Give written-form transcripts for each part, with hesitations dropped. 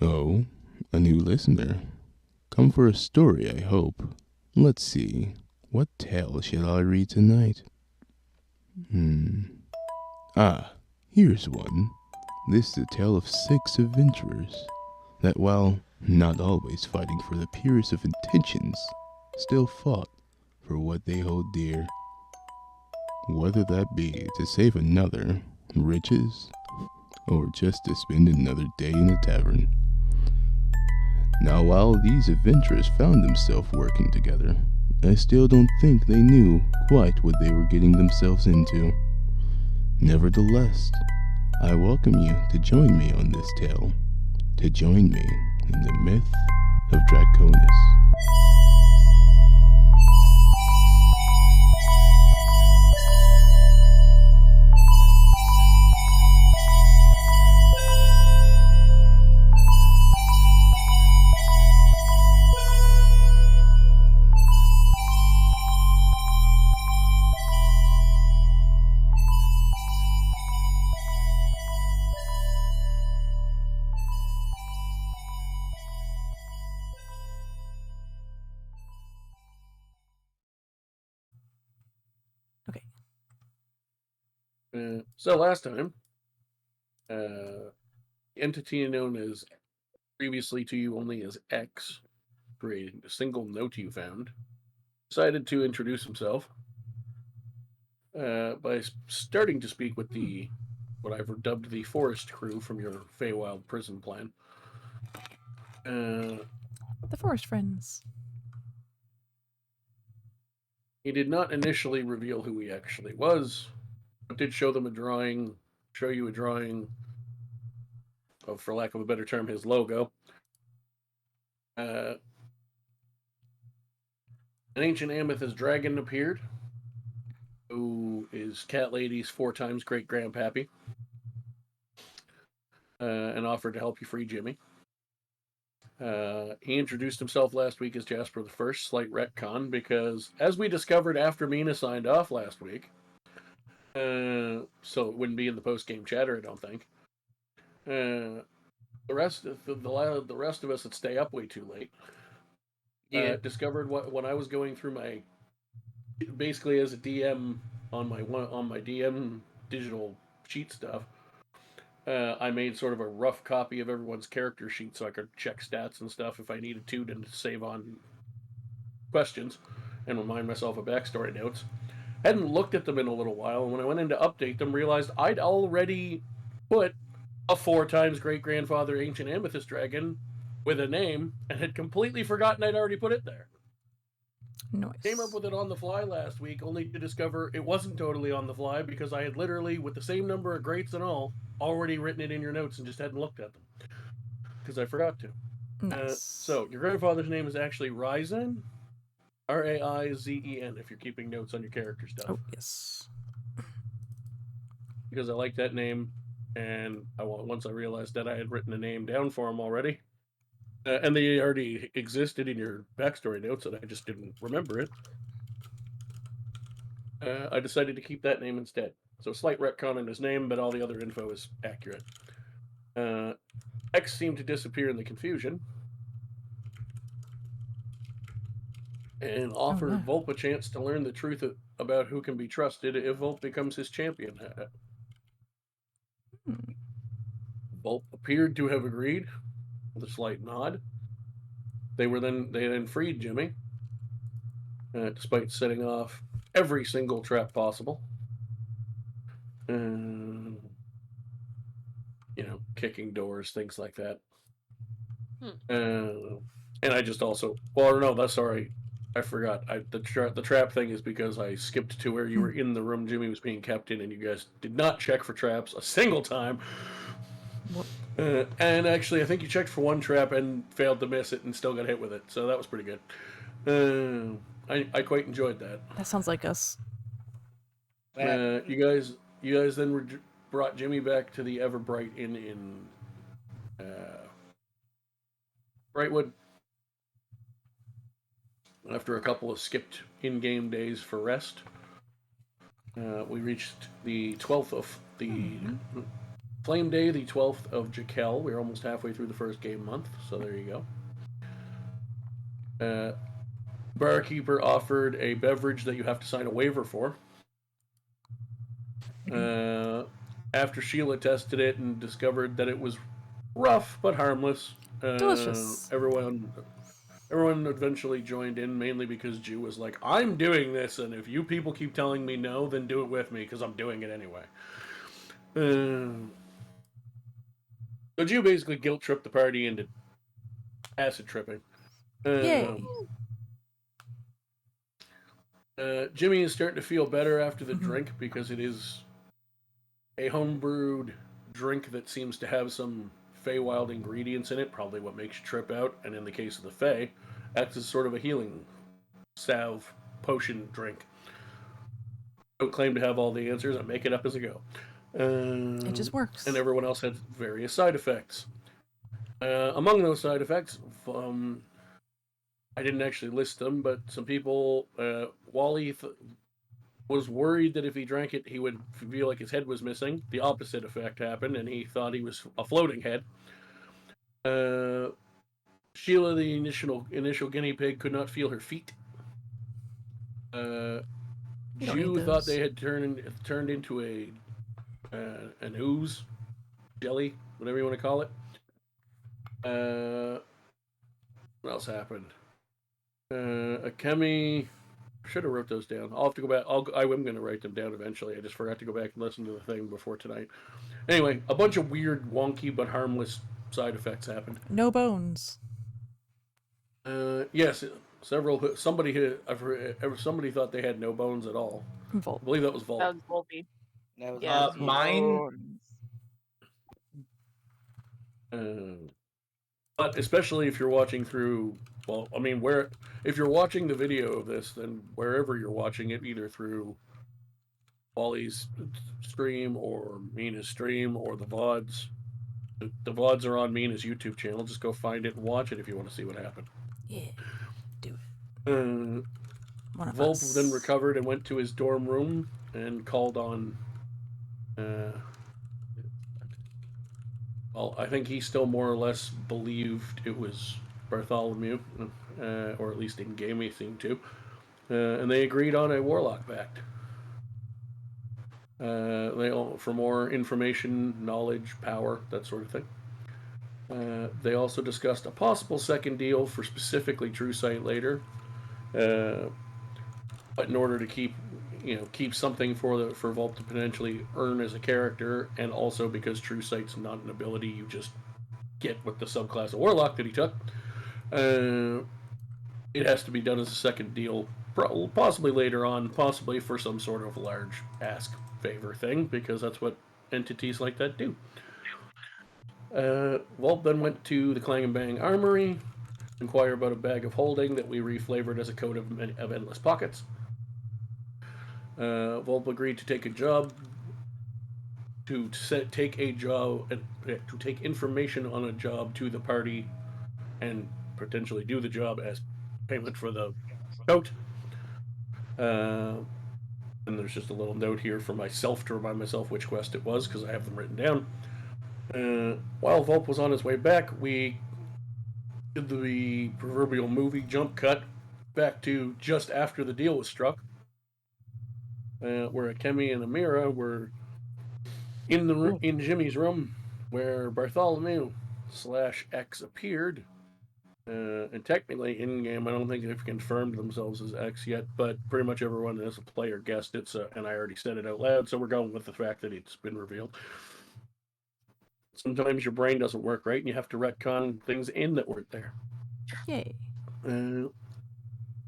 Oh, a new listener. Come for a story, I hope. Let's see. What tale shall I read tonight? Ah, here's one. This is a tale of 6 adventurers that, while not always fighting for the purest of intentions, still fought for what they hold dear. Whether that be to save another, riches, or just to spend another day in a tavern. Now, while these adventurers found themselves working together, I still don't think they knew quite what they were getting themselves into. Nevertheless, I welcome you to join me on this tale, to join me in the myth of Draconis. Okay. So last time, the entity known as previously to you only as X, creating a single note you found, decided to introduce himself by starting to speak with the what I've dubbed the forest crew from your Feywild prison plan. The forest friends. He did not initially reveal who he actually was, but did show you a drawing of, for lack of a better term, his logo. An ancient amethyst dragon appeared, who is Cat Lady's 4 times great grandpappy, and offered to help you free Jimmy. He introduced himself last week as Jasper the First, slight retcon, because as we discovered after Mina signed off last week, so it wouldn't be in the post-game chatter, I don't think. The rest of us that stay up way too late, discovered when I was going through my, basically as a DM on my DM digital sheet stuff. I made sort of a rough copy of everyone's character sheet so I could check stats and stuff if I needed to save on questions and remind myself of backstory notes. Hadn't looked at them in a little while, and when I went in to update them, realized I'd already put a 4 times great grandfather ancient amethyst dragon with a name and had completely forgotten I'd already put it there. Nice. Came up with it on the fly last week, only to discover it wasn't totally on the fly because I had literally, with the same number of greats and all, already written it in your notes and just hadn't looked at them because I forgot to. Nice. So your grandfather's name is actually Raizen, Raizen, if you're keeping notes on your character stuff. Oh, yes. Because I like that name, and once I realized that I had written a name down for him already, and they already existed in your backstory notes, and I just didn't remember it. I decided to keep that name instead. So slight retcon in his name, but all the other info is accurate. X seemed to disappear in the confusion and offered Volp a chance to learn the truth about who can be trusted if Volp becomes his champion. Volp appeared to have agreed with a slight nod. They then freed Jimmy, despite setting off every single trap possible. Kicking doors, things like that. And I just also, sorry, I forgot. The trap thing is because I skipped to where you were in the room Jimmy was being kept in, and you guys did not check for traps a single time. And actually, I think you checked for 1 trap and failed to miss it and still got hit with it, so that was pretty good. I quite enjoyed that. That sounds like us. You guys then brought Jimmy back to the Everbright Inn in Brightwood after a couple of skipped in-game days for rest. We reached the 12th of the Flame Day, the 12th of Jekyll. We're almost halfway through the first game month, so there you go. Barkeeper offered a beverage that you have to sign a waiver for. After Sheila tested it and discovered that it was rough but harmless, Delicious. Everyone eventually joined in, mainly because Jew was like, I'm doing this, and if you people keep telling me no, then do it with me, because I'm doing it anyway. So Jew basically guilt tripped the party into acid tripping. Yay. Jimmy is starting to feel better after the drink because it is a homebrewed drink that seems to have some Feywild ingredients in it, probably what makes you trip out, and in the case of the Fey, acts as sort of a healing salve potion drink. Don't claim to have all the answers, I make it up as I go. It just works. And everyone else had various side effects. Among those side effects, I didn't actually list them, but some people, Wally was worried that if he drank it, he would feel like his head was missing. The opposite effect happened, and he thought he was a floating head. Sheila, the initial guinea pig, could not feel her feet. Jew thought they had turned into an ooze, jelly, whatever you want to call it. What else happened? Akemi, should have wrote those down. I'll have to go back. I am going to write them down eventually. I just forgot to go back and listen to the thing before tonight. Anyway, a bunch of weird, wonky, but harmless side effects happened. No bones. Yes, somebody thought they had no bones at all. Volt. I believe that was Volt. That was Volpe. Yeah, mine. But especially if you're watching through, well, I mean, if you're watching the video of this, then wherever you're watching it, either through Wally's stream or Mina's stream or the VODs. The VODs are on Mina's YouTube channel. Just go find it and watch it if you want to see what happened. Yeah, do it. Volp then recovered and went to his dorm room and called on. Well, I think he still more or less believed it was Bartholomew, or at least in game he seemed to. And they agreed on a Warlock pact. For more information, knowledge, power, that sort of thing. They also discussed a possible second deal for specifically True Sight later, but in order to keep something for Volp to potentially earn as a character, and also because True Sight's not an ability you just get with the subclass of Warlock that he took, it has to be done as a second deal, possibly later on, possibly for some sort of large ask favor thing, because that's what entities like that do. Volp then went to the Clang and Bang Armory, inquire about a bag of holding that we reflavored as a coat of endless pockets. Volp agreed to take a job, to take information on a job to the party, and potentially do the job as payment for the coat. And there's just a little note here for myself to remind myself which quest it was, because I have them written down. While Volp was on his way back, we did the proverbial movie jump cut back to just after the deal was struck, where Akemi and Amira were in Jimmy's room, where Bartholomew / X appeared. And technically, in-game, I don't think they've confirmed themselves as X yet, but pretty much everyone as a player guessed it, and I already said it out loud, so we're going with the fact that it's been revealed. Sometimes your brain doesn't work right, and you have to retcon things in that weren't there. Yay. It's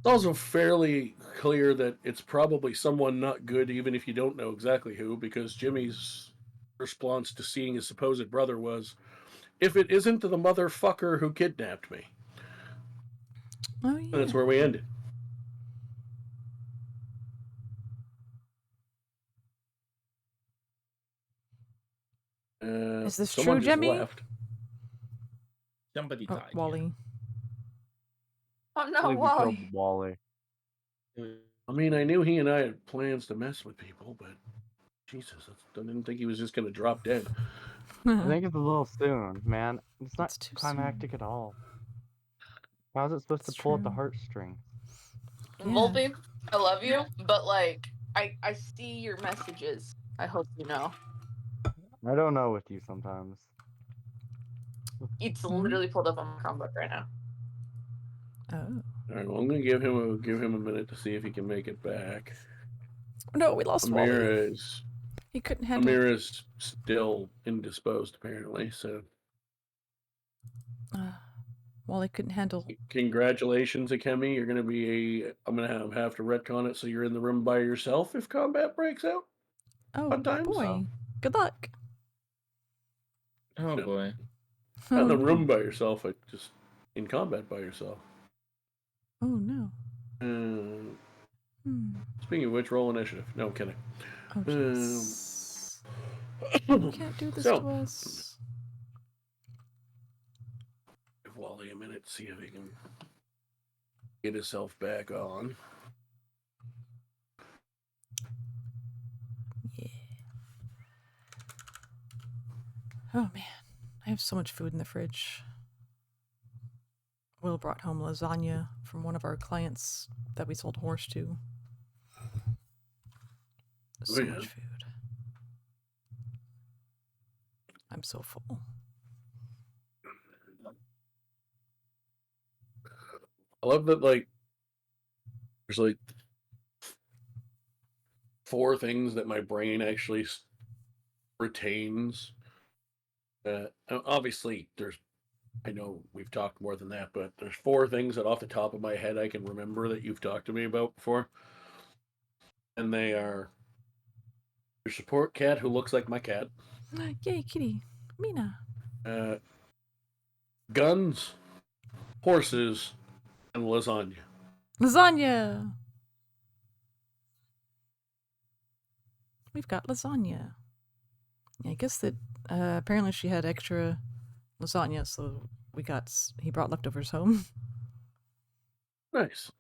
also fairly clear that it's probably someone not good, even if you don't know exactly who, because Jimmy's response to seeing his supposed brother was, "If it isn't the motherfucker who kidnapped me." Oh, yeah. And that's where we ended. Is this someone true, just Jimmy? left. Somebody died. Wally. Oh no, Wally. Wally. I mean, I knew he and I had plans to mess with people, but Jesus, I didn't think he was just going to drop dead. I think it's a little soon, man. It's not It's too climactic at all. How's it supposed It's to pull at the true. heartstrings? Yeah. Volpe, I love you, but like, I see your messages. I hope you know. I don't know with you sometimes. It's literally pulled up on my Chromebook right now. Oh. All right, well, I'm gonna give him a minute to see if he can make it back. No, we lost Wally. Amira's He couldn't handle it. Amira's still indisposed apparently, so Wally couldn't handle. congratulations, Akemi. You're gonna be I'm gonna have to retcon it so you're in the room by yourself if combat breaks out. Oh Fun times. boy. Good luck. Oh boy. Not in the no. room by yourself, like just in combat by yourself. Oh no. Speaking of which, roll initiative. No, I'm kidding. Oh jeez. You can't do this to us. Give Wally a minute, see if he can get himself back on. Yeah. Oh man, I have so much food in the fridge. Will brought home lasagna from one of our clients that we sold horse to. So much food. I'm so full. I love that, like, there's like 4 things that my brain actually retains. Obviously, I know we've talked more than that, but there's 4 things that off the top of my head I can remember that you've talked to me about before. And they are your support cat who looks like my cat. Yay, kitty. Mina. Guns, horses, and lasagna. Lasagna! We've got lasagna. I guess that apparently she had extra lasagna, so he brought leftovers home. Nice.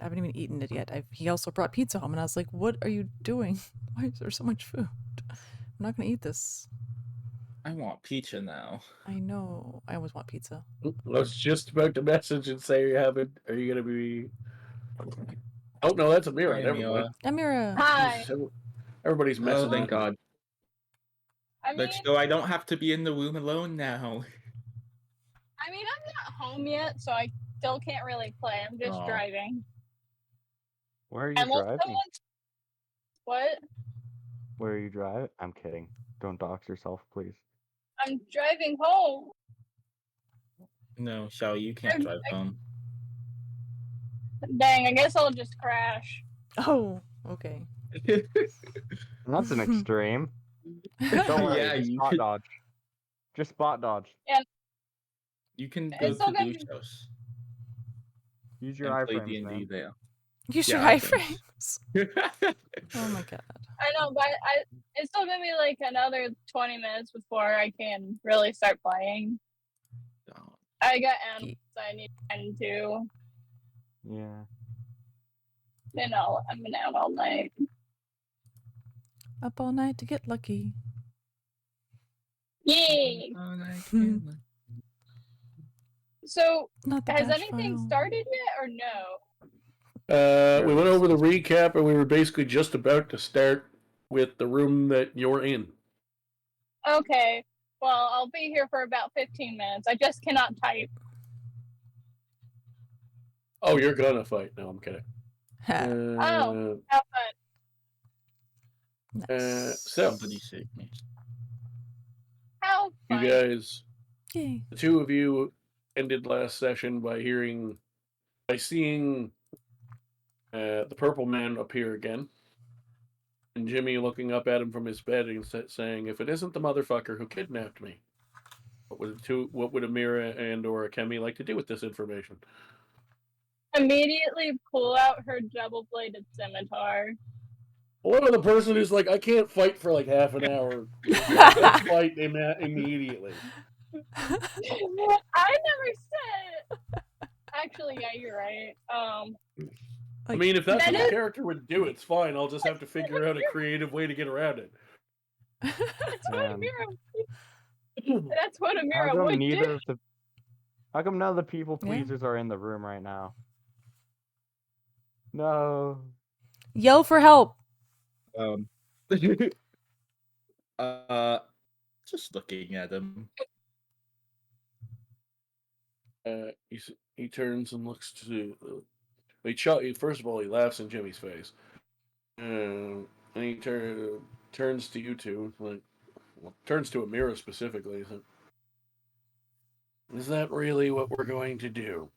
I haven't even eaten it yet. He also brought pizza home, and I was like, what are you doing? Why is there so much food? I'm not going to eat this. I want pizza now. I know. I always want pizza. I was just about to message and say, are you going to be... Oh, no, that's Amira. Never mind. Amira. Hi. Jesus, everybody's messaging. Oh, thank God. I mean, So I don't have to be in the room alone now. I'm not home yet, so I still can't really play. I'm just driving. Where are you driving? What? Where are you driving? I'm kidding. Don't dox yourself, please. I'm driving home. No, Shao, you can't drive home. Dang, I guess I'll just crash. Oh, okay. That's an extreme. Don't worry, Yeah, just you spot could... dodge. Just spot dodge. Yeah. You can go to Dushos. Use your and play iframes, D&D man. there. Use your iframes. Oh my god. I know, but it's still gonna be like another 20 minutes before I can really start playing. I got animals I need to tend to. Yeah. You know, I've been out all night. Up all night to get lucky. Yay! So, has anything started yet or no? We went over the recap and we were basically just about to start with the room that you're in. Okay. Well, I'll be here for about 15 minutes. I just cannot type. Oh, you're gonna fight. No, I'm kidding. Oh, how fun. So, somebody save me. How fun. You guys, Yay. the 2 of you ended last session by seeing the purple man appear again, and Jimmy looking up at him from his bed and saying, "If it isn't the motherfucker who kidnapped me, what would Amira and or Akemi like to do with this information?" Immediately pull out her double-bladed scimitar. What of the person who's like, I can't fight for like half an hour. Let's fight immediately. I never said. Actually, yeah, you're right. I mean, if that's what the character would do, it's fine. I'll just have to figure out a creative way to get around it. It's fine, That's what How Amira come would neither do. of the How come none of the people Yeah. pleasers are in the room right now? No. Yell for help. Um, just looking at him. He turns and looks to. First of all, he laughs in Jimmy's face, and he turns to you two, turns to Amira specifically. He's like, "Is that really what we're going to do?"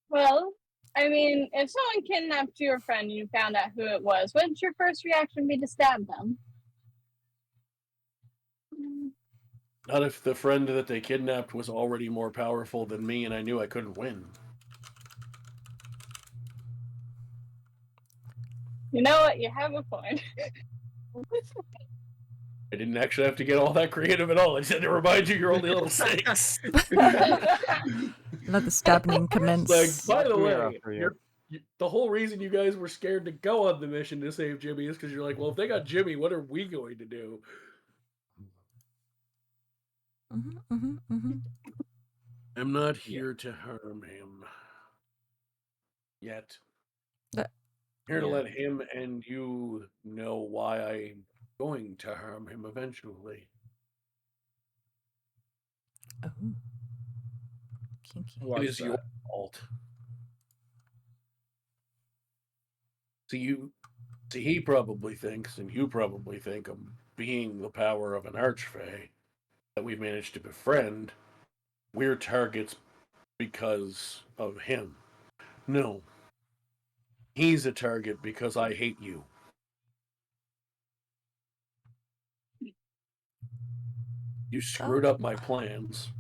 Well, I mean, if someone kidnapped your friend and you found out who it was, wouldn't your first reaction be to stab them? Not if the friend that they kidnapped was already more powerful than me, and I knew I couldn't win. You know what? You have a point. I didn't actually have to get all that creative at all. I said to remind you, you're only level 6. Let the stabbing commence. Like, by the Amira way, for you. the whole reason you guys were scared to go on the mission to save Jimmy is because you're like, well, if they got Jimmy, what are we going to do? I'm not here to harm him. Yet. Here to let him and you know why I'm going to harm him eventually. Oh. Kinky. It is your fault. See, he probably thinks, and you probably think, of being the power of an archfey that we've managed to befriend, we're targets because of him. No. He's a target because I hate you. You screwed up my plans,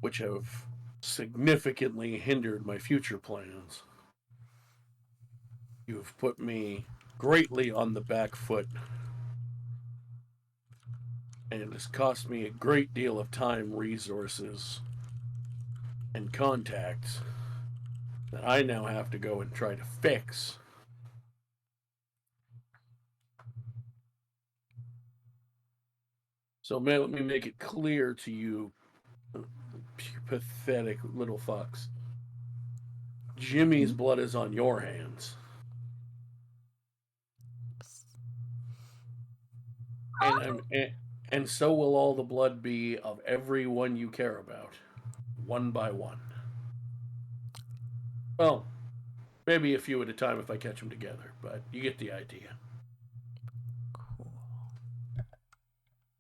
which have significantly hindered my future plans. You have put me greatly on the back foot, and it has cost me a great deal of time, resources, and contacts that I now have to go and try to fix. So let me make it clear to you, pathetic little fucks. Jimmy's blood is on your hands. And so will all the blood be of everyone you care about, one by one. Well, maybe a few at a time if I catch them together, but you get the idea. Cool.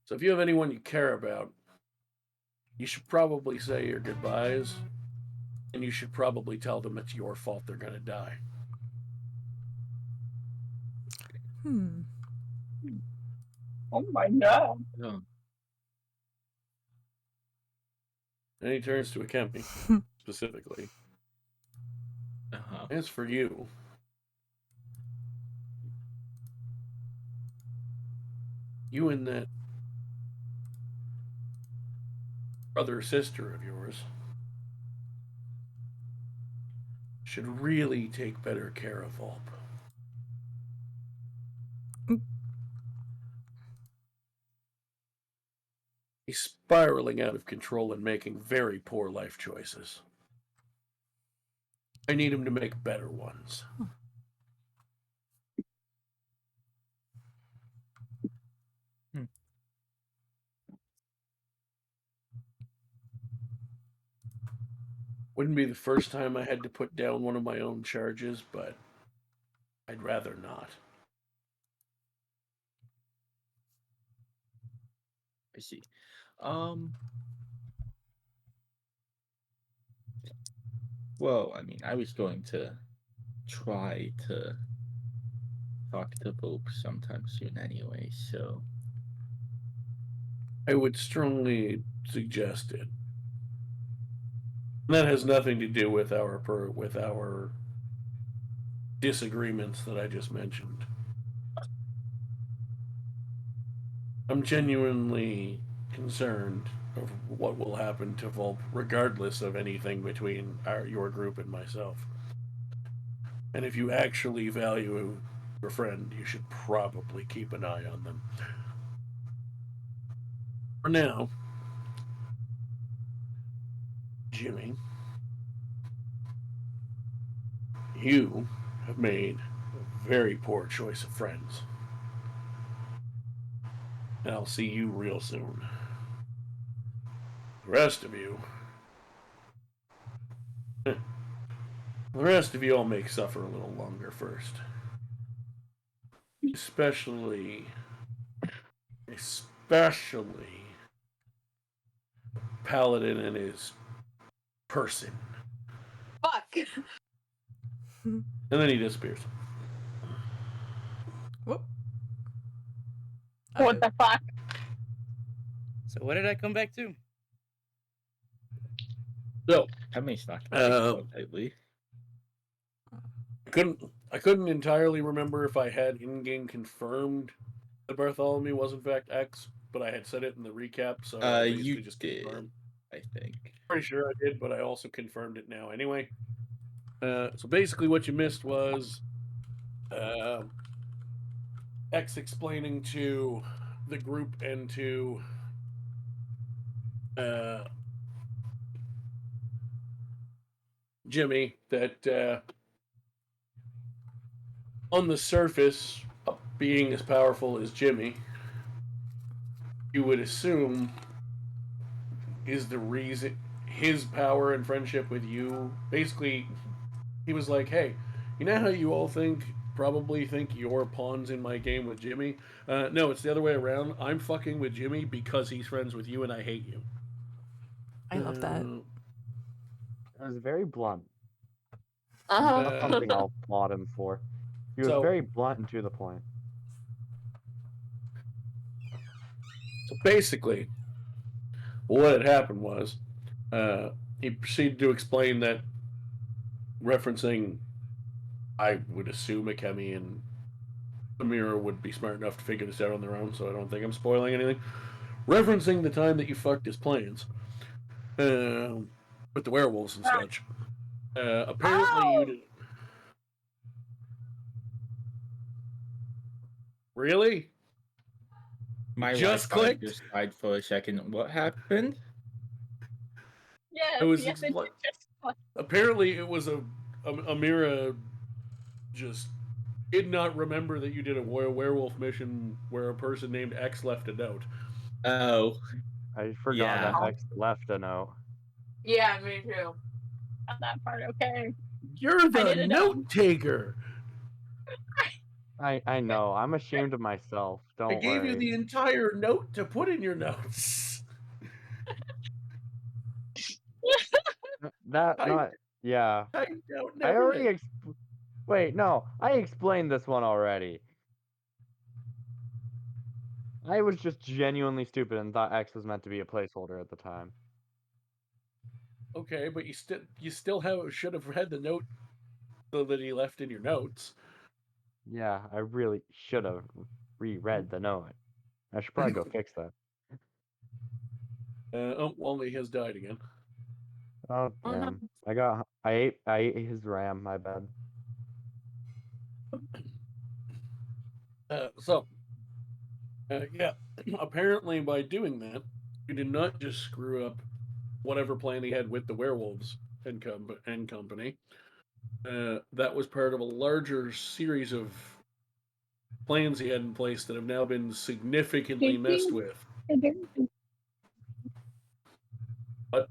So if you have anyone you care about, you should probably say your goodbyes, and you should probably tell them it's your fault they're going to die. Oh my god. No. And he turns to Akemi, specifically. As for you, you and that brother or sister of yours should really take better care of Volp. He's spiraling out of control and making very poor life choices. I need him to make better ones. Wouldn't be the first time I had to put down one of my own charges, but I'd rather not. I see. Well, I mean, I was going to try to talk to Pope sometime soon anyway, so I would strongly suggest it. That has nothing to do with our disagreements that I just mentioned. I'm genuinely concerned of what will happen to Volp, regardless of anything between your group and myself. And if you actually value your friend, you should probably keep an eye on them. For now, Jimmy, you have made a very poor choice of friends. And I'll see you real soon. The rest of you, all may suffer a little longer first. Especially Paladin and his person. Fuck. And then he disappears. Whoop. What the fuck? So what did I come back to? So I mean, it's not so tightly. I couldn't entirely remember if I had in-game confirmed that Bartholomew was in fact X, but I had said it in the recap, so I basically You just did, confirmed. I think. Pretty sure I did, but I also confirmed it now anyway. So basically what you missed was X explaining to the group and to Jimmy that on the surface, a being as powerful as Jimmy, you would assume is the reason his power and friendship with you. Basically, he was like, hey, you know how you all probably think you're pawns in my game with Jimmy? No, it's the other way around. I'm fucking with Jimmy because he's friends with you and I hate you. I love that. It was very blunt. Uh-huh. Something I'll applaud him for. He was very blunt and to the point. So basically, what had happened was he proceeded to explain that, referencing, I would assume Akemi and Amira would be smart enough to figure this out on their own, so I don't think I'm spoiling anything. Referencing the time that you fucked his plans with the werewolves and such. Apparently you did. Really? My just Wi-Fi clicked? just died for a second. What happened? Yes, It was yes, it just apparently it was Amira just did not remember that you did a werewolf mission where a person named X left a note. Oh. I forgot that X left a note. Yeah, me too. that part okay. You're the note taker. I know. I'm ashamed of myself. Don't I gave worry. you the entire note to put in your notes. Yeah. I already wait, no. I explained this one already. I was just genuinely stupid and thought X was meant to be a placeholder at the time. Okay, but you still should have read the note that he left in your notes. Yeah, I really should have reread the note. I should probably go fix that. Wally has died again. Oh damn! I ate his RAM. My bad. Yeah. Apparently, by doing that, you did not just screw up whatever plan he had with the werewolves and company. That was part of a larger series of plans he had in place that have now been significantly messed with. But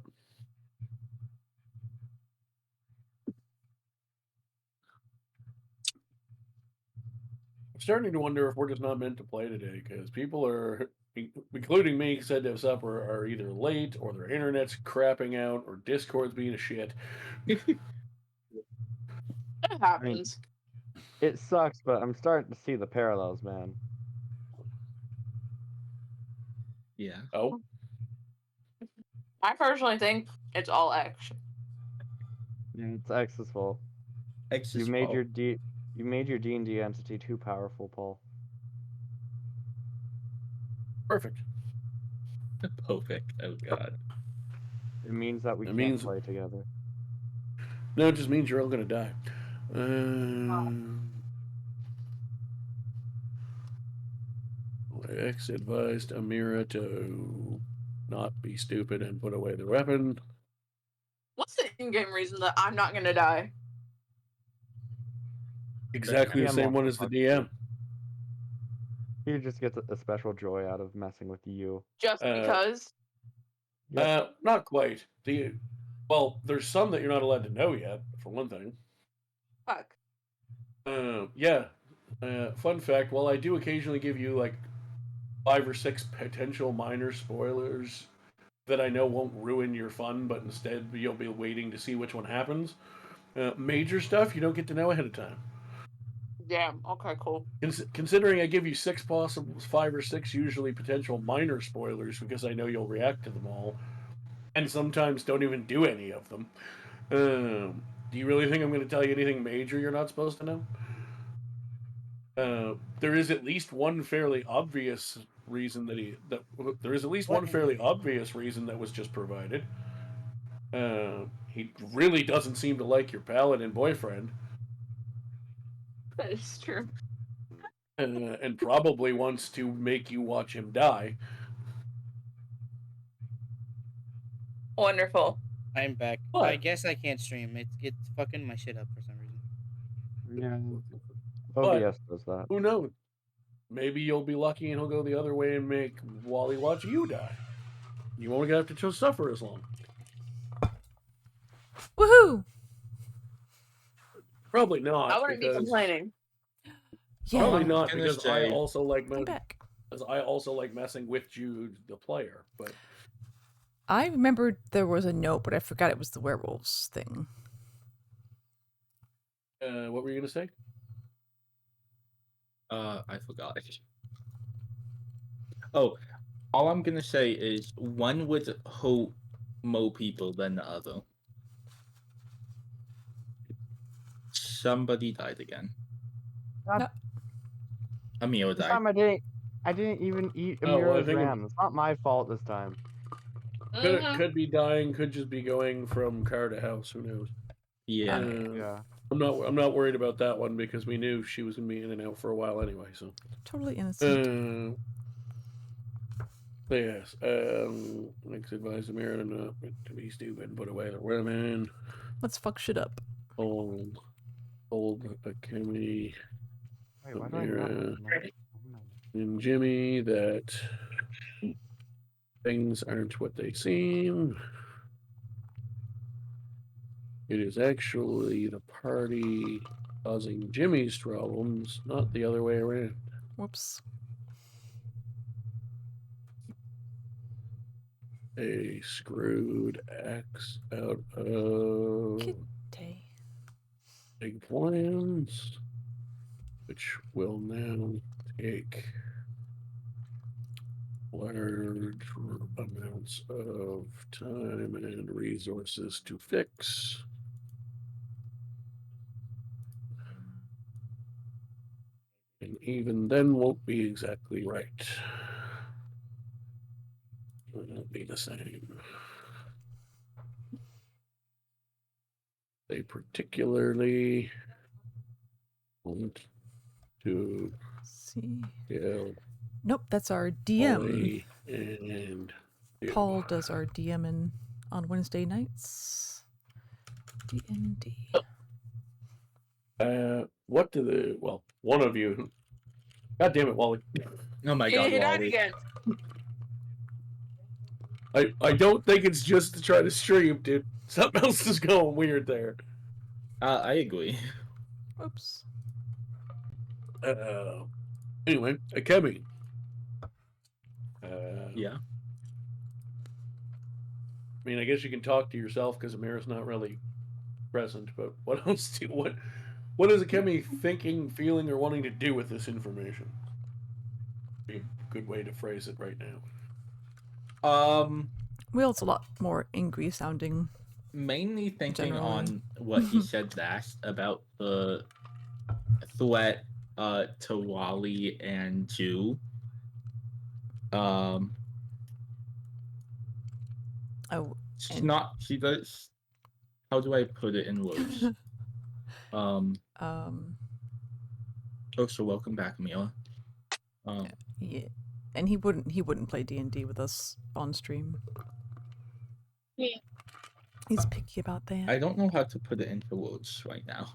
I'm starting to wonder if we're just not meant to play today, because people are, including me, said to have supper, are either late or their internet's crapping out or Discord's being a shit. It happens. It sucks, but I'm starting to see the parallels, man. Yeah. Oh. I personally think it's all X. Yeah, it's X's fault. X's You made fault. your D&D entity too powerful, Paul. Perfect. Perfect. Oh god. It means that we can't play together. No, it just means you're all gonna die. X advised Amira to not be stupid and put away the weapon. What's the in-game reason that I'm not gonna die? Exactly the DM same wants one to as the fuck DM. He just gets a special joy out of messing with you. Just because? Not quite. Well, there's some that you're not allowed to know yet, for one thing. Fuck. Yeah. Fun fact, while I do occasionally give you like 5 or 6 potential minor spoilers that I know won't ruin your fun, but instead you'll be waiting to see which one happens, major stuff you don't get to know ahead of time. Damn. Okay, cool. Considering I give you 6 possible, 5 or 6 usually potential minor spoilers because I know you'll react to them all, and sometimes don't even do any of them. Do you really think I'm going to tell you anything major you're not supposed to know? There is at least one fairly obvious reason that was just provided. He really doesn't seem to like your paladin boyfriend. That is true. And probably wants to make you watch him die. Wonderful. I'm back. What? I guess I can't stream. It's fucking my shit up for some reason. Yeah. OBS does that. Who knows? Maybe you'll be lucky and he'll go the other way and make Wally watch you die. You won't have to suffer as long. Woohoo! Probably not. I wouldn't be complaining. Yeah. Probably not gonna because say- I also like I'm back. messing with Jude, the player. But I remembered there was a note, but I forgot it was the werewolves thing. what were you gonna say? I forgot. Oh, all I'm gonna say is one would hope more people than the other. Somebody died again. No. Emil This died. time I didn't even eat Oh, well, I Amira's think ram. It's not my fault this time. Could be dying. Could just be going from car to house. Who knows? Yeah. Yeah. I'm not worried about that one because we knew she was gonna be in and out for a while anyway. So Totally innocent. yes. Next advise the mirror not to be stupid and put away the women. Let's fuck shit up. Old Akemi Wait, why do I not have and Jimmy that things aren't what they seem. It is actually the party causing Jimmy's problems, not the other way around. Whoops. They screwed X out of Kitty. big plans, which will now take large amounts of time and resources to fix. And even then won't be exactly right. It won't be the same. They particularly want to See. kill Nope, that's our DM. Ollie and you. Paul does our DMing on Wednesday nights. D&D. What do one of you? God damn it, Wally! Oh my god, He died Wally. again. I don't think it's just to try to stream, dude. Something else is going weird there. I agree. Oops. Anyway, Akemi. Yeah. I mean, I guess you can talk to yourself because Amira's not really present. But what else? What is Akemi thinking, feeling, or wanting to do with this information? Be a good way to phrase it right now. Well, it's a lot more angry sounding. Mainly thinking Generally. on what he said last about the threat to Wally and Jew. Oh. She's not. She does. How do I put it in words? Oh, so welcome back, Mila. Yeah. And he wouldn't play D&D with us on stream. Yeah. He's picky about that. I don't know how to put it into words right now.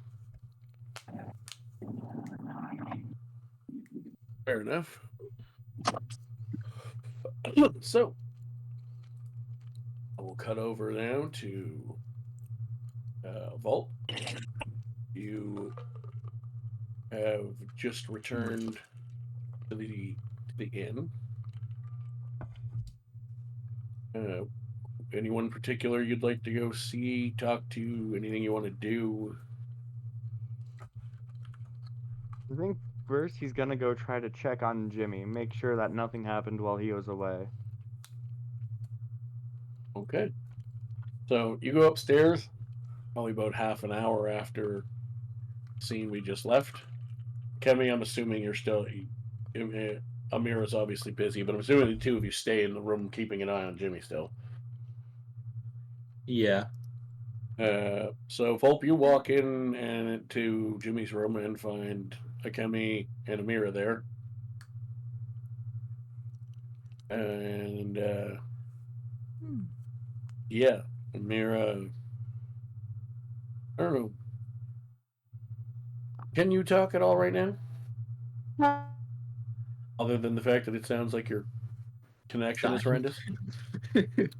Fair enough. So, we'll cut over now to Vault. You have just returned to the inn. Anyone in particular you'd like to go see, talk to, anything you want to do? I think first he's gonna go try to check on Jimmy, make sure that nothing happened while he was away. Okay. So you go upstairs, probably about half an hour after the scene we just left. Kemi, I'm assuming you're still... Amira's obviously busy, but I'm assuming the two of you stay in the room keeping an eye on Jimmy still. Yeah. So Volp, you walk in and to Jimmy's room and find Akemi and Amira there. And yeah, Amira, I don't know. Can you talk at all right now? Other than the fact that it sounds like your connection is horrendous?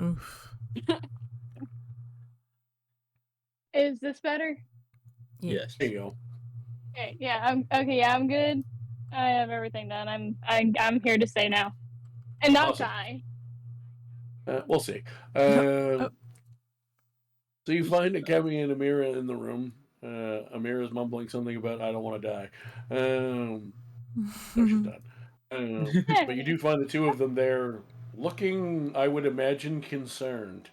Oof. Is this better? Yes. There you go. Okay, yeah, I'm good. I have everything done. I'm here to stay now. And not Awesome. die. We'll see. So you find Akemi and Amira in the room. Amira's mumbling something about, I don't want to die. No, she's done. But you do find the two of them there looking, I would imagine, concerned.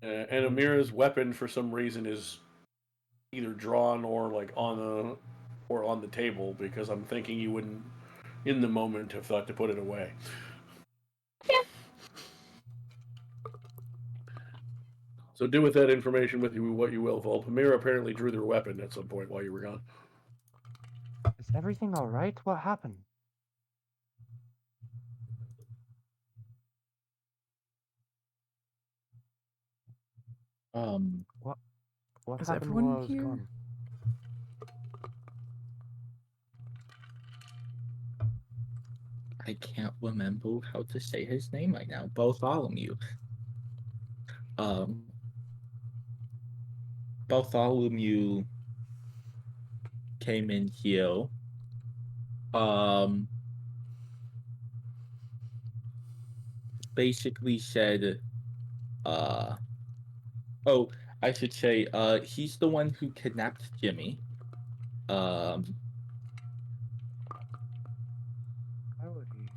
And Amira's weapon, for some reason, is either drawn or like on the table, because I'm thinking you wouldn't, in the moment, have thought to put it away. Yeah. So do with that information with you what you will, Volp. Amira apparently drew their weapon at some point while you were gone. Is everything alright? What happened? What Is happened everyone while I was here? gone? I can't remember how to say his name right now. Bartholomew. Bartholomew came in here. Basically said, oh, I should say, he's the one who kidnapped Jimmy. Why would he?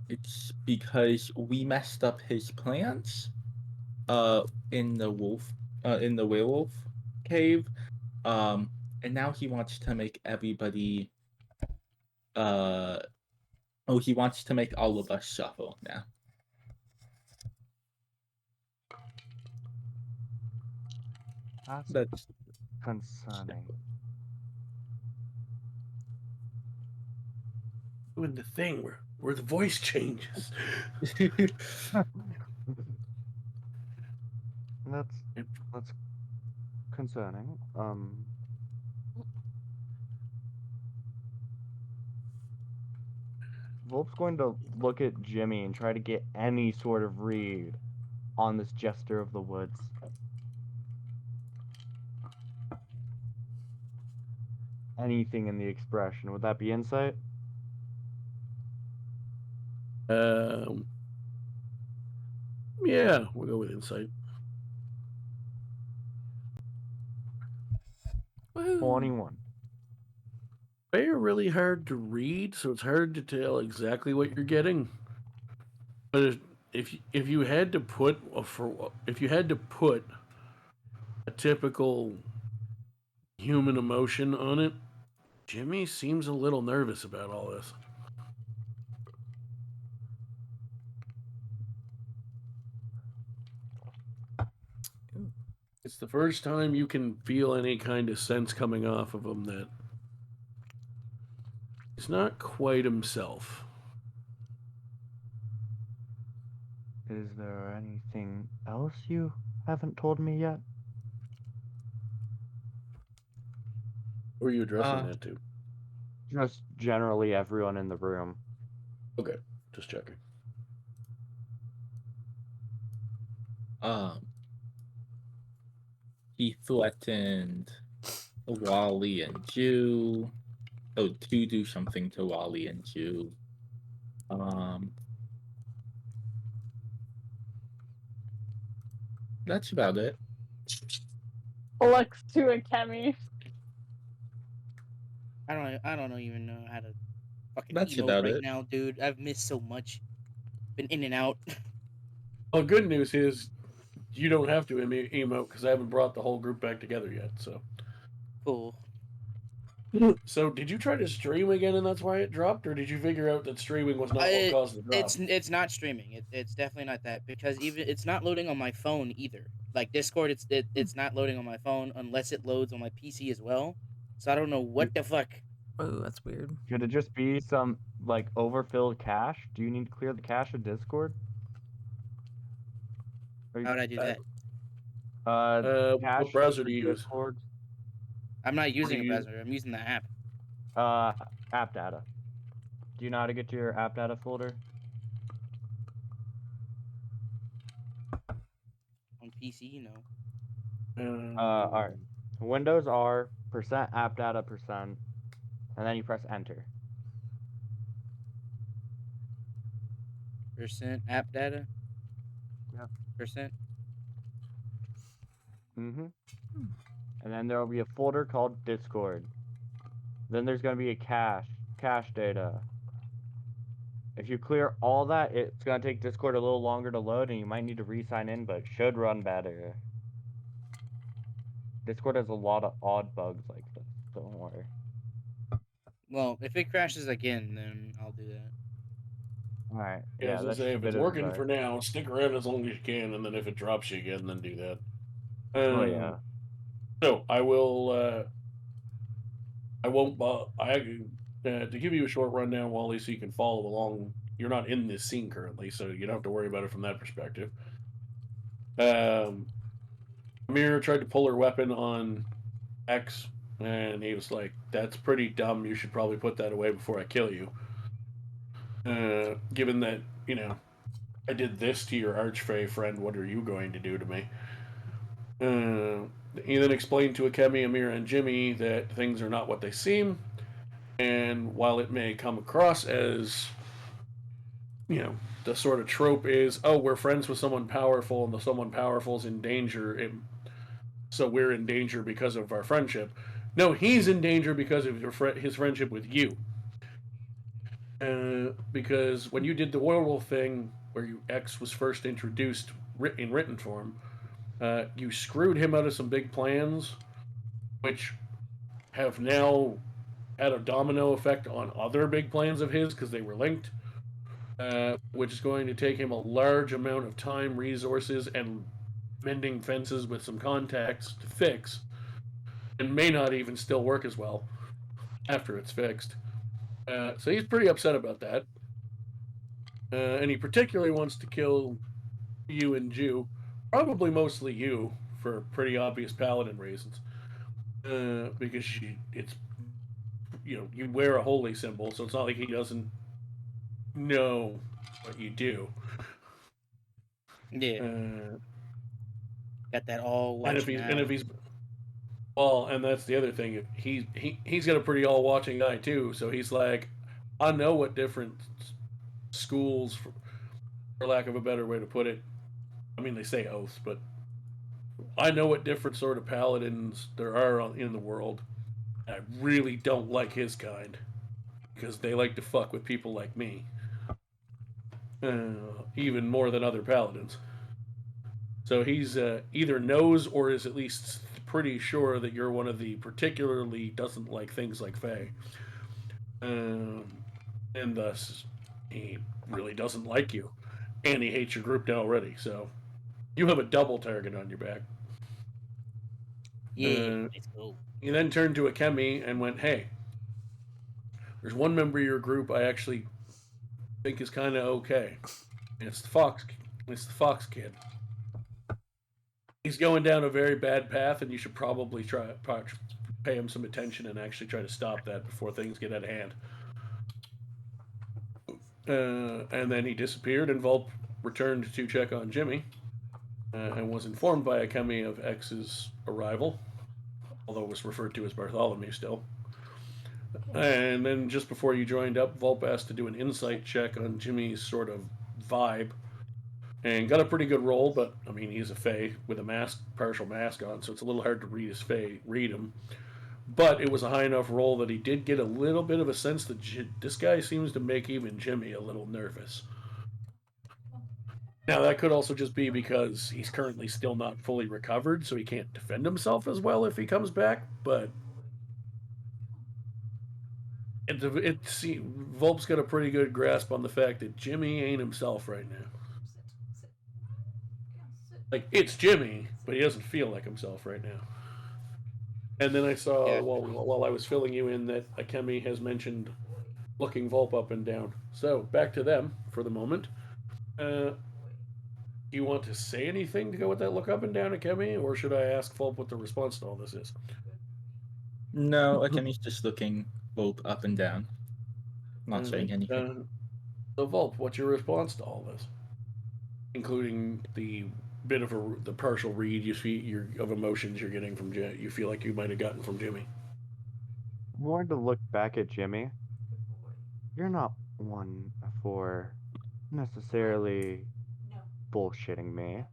It's because we messed up his plans, in the werewolf cave, and now he wants to make everybody, he wants to make all of us suffer now. That's concerning. Doing the thing where the voice changes. That's concerning. Volp's going to look at Jimmy and try to get any sort of read on this jester of the woods. Anything in the expression. Would that be insight? Yeah, we'll go with insight. Woohoo. 21. They're really hard to read, so it's hard to tell exactly what you're getting. But if you had to put a typical human emotion on it, Jimmy seems a little nervous about all this. the first time you can feel any kind of sense coming off of him that he's not quite himself. Is there anything else you haven't told me yet? Who are you addressing that to? Just generally everyone in the room. Okay, just checking. He threatened Wally and Jew. Oh, to do something to Wally and Jew. That's about it. Looks to a Kemi. I don't even know how to fucking That's emote about right it. now, dude. I've missed so much. Been in and out. Well, good news is you don't have to emote because I haven't brought the whole group back together yet. So Cool. So did you try to stream again and that's why it dropped, or did you figure out that streaming was not what caused the drop? It's not streaming. It's definitely not that, because even it's not loading on my phone either. Like Discord, it's not loading on my phone unless it loads on my PC as well. So I don't know what the fuck. Oh, that's weird. Could it just be some like overfilled cache? Do you need to clear the cache of Discord? How would I do that? What browser do you use? Discord. I'm not using a you- browser. I'm using the app App data. Do you know how to get to your app data folder? on PC. You know. All right. Windows are %app data %, and then you press enter. Percent app data. Yep. Percent. And then there will be a folder called Discord. Then there's going to be a cache data. If you clear all that, it's going to take Discord a little longer to load, and you might need to re-sign in, but it should run better. Discord has a lot of odd bugs like this, so don't worry. Well, if it crashes again, then I'll do that. Alright, Yeah, as I that's say, just a if bit it's of working advice. for now, stick around as long as you can, and then if it drops you again, then do that. Oh yeah. So I will. I won't. To give you a short rundown, Wally, so you can follow along. You're not in this scene currently, so you don't have to worry about it from that perspective. Amir tried to pull her weapon on X, and he was like, "That's pretty dumb. You should probably put that away before I kill you." Given that, I did this to your archfey friend, what are you going to do to me? He then explained to Akemi, Amir, and Jimmy that things are not what they seem, and while it may come across as, the sort of trope is, oh, we're friends with someone powerful, and the someone powerful is in danger, so we're in danger because of our friendship. No, he's in danger because of his friendship with you. Because when you did the werewolf thing, where X was first introduced in written form, you screwed him out of some big plans, which have now had a domino effect on other big plans of his because they were linked, which is going to take him a large amount of time, resources, and mending fences with some contacts to fix, and may not even still work as well after it's fixed. So he's pretty upset about that. And he particularly wants to kill you and Jew, probably mostly you, for pretty obvious paladin reasons. Because you wear a holy symbol, so it's not like he doesn't know what you do. Yeah. Got that all watching out. And if he's well, and that's the other thing. He's got a pretty all-watching eye too. So he's like, I know what different schools, for lack of a better way to put it. I mean, they say oaths, but I know what different sort of paladins there are in the world. I really don't like his kind because they like to fuck with people like me, even more than other paladins. So he's either knows or is at least pretty sure that you're one of the particularly doesn't like things like Fae. And thus, he really doesn't like you. And he hates your group now already, so you have a double target on your back. Yeah, let's go. He then turned to Akemi and went, "Hey, there's one member of your group I actually think is kind of okay. And it's the Fox. It's the Fox kid. He's going down a very bad path, and you should probably pay him some attention and actually try to stop that before things get out of hand." And then he disappeared, and Volp returned to check on Jimmy, and was informed by Akemi of X's arrival, although it was referred to as Bartholomew still. And then just before you joined up, Volp asked to do an insight check on Jimmy's sort of vibe, and got a pretty good roll, but I mean, he's a Fae with a mask, partial mask on, so it's a little hard to read him. But it was a high enough roll that he did get a little bit of a sense that this guy seems to make even Jimmy a little nervous. Now, that could also just be because he's currently still not fully recovered, so he can't defend himself as well if he comes back, but Volp's got a pretty good grasp on the fact that Jimmy ain't himself right now. Like, it's Jimmy, but he doesn't feel like himself right now. And then I saw, while I was filling you in, that Akemi has mentioned looking Volp up and down. So, back to them for the moment. Do you want to say anything to go with that look up and down, Akemi, or should I ask Volp what the response to all this is? No, Akemi's just looking Volp up and down. Not saying anything. So, Volp, what's your response to all this? Including the bit of the partial read of emotions you're getting from you feel like you might have gotten from Jimmy. I'm going to look back at Jimmy. You're not one for necessarily bullshitting me.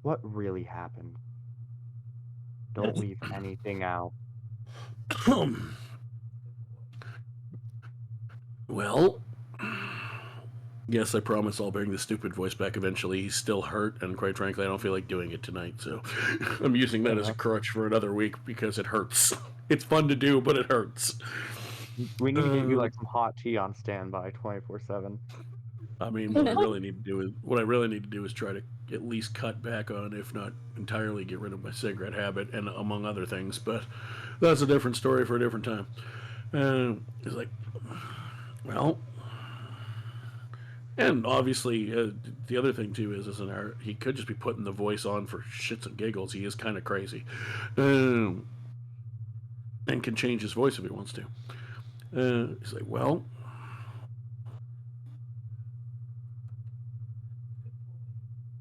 What really happened? Don't leave anything out. Well, yes, I promise I'll bring the stupid voice back eventually. He's still hurt, and quite frankly, I don't feel like doing it tonight, so I'm using that as a crutch for another week because it hurts. It's fun to do, but it hurts. We need to get you like some hot tea on standby 24/7. I mean, what I really need to do is try to at least cut back on, if not entirely get rid of my cigarette habit, and among other things. But that's a different story for a different time. It's like, well, and obviously the other thing too is he could just be putting the voice on for shits and giggles. He is kind of crazy, and can change his voice if he wants to. He's like, well.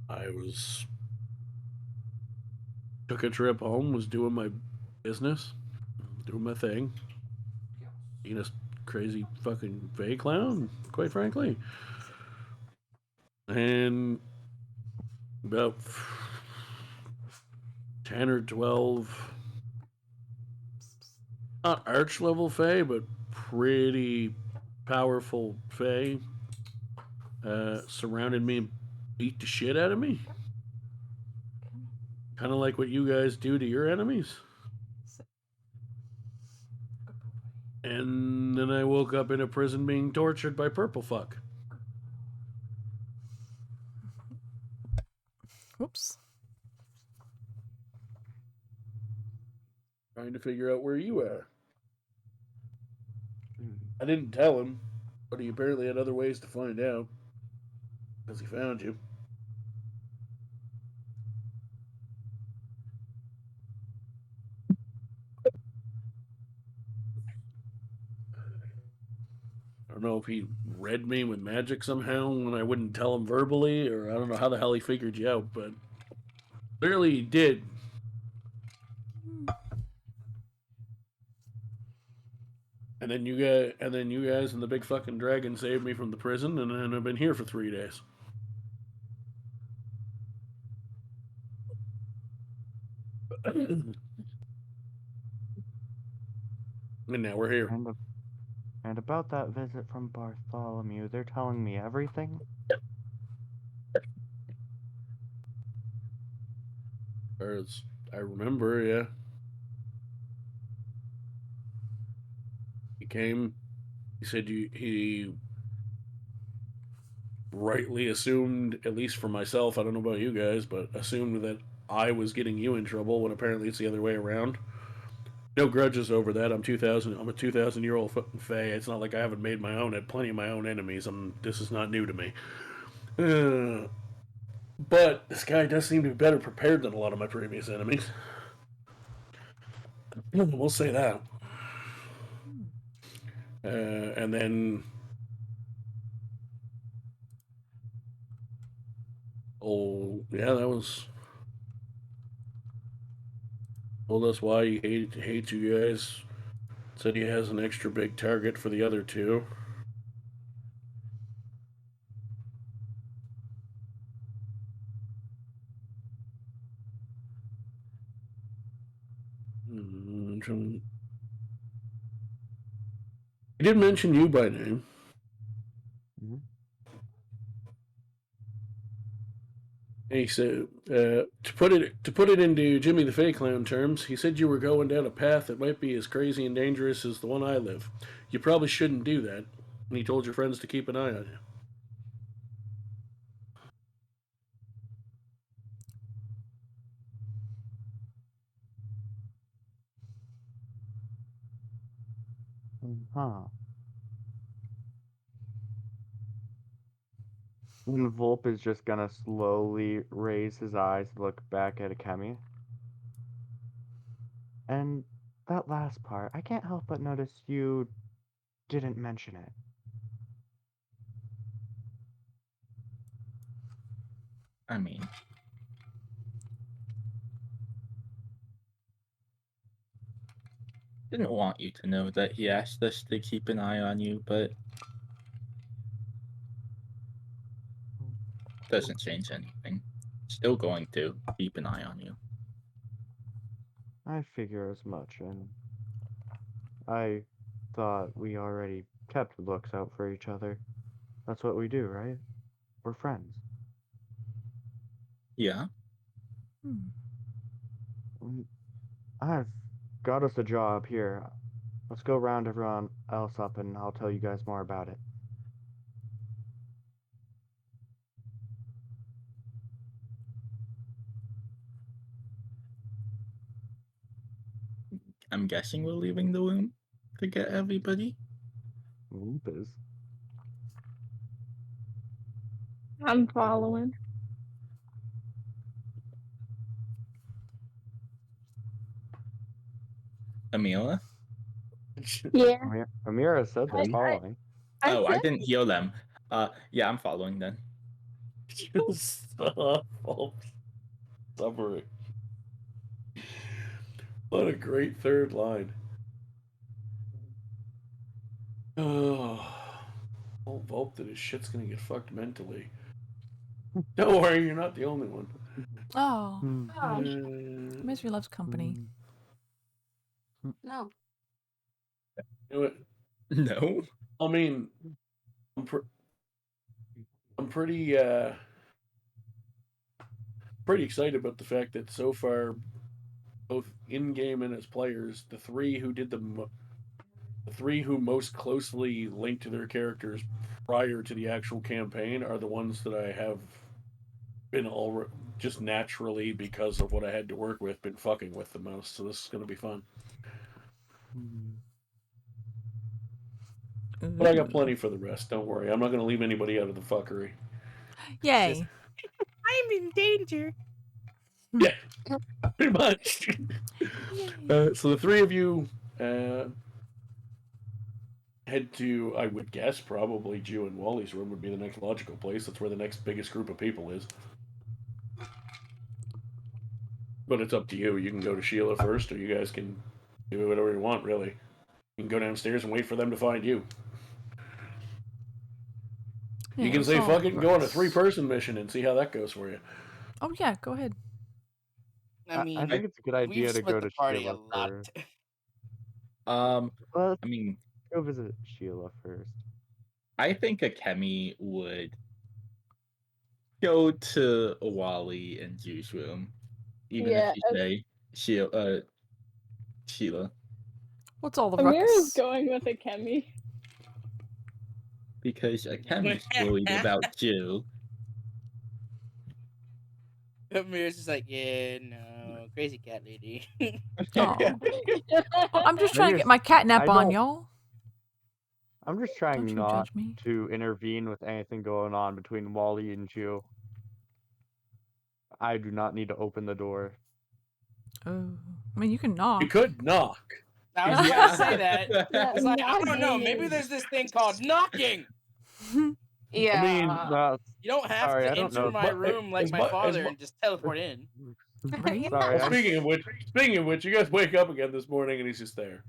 I took a trip home, was doing my business, doing my thing, being a crazy fucking Fae clown, quite frankly. And about 10 or 12, not arch level Fae, but pretty powerful Fae, surrounded me and beat the shit out of me. Kind of like what you guys do to your enemies. And then I woke up in a prison being tortured by Purple Fuck. Whoops. Trying to figure out where you are. I didn't tell him, but he apparently had other ways to find out. Because he found you. I don't know if he read me with magic somehow when I wouldn't tell him verbally, or I don't know how the hell he figured you out, but clearly he did. And then you guys and the big fucking dragon saved me from the prison, and then I've been here for 3 days. And now we're here. And about that visit from Bartholomew, they're telling me everything? As I remember, yeah. He came, he said he rightly assumed, at least for myself, I don't know about you guys, but assumed that I was getting you in trouble when apparently it's the other way around. No grudges over that. I'm a 2,000-year-old fae. It's not like I haven't made my own. I had plenty of my own enemies. This is not new to me. But this guy does seem to be better prepared than a lot of my previous enemies. We'll say that. And then... Oh, yeah, that was... Told us why he hates you guys. Said he has an extra big target for the other two. He did mention you by name. Mm-hmm. And he said, to put it into Jimmy the Fae Clown terms, he said you were going down a path that might be as crazy and dangerous as the one I live. You probably shouldn't do that. And he told your friends to keep an eye on you. Huh. And Volp is just gonna slowly raise his eyes, look back at Akemi. And that last part, I can't help but notice you didn't mention it. I mean, didn't want you to know that he asked us to keep an eye on you, but doesn't change anything. Still going to keep an eye on you. I figure as much, and I thought we already kept looks out for each other. That's what we do, right? We're friends. Yeah. I've got us a job here. Let's go round everyone else up and I'll tell you guys more about it. I'm guessing we're leaving the room to get everybody. Loop is. I'm following. Amira? Yeah. Amira said they're following. I didn't hear them. Yeah, I'm following then. Just summary. What a great third line. Oh, old Volp that his shit's gonna get fucked mentally. Don't worry, you're not the only one. Oh, Oh, Misery loves company. No. You know what? No. I mean, I'm pretty excited about the fact that so far, both in game and as players, the three who most closely linked to their characters prior to the actual campaign are the ones that I have been just naturally, because of what I had to work with, been fucking with the most. So this is going to be fun. But I got plenty for the rest. Don't worry. I'm not going to leave anybody out of the fuckery. Yay. I'm in danger. Yeah, pretty much. So the three of you head to, I would guess, probably Jew and Wally's room would be the next logical place. That's where the next biggest group of people is. But it's up to you. You can go to Sheila first, or you guys can do whatever you want, really. You can go downstairs and wait for them to find you. Yeah, You can say, fuck it, and go on a 3-person mission and see how that goes for you. Oh, yeah, go ahead. I mean, I think it's a good idea to go to Sheila first. I Let's mean, go visit Sheila first. I think Akemi would go to Wally and Jew's room, even if you say Sheila. What's all the Amira's ruckus? going with Akemi. Because Akemi's worried about Jew. Amir's just like, yeah, no, crazy cat lady. Aw. I'm just I trying to get my cat nap I on, don't- y'all. I'm just Don't trying you not judge me. to intervene with anything going on between Wally and Jew. I do not need to open the door. Oh, I mean, you can knock. You could knock. I was about to say that. Yeah, It's like, I don't know. knocking Maybe is- there's this thing called knocking. Yeah. I mean, You don't have Sorry, I to don't enter know. my room like As my mu- as father mu- and just teleport in. Right? sorry. Well, speaking of which, you guys wake up again this morning and he's just there.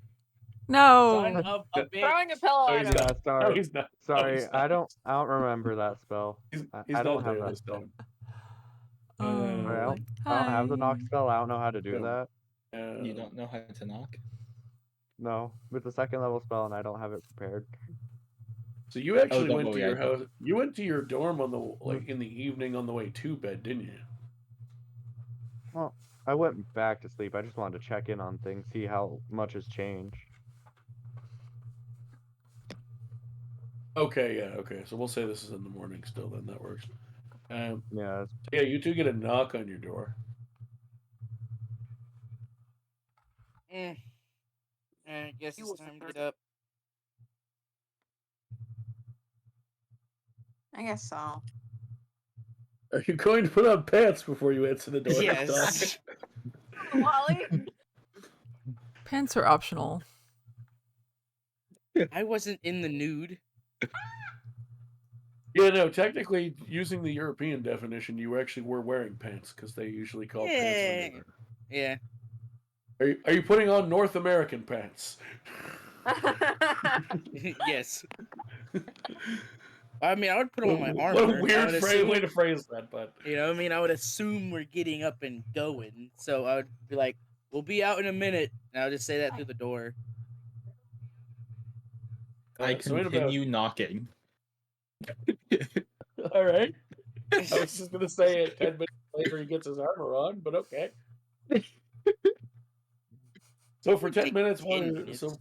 No. Son of a bitch. Throwing a pillow No, at he's him. not. Yeah, No, sorry. he's not. No, Sorry, he's not. I don't remember that spell. He's I don't not have there that this spell. time. Oh, Sorry, I like, don't have the knock hi. spell. I don't know how to do No. that. You don't know how to knock? No, with the second level spell, and I don't have it prepared. So you actually don't went to worry, your I don't. house. You went to your dorm on the in the evening on the way to bed, didn't you? Well, I went back to sleep. I just wanted to check in on things, see how much has changed. Okay, yeah, okay. So we'll say this is in the morning still. Then that works. Yeah, Yeah, you two get a knock on your door. I guess it's time to get up. I guess so. Are you going to put on pants before you answer the door? Yes. Wally? Pants are optional. I wasn't in the nude. Yeah, no. Technically, using the European definition, you actually were wearing pants because they usually call pants underwear. Yeah. Are you putting on North American pants? Yes. I mean, I would put on my armor. What a I weird would assume- way to phrase that, but You know what I mean? I would assume we're getting up and going. So I would be like, we'll be out in a minute. And I'll just say that through the door. I so in continue knocking. all right. I was just gonna say it 10 minutes later he gets his armor on, but okay. So for 10 minutes, so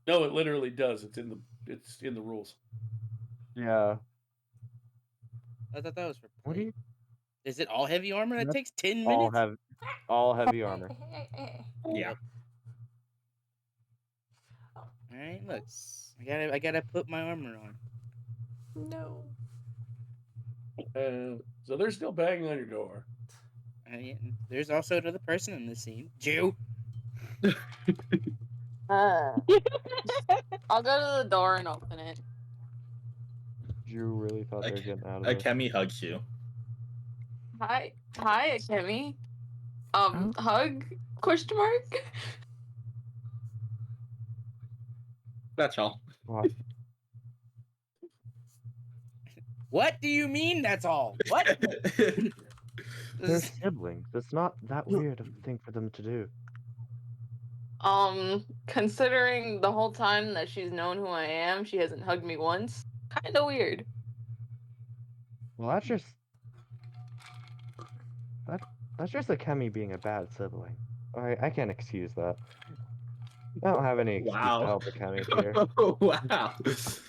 no, it literally does. It's in the rules. yeah. I thought that was for What do you Is it all heavy armor? That That's takes 10 all minutes? all heavy armor? Yeah. Alright, look. I gotta put my armor on. No. So they're still banging on your door. Yeah, there's also another person in this scene. Jew. I'll go to the door and open it. You really thought they were getting out of it. Akemi hugs you. Hi, Akemi. Hug? Question mark? That's all. What? What do you mean that's all? What? They're siblings. It's not that weird of a thing for them to do. Considering the whole time that she's known who I am, she hasn't hugged me once. Kinda weird. Well, that's just Akemi being a bad sibling. Alright, I can't excuse that. I don't have any excuse to Wow. help Akemi here. Wow.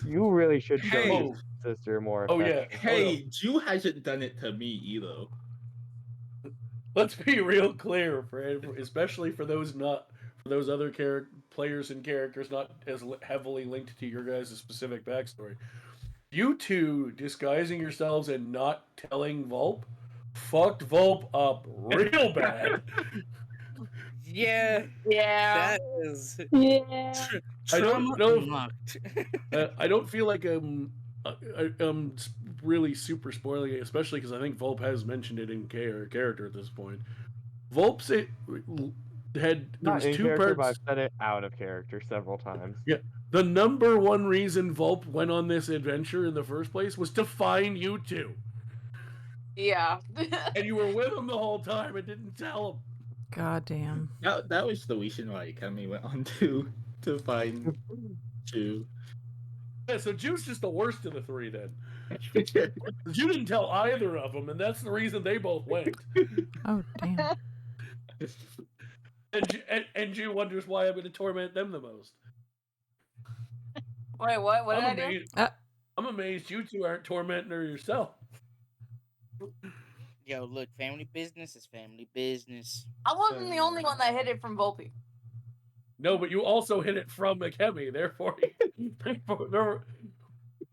You really should show Hey. your sister more Oh, affection. yeah. Hey, Jew hasn't done it to me either. Let's be real clear, especially for those other players and characters not as heavily linked to your guys' specific backstory. You two disguising yourselves and not telling Vulp fucked Vulp up real bad. Yeah. Yeah. That is Yeah. I don't trauma know. unlocked. I don't feel like I'm really super spoiling it, especially because I think Vulp has mentioned it in character at this point. Vulp there Not was in two character, but parts. I've said it out of character several times. Yeah, the number one reason Vulp went on this adventure in the first place was to find you two, Yeah. and you were with him the whole time and didn't tell him. God damn. That was the reason why Akemi went on to find Jew. Yeah, so Jew's just the worst of the three then. You didn't tell either of them, and that's the reason they both went. Oh damn. And Jew wonders why I'm going to torment them the most. Wait, what? What did I do? I'm amazed you two aren't tormenting her yourself. Yo, look, family business is family business. I wasn't the only one that hid it from Volpe. No, but you also hid it from Akemi. Therefore,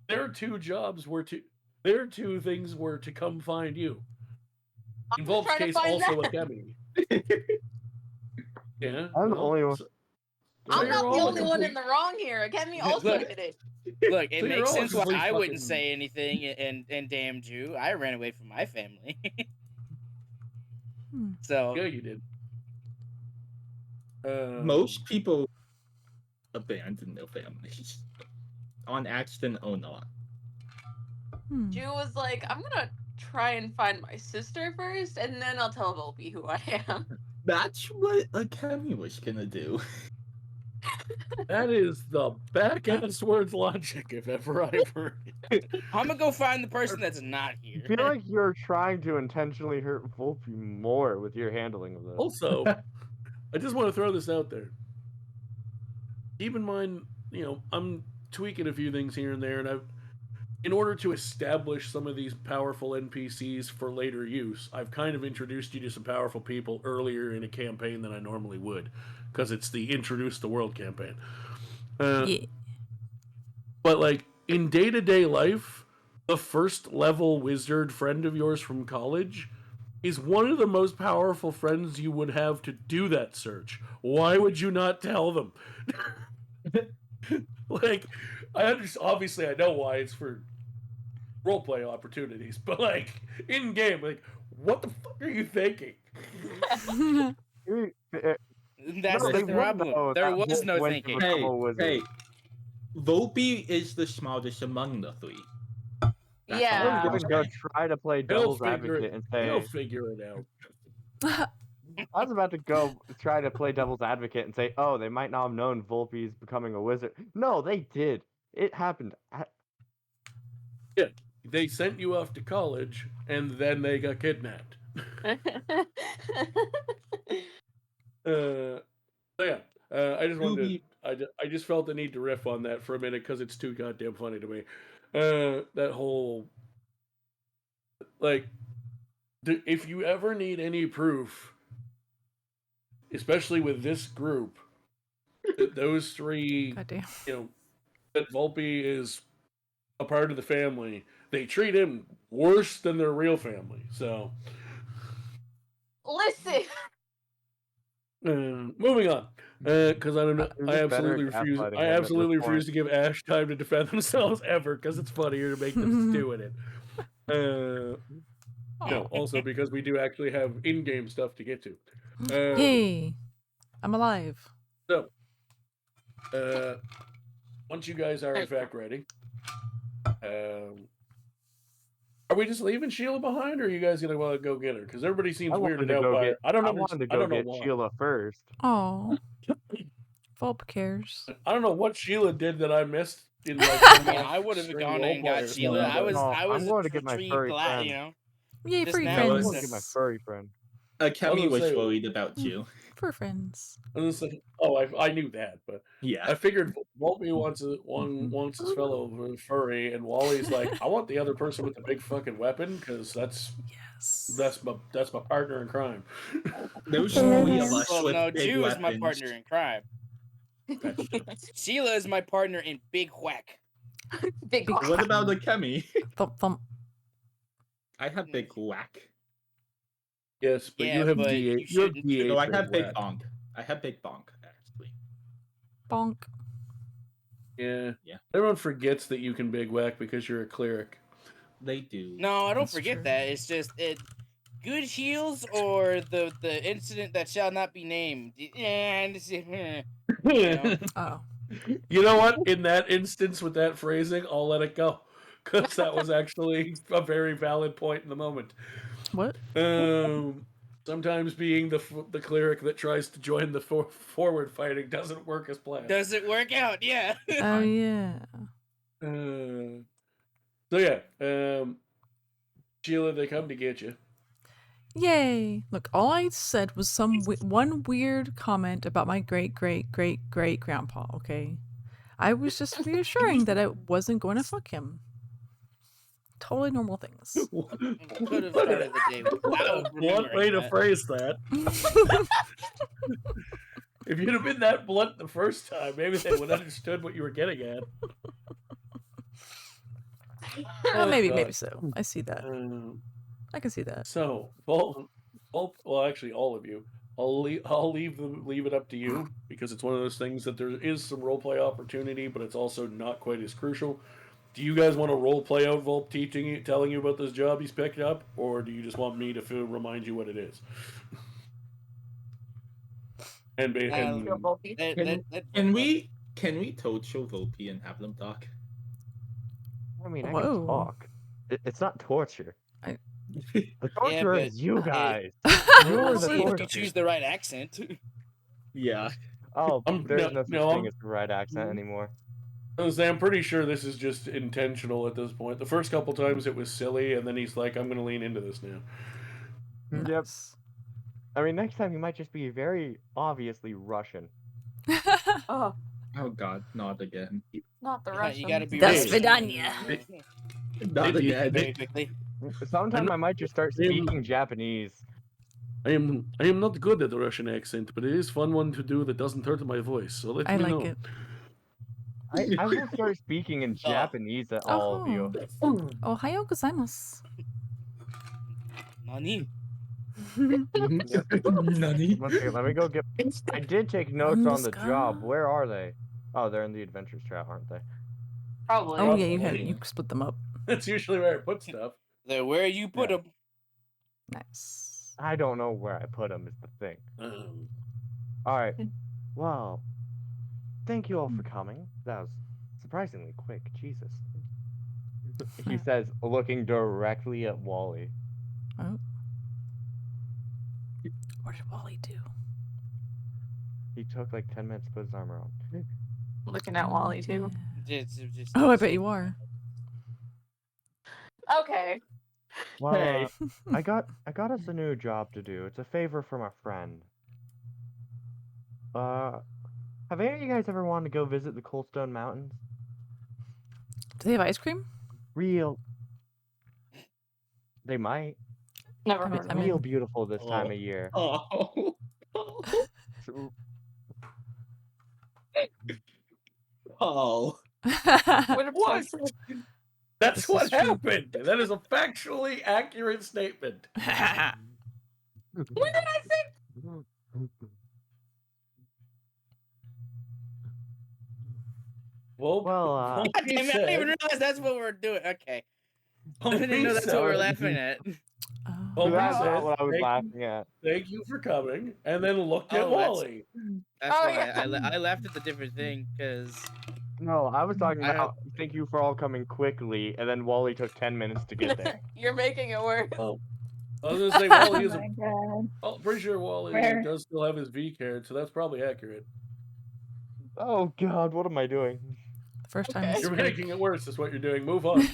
their two jobs were to. Their two things were to come find you. In I'm just Volp's trying to case, find also that. Akemi. Yeah. I'm the well, only one. so I'm you're not the all only one in complete- the wrong here. Akemi also Look. hid it. Look, it So you're makes all sense why complete I wouldn't fucking- say anything and damned you. I ran away from my family. So Yeah, you did. Most people abandon their families on accident or not. Ju was like, I'm gonna try and find my sister first, and then I'll tell Volpe who I am. That's what Akemi was gonna do. That is the back-ass words logic if ever I've heard it. I'm gonna go find the person that's not I here. feel like you're trying to intentionally hurt Volpe more with your handling of this. Also, I just want to throw this out there. Keep in mind, I'm tweaking a few things here and there, and in order to establish some of these powerful NPCs for later use, I've kind of introduced you to some powerful people earlier in a campaign than I normally would, because it's the Introduce the World campaign. Yeah. But, like, in day-to-day life, the first-level wizard friend of yours from college is one of the most powerful friends you would have to do that search. Why would you not tell them? Like, obviously I know why, it's for roleplay opportunities, but, like, in-game, like, what the fuck are you thinking? That's the problem. There was no thinking. Hey, Volpe is the smartest among the three. That's Yeah. all I I'm was gonna saying. go try to play devil's advocate and He'll say, figure it out. I was about to go try to play devil's advocate and say, oh, they might not have known Volpe's becoming a wizard. No, they did. It happened. Yeah, they sent you off to college, and then they got kidnapped. So yeah, I just wanted to. I just felt the need to riff on that for a minute because it's too goddamn funny to me. That whole, like, if you ever need any proof, especially with this group, that those three, Goddamn. That Volpe is a part of the family, they treat him worse than their real family. So, Listen. moving on, because I absolutely refuse. I absolutely refuse to give Ash time to defend themselves ever, because it's funnier to make them doing it. No, also because we do actually have in-game stuff to get to. Yay! I'm alive. So, once you guys are in fact ready, are we just leaving Sheila behind, or are you guys gonna want to go get her? Because everybody seems weirded out by it. I don't know. wanted to go get Sheila first. Oh. Volpe cares. I don't know what Sheila did that I missed. In like, I would have gone and got Sheila. I was I'm going to get my furry glad, friend. Yay, Just furry now, I'm friends. going to get my furry friend. Akemi was say- worried about you. Fur friends. I knew that, but Yeah. I figured Volpe wants his fellow furry, and Wally's like, I want the other person with the big fucking weapon, because that's my partner in crime. Those three of us Well, with no, big Jew is weapons. my partner in crime. That's true. Sheila is my partner in big whack. Big What about Akemi? Thump thump. I have big whack. Yes, but Yeah, you have but D8. you You have shouldn't- D8. No, I have big whack. bonk. I have big bonk, actually. Bonk. Yeah. Yeah. Everyone forgets that you can big whack because you're a cleric. They do. No, I don't That's forget true. that. It's just good heals or the incident that shall not be named. And Oh. You know what? In that instance, with that phrasing, I'll let it go, because that was actually a very valid point in the moment. What? Sometimes being the cleric that tries to join the forward fighting doesn't work as planned. Does it work out? Yeah. Oh yeah. So yeah, Sheila, they come to get you. Yay! Look, all I said was one weird comment about my great grandpa. Okay, I was just reassuring that I wasn't going to fuck him. totally normal things. Could have started the day without Blunt way to that. phrase that. If you'd have been that blunt the first time, maybe they would have understood what you were getting at. Well, maybe God. so. I see that. I can see that. So, well, actually, all of you. I'll leave it up to you because it's one of those things that there is some roleplay opportunity, but it's also not quite as crucial. Do you guys want to roleplay out Volp telling you about this job he's picked up, or do you just want me to remind you what it is? Can we toad show Volpe and have them talk? I mean, I can talk. It's not torture. The torture Yeah, but, is you guys. You're the torture. If you choose the right accent. Yeah. Oh, there's no such thing as the right accent anymore. I'm pretty sure this is just intentional at this point. The first couple times it was silly, and then he's like, I'm going to lean into this now. Yep. I mean, next time you might just be very obviously Russian. Oh God, not again. Not the Russian. You gotta be Das Vidanya. Not again. Very quickly. Sometime I might just start speaking Japanese. I am not good at the Russian accent, but it is fun one to do that doesn't hurt my voice. So let me know. It. I will start speaking in Japanese at all of you. Ohayo gozaimasu. Nani? Nani? Okay, let me go get. I did take notes on the job. Where are they? Oh, they're in the adventures chat, aren't they? Probably. Oh yeah, you split them up. That's usually where I put stuff. They're where you put them. Nice. I don't know where I put them is the thing. All right. Well, thank you all for coming. That was surprisingly quick. Jesus. He says, looking directly at Wally. Oh. What did Wally do? He took like 10 minutes to put his armor on. Looking at Wally too. Oh, I bet you are. Okay. Well, I got us a new job to do. It's a favor from a friend. Have any of you guys ever wanted to go visit the Coldstone Mountains? Do they have ice cream? Real. They might. Never heard It's of real it. beautiful this time of year. Oh. Oh. What? That's what happened. That is a factually accurate statement. What did I say? Well, God damn it, I didn't even realize that's what we're doing. Okay. I didn't know that's what we were laughing at. That's not what I was laughing at. Thank you for coming, and then looked at Wally. That's why I laughed at the different thing, because... No, I was talking about thank you for all coming quickly, and then Wally took 10 minutes to get there. You're making it worse. Oh. I was going to say, Wally is pretty sure Wally does still have his V card, so that's probably accurate. Oh god, what am I doing? The first time you're making it worse is what you're doing. Move on.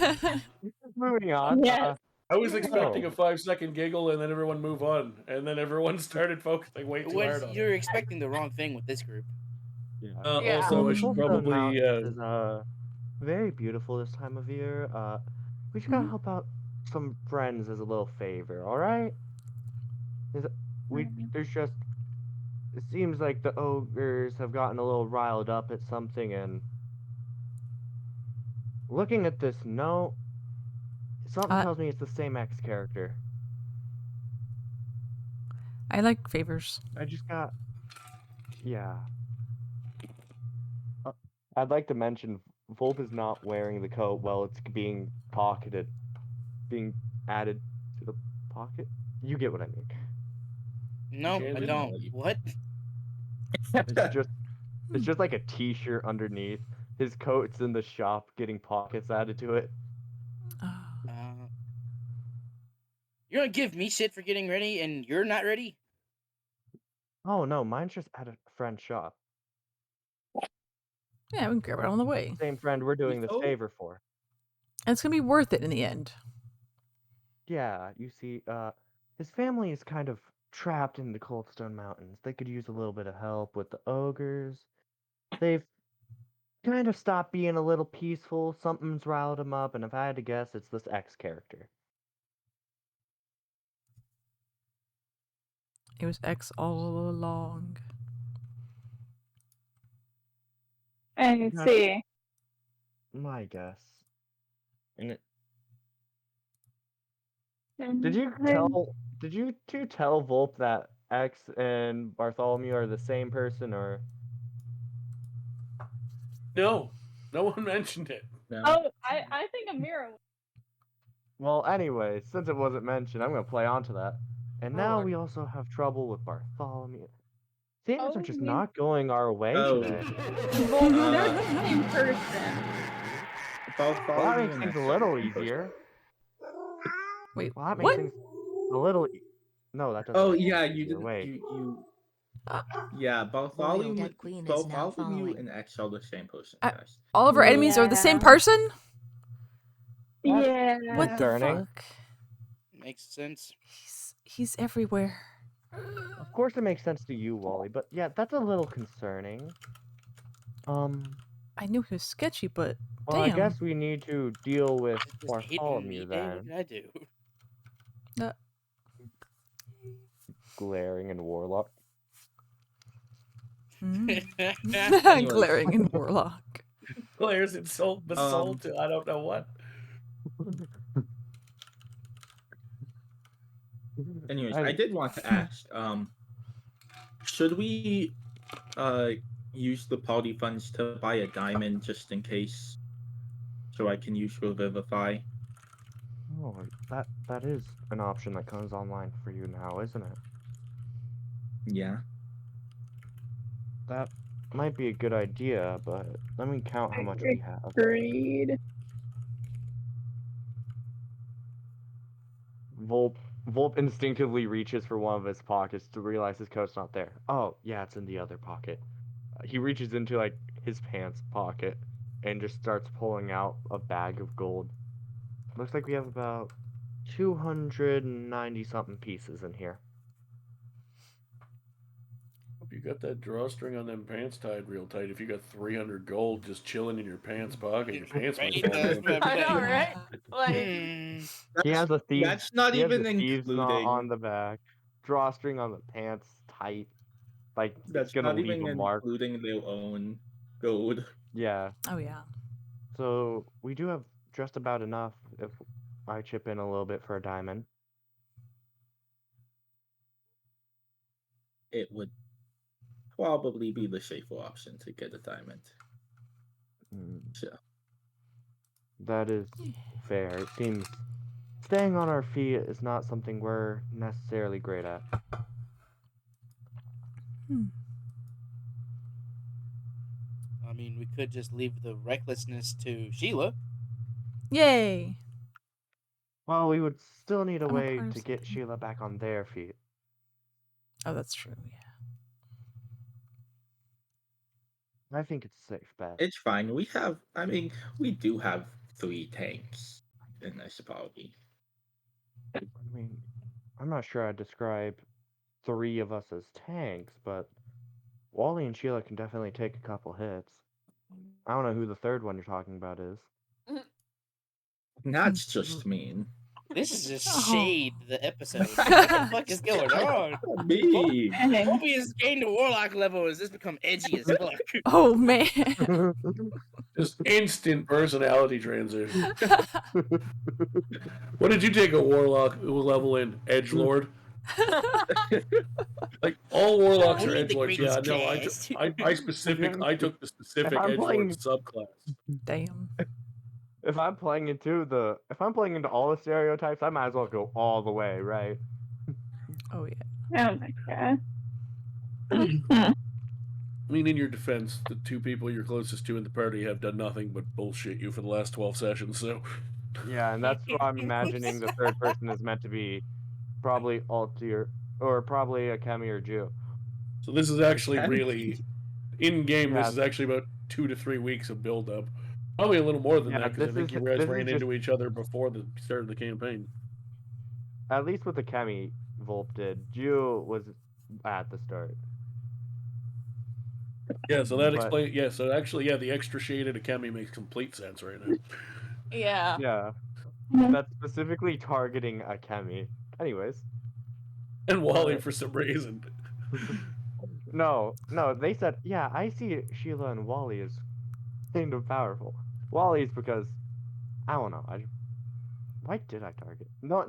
Moving on. Yes. I was expecting a 5-second giggle and then everyone move on, and then everyone started focusing way too hard on it. You're expecting the wrong thing with this group. Yeah. Also, I should probably... is very beautiful this time of year. We just gotta help out some friends as a little favor, alright? There's just... It seems like the ogres have gotten a little riled up at something, and... Looking at this note, something tells me it's the same X character. I like favors. I just got... Yeah. I'd like to mention, Volp is not wearing the coat while it's being pocketed. Being added to the pocket? You get what I mean. No, I don't. What? It's just like a t-shirt underneath. His coat's in the shop getting pockets added to it. You're gonna give me shit for getting ready and you're not ready? Oh no, mine's just at a friend's shop. Yeah, we can grab it on the way. Same friend we're doing this favor for. And it's gonna be worth it in the end. Yeah, you see, his family is kind of trapped in the Coldstone Mountains. They could use a little bit of help with the ogres. They've kind of stopped being a little peaceful. Something's riled him up, and if I had to guess, it's this X character. It was X all along. I see. My guess. And And did you two tell Volp that X and Bartholomew are the same person, or? No, no one mentioned it. No. Oh, I think Amira. Well, anyway, since it wasn't mentioned, I'm gonna play onto that. And now Alright. we also have trouble with Bartholomew. Things are just Oh, not going our way Oh. today. Well, they're the same person. Well, that makes things a little easier. Wait, Well, that makes what? things a little. No, that doesn't. Oh make yeah, things you easier. did. Wait. You. Uh, Yeah, Bartholomew. Dead Queen is now Bartholomew following. and X are the same person, I- guys. All of our enemies are the same Yeah. person? Yeah. What the Concerning. fuck? Makes sense. He's everywhere. Of course, it makes sense to you, Wally, but yeah, that's a little concerning. I knew he was sketchy, but Well, damn. I guess we need to deal with Just hate on me, Bartholomew eh? What then. did I do? Glaring and Warlock. Glaring in Warlock. Players insult basalt to I don't know what. Anyways, I did want to ask, should we use the party funds to buy a diamond just in case, so I can use Revivify? Oh, that is an option that comes online for you now, isn't it? Yeah. That might be a good idea, but let me count how much we have. Agreed. Volp instinctively reaches for one of his pockets to realize his coat's not there. Oh, yeah, it's in the other pocket. He reaches into, like, his pants pocket and just starts pulling out a bag of gold. Looks like we have about 290-something pieces in here. Hope you got that drawstring on them pants tied real tight. If you got 300 gold just chilling in your pants pocket, your pants might Right, fall does, off. but- I know, right? Like, He has a thieves. That's not he has even a thieves knot including. on the back, drawstring on the pants tight, like That's it's gonna not leave even a mark. including their own gold. Yeah. Oh, yeah. So we do have just about enough if I chip in a little bit for a diamond. It would probably be the safer option to get a diamond. So. That is fair. It seems staying on our feet is not something we're necessarily great at. I mean, we could just leave the recklessness to Sheila. Yay. Well, we would still need a I'm a way part to of get something. Sheila back on their feet. Oh, that's true, yeah. I think it's a safe bet. It's fine. We do have 3 tanks in this party. I mean, I'm not sure I'd describe 3 of us as tanks, but Wally and Sheila can definitely take a couple hits. I don't know who the third one you're talking about is. That's just mean. This is just Oh. shade the episode. What the fuck is going on? Me. Obi has gained a warlock level. Has this become edgy as fuck? Oh, man. Just instant personality transition. What did you take a warlock level in? Edgelord? Like all warlocks are Only the edgelords. Yeah, greatest no, I took the specific I'm edgelord playing- subclass. Damn. If I'm playing into all the stereotypes, I might as well go all the way, right? Oh, yeah. Oh my god. I mean, in your defense, the 2 people you're closest to in the party have done nothing but bullshit you for the last 12 sessions, so... Yeah, and that's why I'm imagining the third person is meant to be probably Altier, or probably a Kemi or Jew. So this is actually Okay. really... In-game, Yeah. this is actually about 2 to 3 weeks of build-up. Probably a little more than Yeah, that, because I this think is- you guys this is ran just- into each other before the start of the campaign. At least with the Kemi, Volp did. Jew was at the start. Yeah, so that But- explains. Yeah, so actually, yeah, the extra shaded Akemi makes complete sense right now. Yeah. Yeah. That's specifically targeting Akemi. Anyways. And Wally for some reason. No, they said, yeah, I see Sheila and Wally as kind of powerful. Wally's because, I don't know, why did I target? No,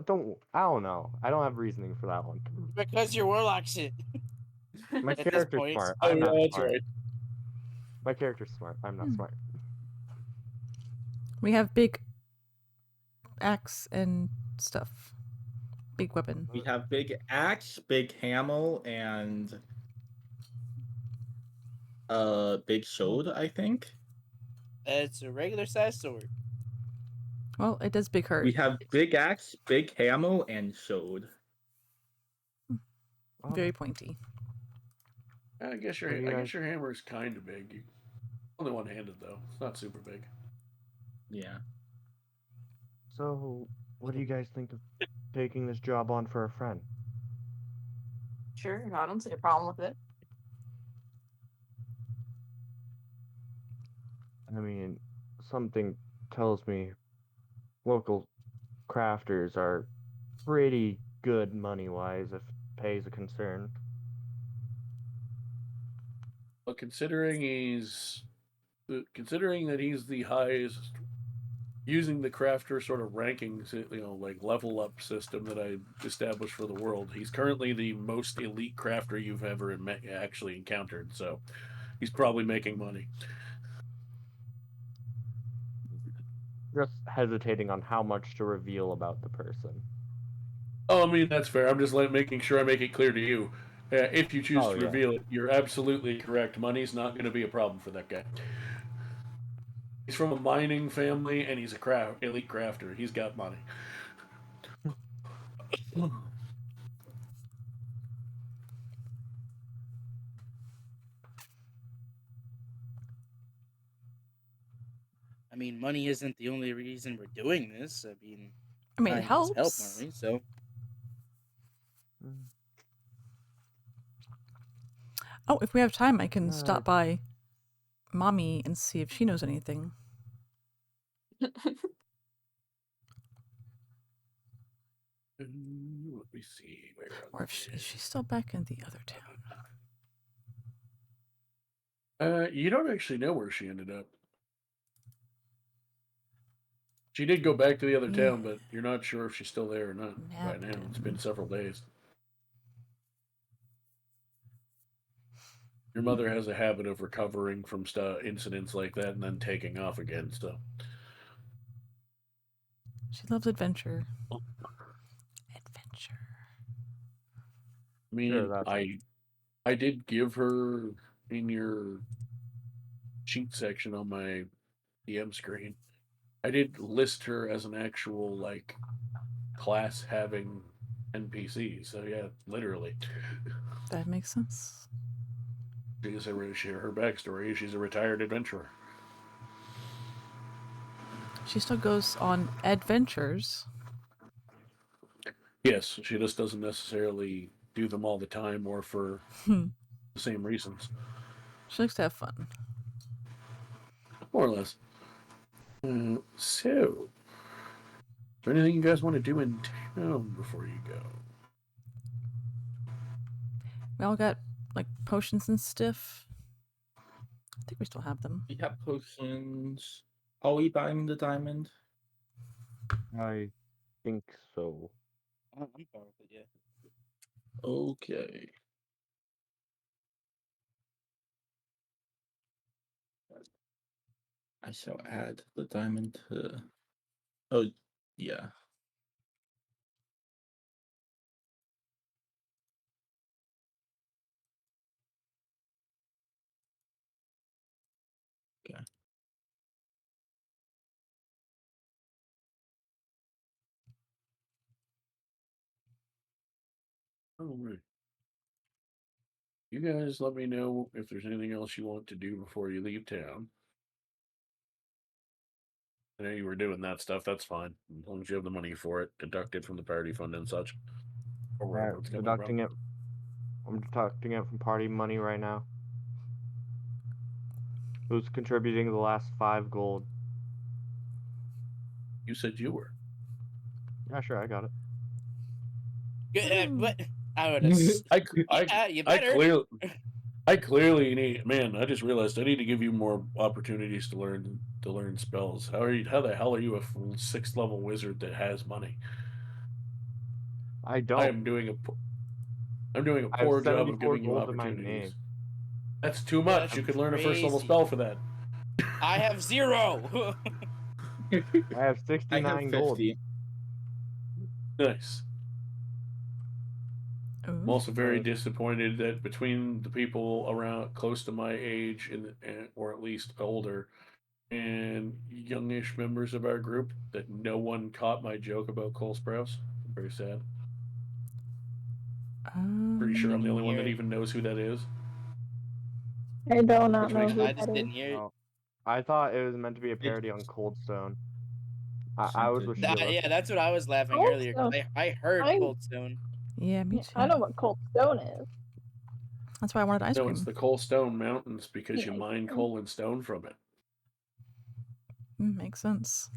I don't know. I don't have reasoning for that one. Because you're Warlock shit. My At this character's point. smart. Oh, I'm yeah, not that's smart. right. My character's smart. I'm not smart. We have big axe and stuff. Big weapon. We have big axe, big hammer, and big sword, I think. It's a regular size sword. Well, it does big hurt. We have big axe, big hammer, and sword. Very pointy. I guess your hammer is kind of big. Only one-handed though. It's not super big. Yeah. So, what do you guys think of taking this job on for a friend? Sure, I don't see a problem with it. I mean, something tells me local crafters are pretty good money-wise if pay is a concern. But considering that he's the highest, using the crafter sort of rankings, like level up system that I established for the world, he's currently the most elite crafter you've ever actually encountered. So he's probably making money. Just hesitating on how much to reveal about the person. Oh, I mean, that's fair. I'm just making sure I make it clear to you. If you choose to reveal it, you're absolutely correct. Money's not going to be a problem for that guy. He's from a mining family, and he's a elite crafter. He's got money. I mean, money isn't the only reason we're doing this. I mean, it helps. Help money, so. Oh, if we have time, I can stop by Mommy and see if she knows anything. Let me see. Or if she's still back in the other town. You don't actually know where she ended up. She did go back to the other town, but you're not sure if she's still there or not right now. It's been several days. Your mother has a habit of recovering from incidents like that and then taking off again, so. She loves adventure. I mean, I did give her in your sheet section on my DM screen, I did list her as an actual, like, class having NPC, so yeah, literally. That makes sense. Her backstory, she's a retired adventurer. She still goes on adventures. Yes, she just doesn't necessarily do them all the time or for the same reasons. She likes to have fun. More or less. So, is there anything you guys want to do in town before you go? We all got, like, potions and stuff. I think we still have them. We have potions. Are we buying the diamond? I think so. I'm fine with it, yeah. Okay. I shall add the diamond to... Oh, yeah. Okay. All right. You guys let me know if there's anything else you want to do before you leave town. I know you were doing that stuff, that's fine. As long as you have the money for it, deducted from the party fund and such. Or wherever it's coming I'm deducting it from party money right now. Who's contributing the last 5 gold? You said you were. Yeah, sure, I got it. But I would have. Yeah, you better. I clearly need. Man, I just realized I need to give you more opportunities to learn spells. How the hell are you a 6th level wizard that has money? I don't. I'm doing a I have poor job of 74 giving you gold in my opportunities. name. That's too much. That's You could learn a 1st level crazy. spell for that. I have 0. I have I 69 have gold. 50. Nice. Ooh. I'm also very disappointed that between the people around close to my age or at least older and youngish members of our group that no one caught my joke about Cole Sprouse. I'm very sad. Pretty sure I'm the only one that even knows who that is. I do not know makes who I that just is. didn't hear it. No. I thought it was meant to be a parody on Coldstone. I was with Something. Sheila. Yeah, that's what I was laughing earlier. 'Cause I heard Coldstone. Yeah, me too. I know what Cold Stone is. That's why I wanted ice No, cream. it's the Coal Stone Mountains because you Yeah. mine coal and stone from it. Makes sense.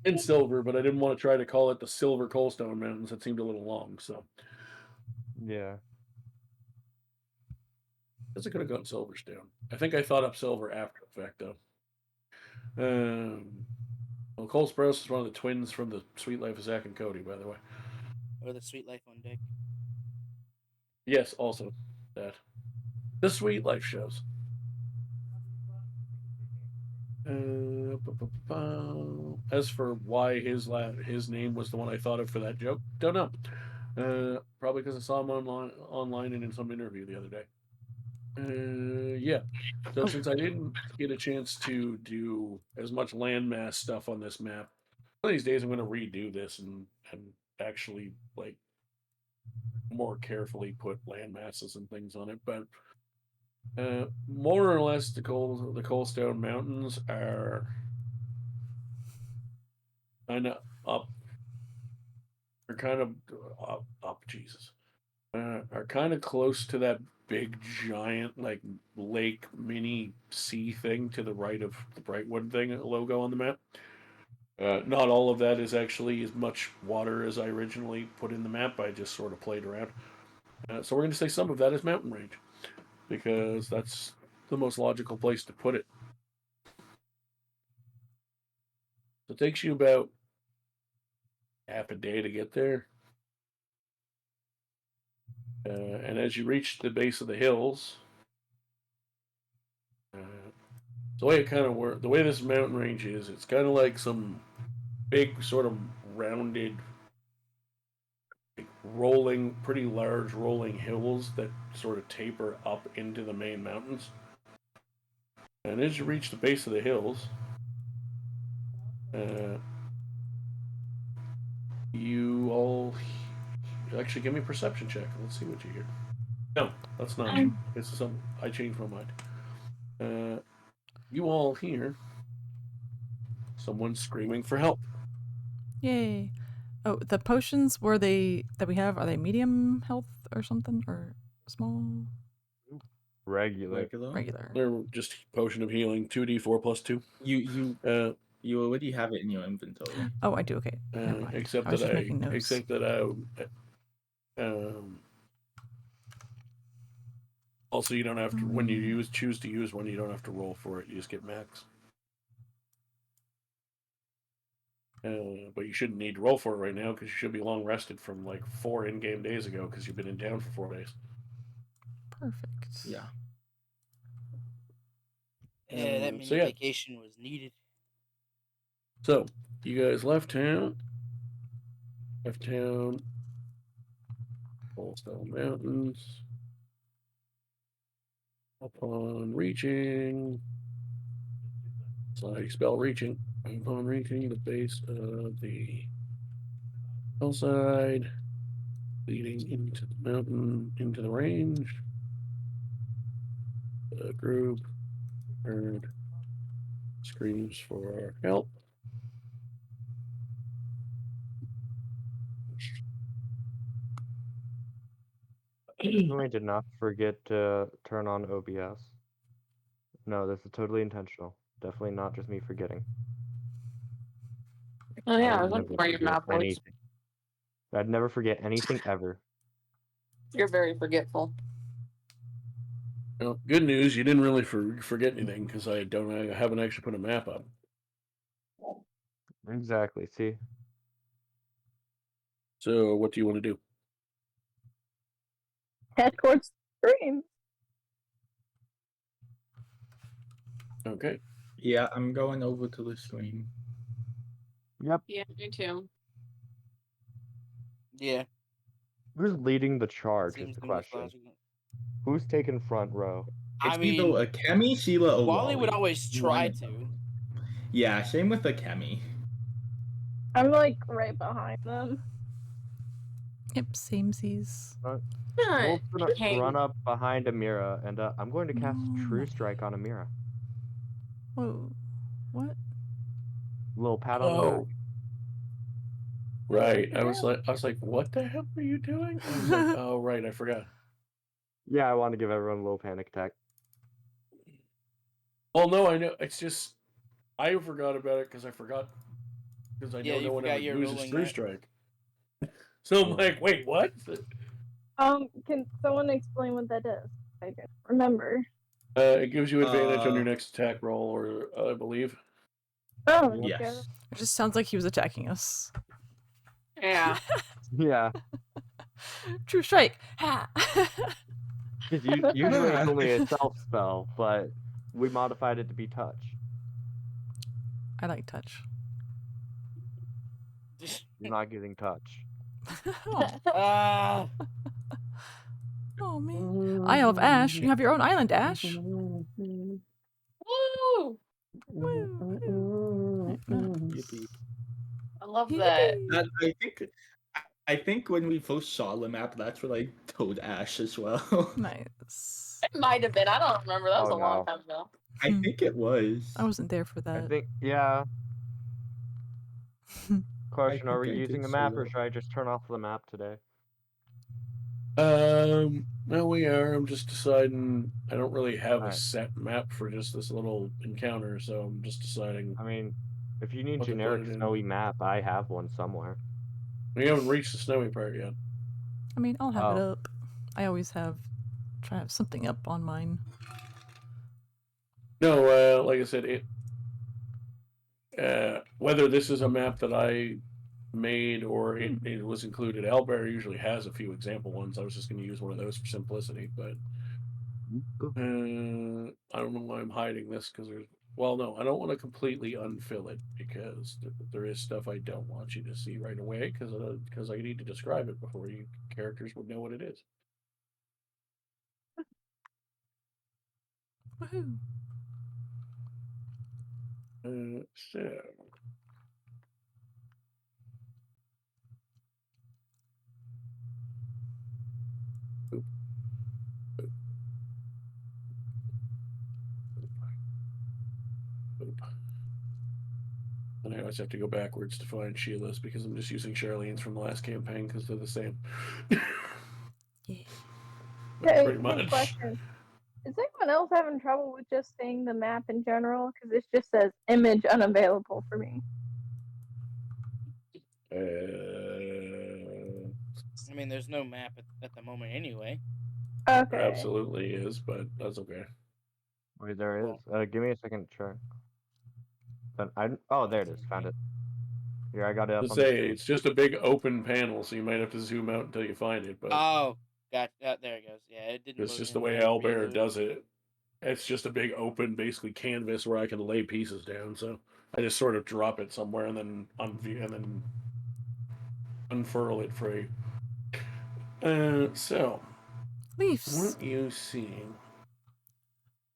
And silver, but I didn't want to try to call it the Silver Coalstone Mountains. It seemed a little long, so. Yeah. I could have gone Silverstone. I think I thought up silver after the fact, though. Well, Cole Sprouse is one of the twins from the Sweet Life of Zack and Cody, by the way. Or the Sweet Life on Deck. Yes, also that. The Sweet Life shows. As for why his name was the one I thought of for that joke, don't know. Probably because I saw him online and in some interview the other day. Yeah. So since I didn't get a chance to do as much landmass stuff on this map, one of these days I'm going to redo this and actually like more carefully put land masses and things on it. But more or less, the Coalstone Mountains are kind of up. Are kind of up. Jesus. Are kind of close to that big giant like lake mini sea thing to the right of the Brightwood thing logo on the map. Not all of that is actually as much water as I originally put in the map. I just sort of played around. So we're going to say some of that is mountain range because that's the most logical place to put it. So it takes you about half a day to get there. And as you reach the base of the hills, the way it kind of works, the way this mountain range is, it's kind of like some big sort of rounded, like rolling, pretty large rolling hills that sort of taper up into the main mountains. And as you reach the base of the hills, you all actually give me a perception check. Let's see what you hear. No, that's not. It's some. I changed my mind. You all hear someone screaming for help. Yay. Oh, the potions that we have, are they medium health or something? Or small? Regular. They're just potion of healing, 2d4 plus 2. You already have it in your inventory. Oh, I do. Okay. Except I was that just making notes. except that also you don't have to when you choose to use one, you don't have to roll for it. You just get max. But you shouldn't need to roll for it right now because you should be long rested from like 4 in-game days ago because you've been in town for 4 days. Perfect. Yeah. Yeah, that mini vacation was needed. So you guys left town. Coalstone Mountains. Upon reaching, so how you spell reaching? Upon reaching the base of the hillside, leading into the mountain, into the range, the group heard screams for help. I did not forget to turn on OBS. No, this is totally intentional. Definitely not just me forgetting. Oh yeah, I would was looking never for your forget map was. anything. I'd never forget anything ever. You're very forgetful. Well, good news, you didn't really forget anything because I haven't actually put a map up. Exactly. See, So what do you want to do? Head towards the stream. Okay. Yeah, I'm going over to the stream. yep. Yeah, me too. Yeah. Who's leading the charge Seems is the the most question. logical. Who's taking front row? I It's mean, either a Kemi, Sheila, or Wally would Wally. always One try of to. them. Yeah, same with the Kemi. I'm like right behind them. Yep, samesies. Wolf's gonna Hey. run up behind Amira, and I'm going to cast No, True not Strike on Amira. Whoa. What? Little pat on the back. Oh, right. I was like, what the hell are you doing? I was like, oh, right, I forgot. Yeah, I want to give everyone a little panic attack. Oh no, I know. It's just I forgot about it because I forgot because I Yeah, know you no one forgot ever you're uses rolling True that. Strike. So I'm like, wait, what? Can someone explain what that is? I don't remember. It gives you advantage on your next attack roll, or I believe. Oh, Yes. okay. It just sounds like he was attacking us. Yeah. Yeah, True strike. Ha! because usually it's only a self spell, but we modified it to be touch. I like touch. You're not getting touch. Oh. Oh man. Isle of Ash. You have your own island, Ash. Woo! Woo. Right, nice. Yippee. I love that. Yippee. I think when we first saw the map, that's what I told Ash as well. Nice. It might have been. I don't remember. That was Oh, a long no. time ago. I think it was. I wasn't there for I that. think, yeah. Question, are we think I using did a say map, or that. should I just turn off the map today? No, we are. I'm just deciding. I don't really have a Alright. set map for just this little encounter, so I'm just deciding. I mean, if you need What to put generic it in. snowy map, I have one somewhere. We haven't reached the snowy part yet. I mean, I'll have it Oh. up. I always try to have something up on mine. No, like I said, whether this is a map that I made or it was included, Owlbear usually has a few example ones. I was just going to use one of those for simplicity, but I don't know why I'm hiding this because there's. Well, no, I don't want to completely unfill it because there is stuff I don't want you to see right away because I need to describe it before you characters would know what it is. Woohoo. So. Oop. Oop. Oop. And I always have to go backwards to find Sheila's because I'm just using Charlene's from the last campaign because they're the same. Yeah. Okay, Pretty much. question. Is anyone else having trouble with just seeing the map in general? Because it just says image unavailable for me. Uh, I mean, there's no map at the moment anyway. there Okay. absolutely is, but that's okay. Wait, there is. Well- Give me a second to check. Oh, there it is. Found it. Here, I got it up To on the say screen. it's just a big open panel, so you might have to zoom out until you find it. But Oh, got there it goes. Yeah, it didn't. it's load just in the way when I Owlbear reloaded. does it. It's just a big open, basically canvas where I can lay pieces down. So I just sort of drop it somewhere and then unfurl it for you. So Leafs. what you seeing?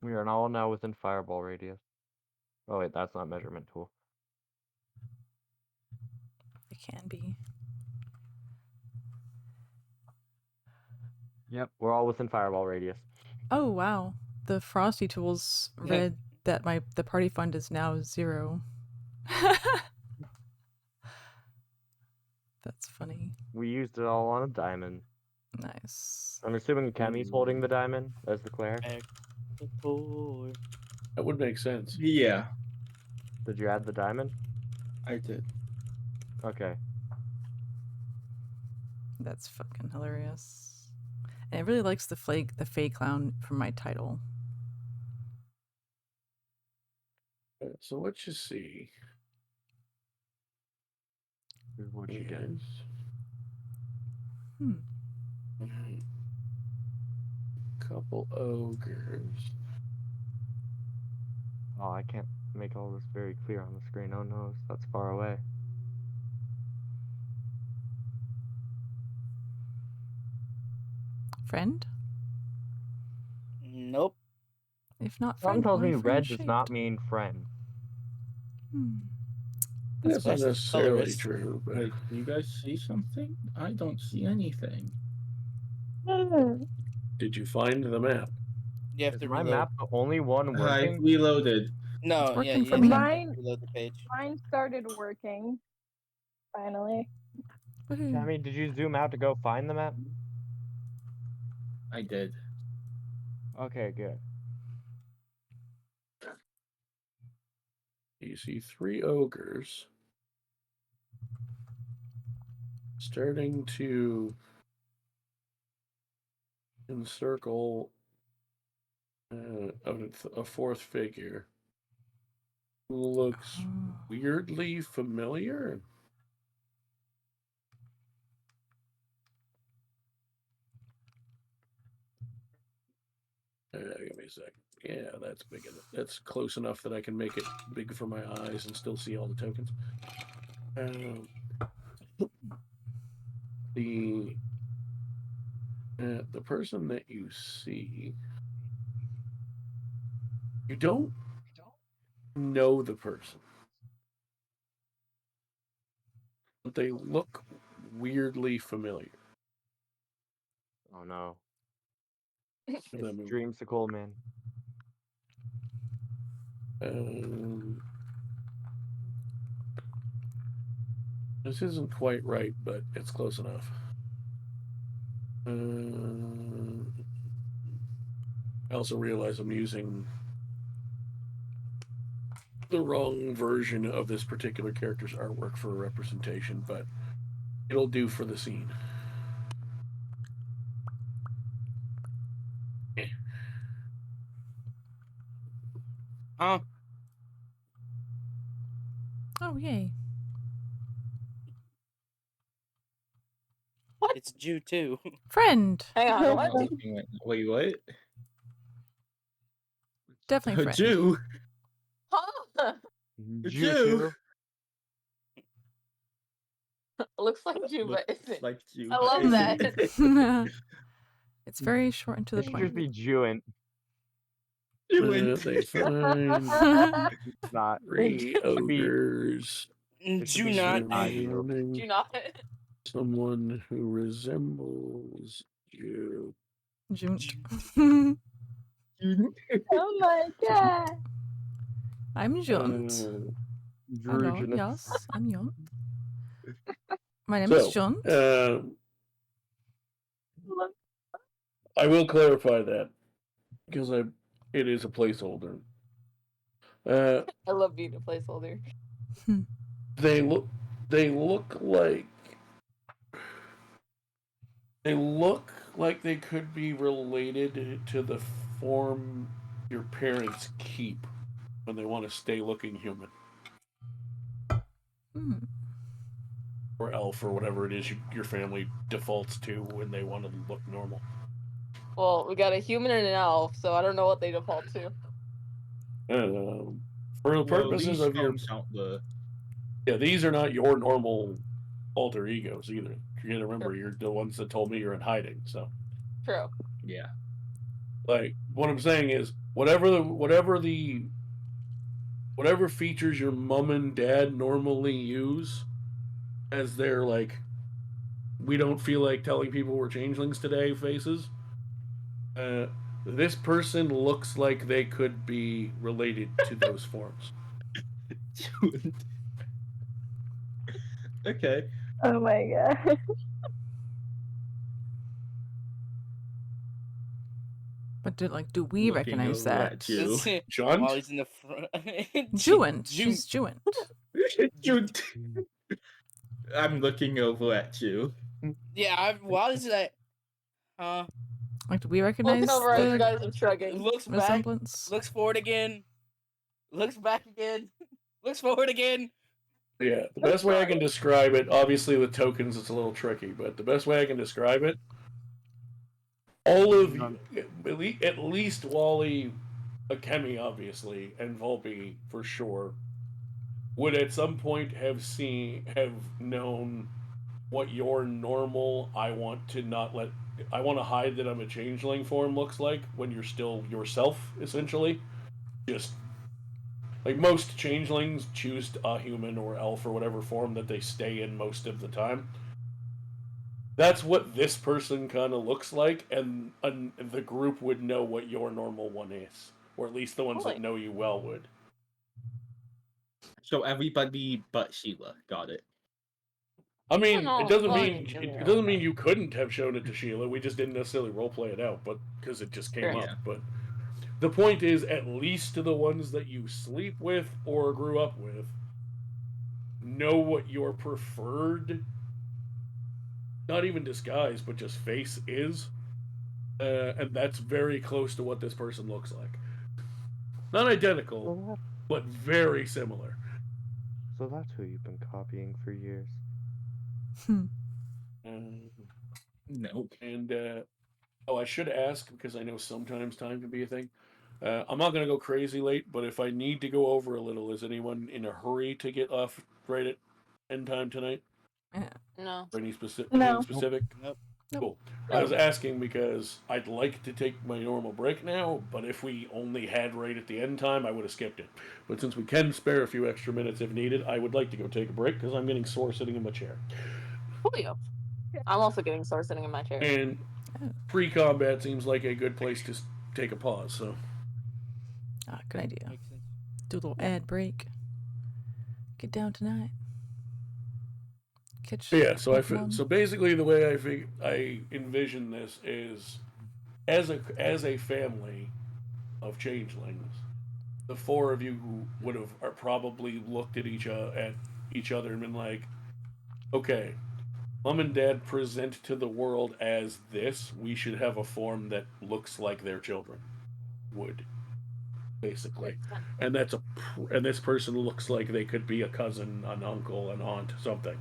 We are all now within fireball radius. Oh wait, that's not measurement tool. It can be. Yep, we're all within fireball radius. Oh wow. The Frosty tools read that the party fund is now 0. That's funny. We used it all on a diamond. Nice. I'm assuming Kemi's holding the diamond as the cleric. Back to the core. That would make sense. Yeah, Did you add the diamond? I did. Okay. That's fucking hilarious. And it really likes the Fey clown from my title. So what you see? Here's what you get. Couple ogres. Oh, I can't make all this very clear on the screen. Oh no, that's far away. Friend? Nope. If not Something friend, tells why me red friend does not shaped? mean friend. That's not That's necessarily colorist. true, but Wait, you guys see something? I don't see anything. did you find the map? You have Is to my reload. map the only one I've working? reloaded. No, It's working you for have me. to Mine, reload the page. mine started working. Finally. Woohoo. Tammy, did you zoom out to go find the map? I did. Okay, good. You see 3 ogres starting to encircle a fourth figure who looks weirdly familiar. Give me a sec. Yeah, that's big enough. That's close enough that I can make it big for my eyes and still see all the tokens. The person that you see, you don't know the person, but they look weirdly familiar. Oh no. It's Dreamsicle, man. This isn't quite right, but it's close enough. I also realize I'm using the wrong version of this particular character's artwork for a representation, but it'll do for the scene. Oh, yay. it's Jew too. Friend. Hang on, what? Wait, what? Definitely A friend. Jew? Huh? A Jew Jew? Looks like Jew, but Looks isn't. like Jew. I love but that. isn't. It's very short and to the It should point. just be Jewin. They find It's not. 3 ogres Jew not. surrounding Do not. someone who resembles you. June. Oh my god. I'm Junt. Hello, Drugeness. yes, I'm Junt. My name is Junt. I will clarify that because it is a placeholder. I love being a placeholder. They look like they could be related to the form your parents keep when they want to stay looking human. Or elf, or whatever it is your family defaults to when they want to look normal. Well, we got a human and an elf, so I don't know what they default to. For the purposes these of your... Yeah, these are not your normal alter egos either. You gotta remember, you're the ones that told me you're in hiding, so... True. Yeah. Like, what I'm saying is, whatever features your mom and dad normally use as their, like, we don't feel like telling people we're changelings today faces, this person looks like they could be related to those forms. Okay. Oh my god. But do we Looking recognize over that? at you. John? While he's in the front. Jewent. She's Jewent. I'm looking over at you. Yeah, while he's like, huh? Do we recognize Looking over at you the guys and shrugging. Looks back. resemblance? Looks forward again. Looks back again. Looks forward again. Yeah, the best way I can describe it, obviously with tokens it's a little tricky, but the best way I can describe it, all of you, at least Wally, Akemi obviously, and Volpe for sure, would at some point have known what your normal I want to hide that I'm a changeling form looks like when you're still yourself, essentially. Just like most changelings choose a human or elf or whatever form that they stay in most of the time. That's what this person kind of looks like, and the group would know what your normal one is, or at least the ones that know you well would. So everybody but Sheila got it. I mean, it doesn't mean you couldn't have shown it to Sheila. We just didn't necessarily roleplay it out, but because it just came up. But the point is, at least to the ones that you sleep with or grew up with, know what your preferred, not even disguise, but just face is. And that's very close to what this person looks like. Not identical, but very similar. So that's who you've been copying for years. No. And, I should ask, because I know sometimes time can be a thing. I'm not going to go crazy late, but if I need to go over a little, is anyone in a hurry to get off right at end time tonight? No. For any specific? Nope. Cool. I was asking because I'd like to take my normal break now, but if we only had right at the end time, I would have skipped it. But since we can spare a few extra minutes if needed, I would like to go take a break because I'm getting sore sitting in my chair. Coolio. I'm also getting sore sitting in my chair. And pre-combat seems like a good place to take a pause, so. Good idea. Do a little ad break. Get down tonight. So basically the way I envision this is as a family of changelings, the four of you would have probably looked at each other and been like, okay, Mom and Dad present to the world as this, we should have a form that looks like their children would, basically. And and this person looks like they could be a cousin, an uncle, an aunt, something.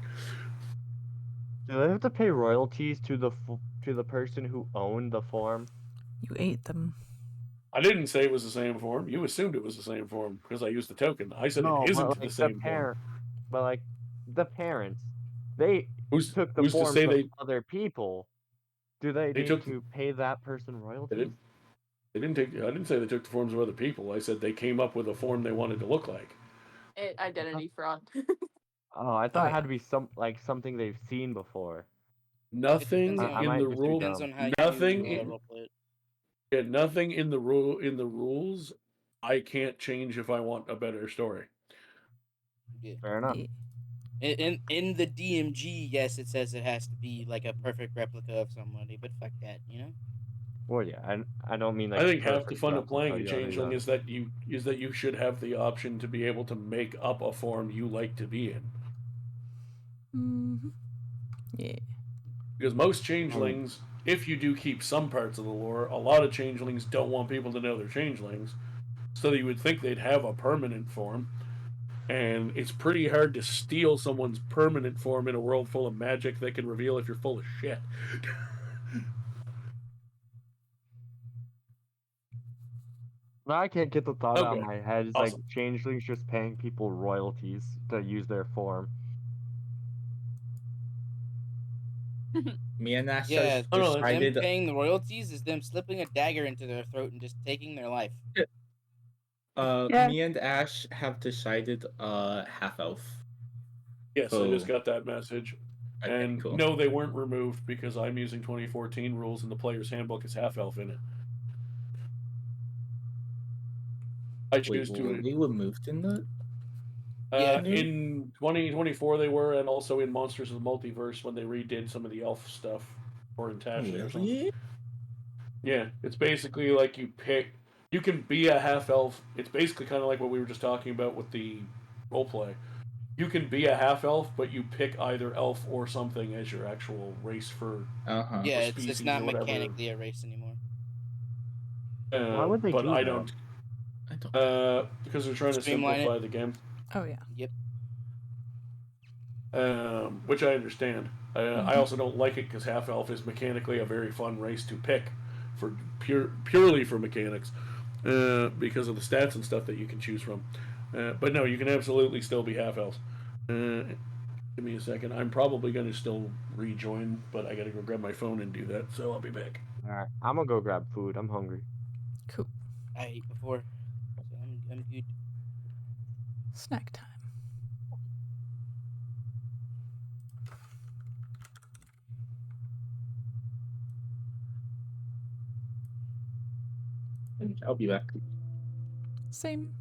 Do they have to pay royalties to the person who owned the form? You ate them. I didn't say it was the same form. You assumed it was the same form because I used the token. I said it isn't the same form. But like the parents, they took the who's forms to say of other people. Do they need to pay that person royalties? I didn't say they took the forms of other people. I said they came up with a form they wanted to look like. Identity fraud. Oh, I thought it had to be something they've seen before. Nothing in the rule. Nothing in the rules. I can't change if I want a better story. Yeah. Fair enough. In the DMG, yes, it says it has to be like a perfect replica of somebody, but fuck that, you know. Well, yeah, I don't mean like. I think half the fun of playing a changeling is that you should have the option to be able to make up a form you like to be in. Mm-hmm. Yeah. Because most changelings, if you do keep some parts of the lore, a lot of changelings don't want people to know they're changelings, so you would think they'd have a permanent form. And it's pretty hard to steal someone's permanent form in a world full of magic that can reveal if you're full of shit. I can't get the thought out of my head. It's like changelings just paying people royalties to use their form. Me and Ash them decided paying the royalties is them slipping a dagger into their throat and just taking their life. Me and Ash have decided half elf. Yes, I just got that message. Okay, and cool. No, they weren't removed because I'm using 2014 rules and the player's handbook is half elf in it. I choose to. They were moved in the. In 2024 they were, and also in Monsters of the Multiverse when they redid some of the elf stuff, or in Tasha or something. Yeah, it's basically like you can be a half elf. It's basically kind of like what we were just talking about with the roleplay. You can be a half elf, but you pick either elf or something as your actual race for Yeah, or it's not or whatever. mechanically a race anymore. Why would they but do I that? don't. Because they're trying to Streamline simplify it. the game. Oh yeah. Yep. Which I understand. I also don't like it because half elf is mechanically a very fun race to pick for purely for mechanics, because of the stats and stuff that you can choose from. But no, you can absolutely still be half elves. Give me a second. I'm probably going to still rejoin, but I got to go grab my phone and do that. So I'll be back. All right, I'm gonna go grab food. I'm hungry. Cool. I ate before, so I'm good. Snack time. I'll be back. Same.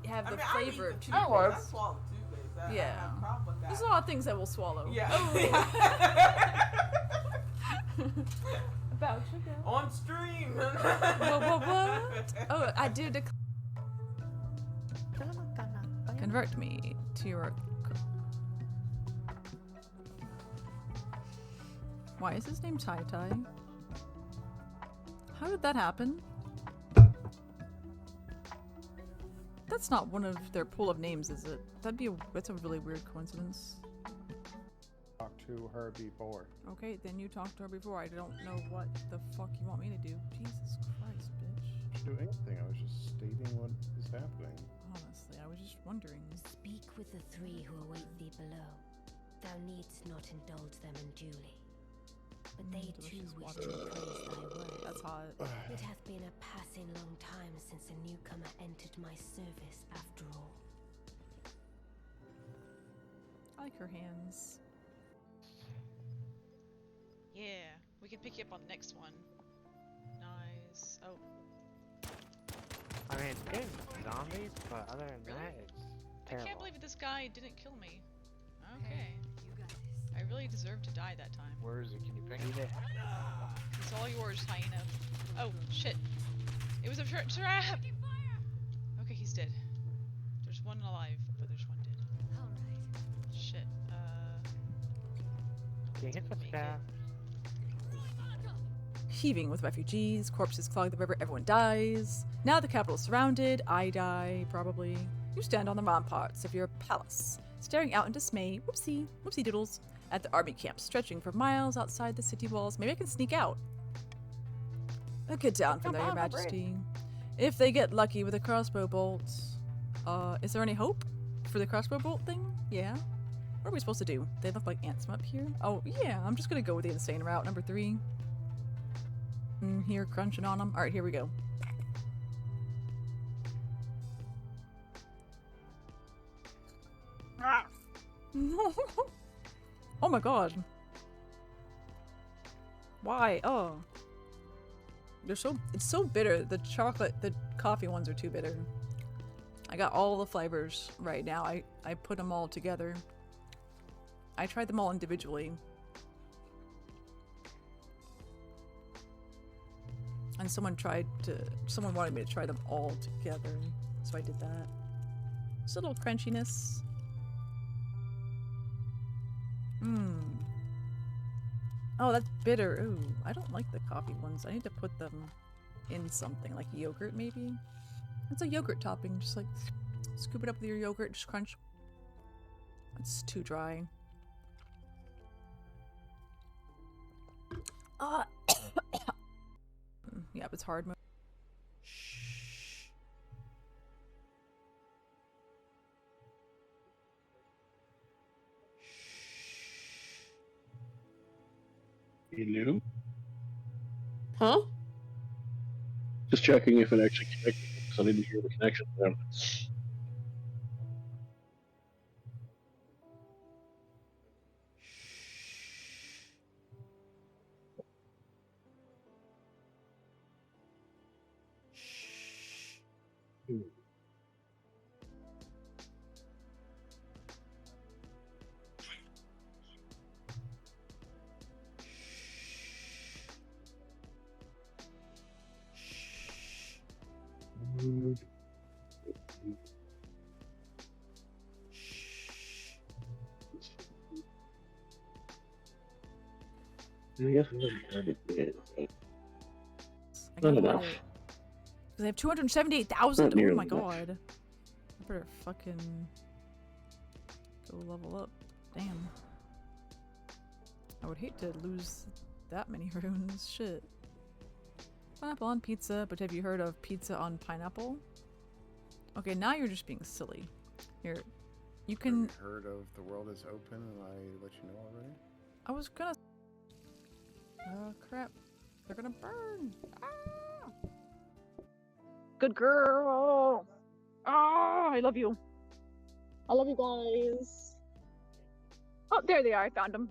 You have the flavor of toothpaste. I swallow toothpaste. Yeah. I have a problem with that. There's a lot of things that we'll swallow. Yeah. About you, girl. On stream. What? Oh, I do convert me to your. Why is his name Tai Tai? How did that happen? That's not one of their pool of names, is it? That's a really weird coincidence. Talk to her before. Okay, then you talked to her before. I don't know what the fuck you want me to do. Jesus Christ, bitch. Do anything. I was just stating what is happening. Honestly, I was just wondering. Speak with the three who await thee below. Thou needst not indulge them unduly. But they too wish to praise thy word. That's hot. It hath been a passing long time since a newcomer entered my service after all. I like her hands. Yeah, we can pick you up on the next one. Nice. Oh. I mean, it's getting zombies, but other than that, it's terrible. I can't believe this guy didn't kill me. Okay. I really deserved to die that time. Where is it? Can you pick it? It's all yours, hyena. Oh, shit. It was a trap! Okay, he's dead. There's one alive, but there's one dead. Alright. Shit, Can you hit the staff? Heaving with refugees, corpses clog the river, everyone dies. Now the capital is surrounded, I die, probably. You stand on the ramparts of your palace, staring out in dismay, whoopsie doodles, at the army camp stretching for miles outside the city walls. Maybe I can sneak out. Get down from there, your majesty. If they get lucky with a crossbow bolt. Is there any hope for the crossbow bolt thing? Yeah. What are we supposed to do? They look like ants up here. Oh, yeah, I'm just gonna go with the insane route, number 3. Here, crunching on them. Alright, here we go. Oh my god. Why? Oh. It's so bitter. The coffee ones are too bitter. I got all the flavors right now. I put them all together. I tried them all individually. And someone wanted me to try them all together. So I did that. Just a little crunchiness. Oh, that's bitter. Ooh, I don't like the coffee ones. I need to put them in something, like yogurt maybe? It's a yogurt topping, just like scoop it up with your yogurt, just crunch. It's too dry. Yeah, it's hard mode. Hello? Huh? Just checking if it actually connected, because I didn't hear the connection. Yes, I'm trying to get it. I Not gotta enough. let it- Cause I have 278,000. Not Oh nearly my enough. god. I better fucking go level up. Damn. I would hate to lose that many runes. Shit. Pineapple on pizza, but have you heard of pizza on pineapple? Okay, now you're just being silly. Here, you can. Have you heard of the world is open and I let you know already? I was gonna. Oh crap! They're gonna burn. Ah! Good girl. Ah, I love you. I love you guys. Oh, there they are. I found them.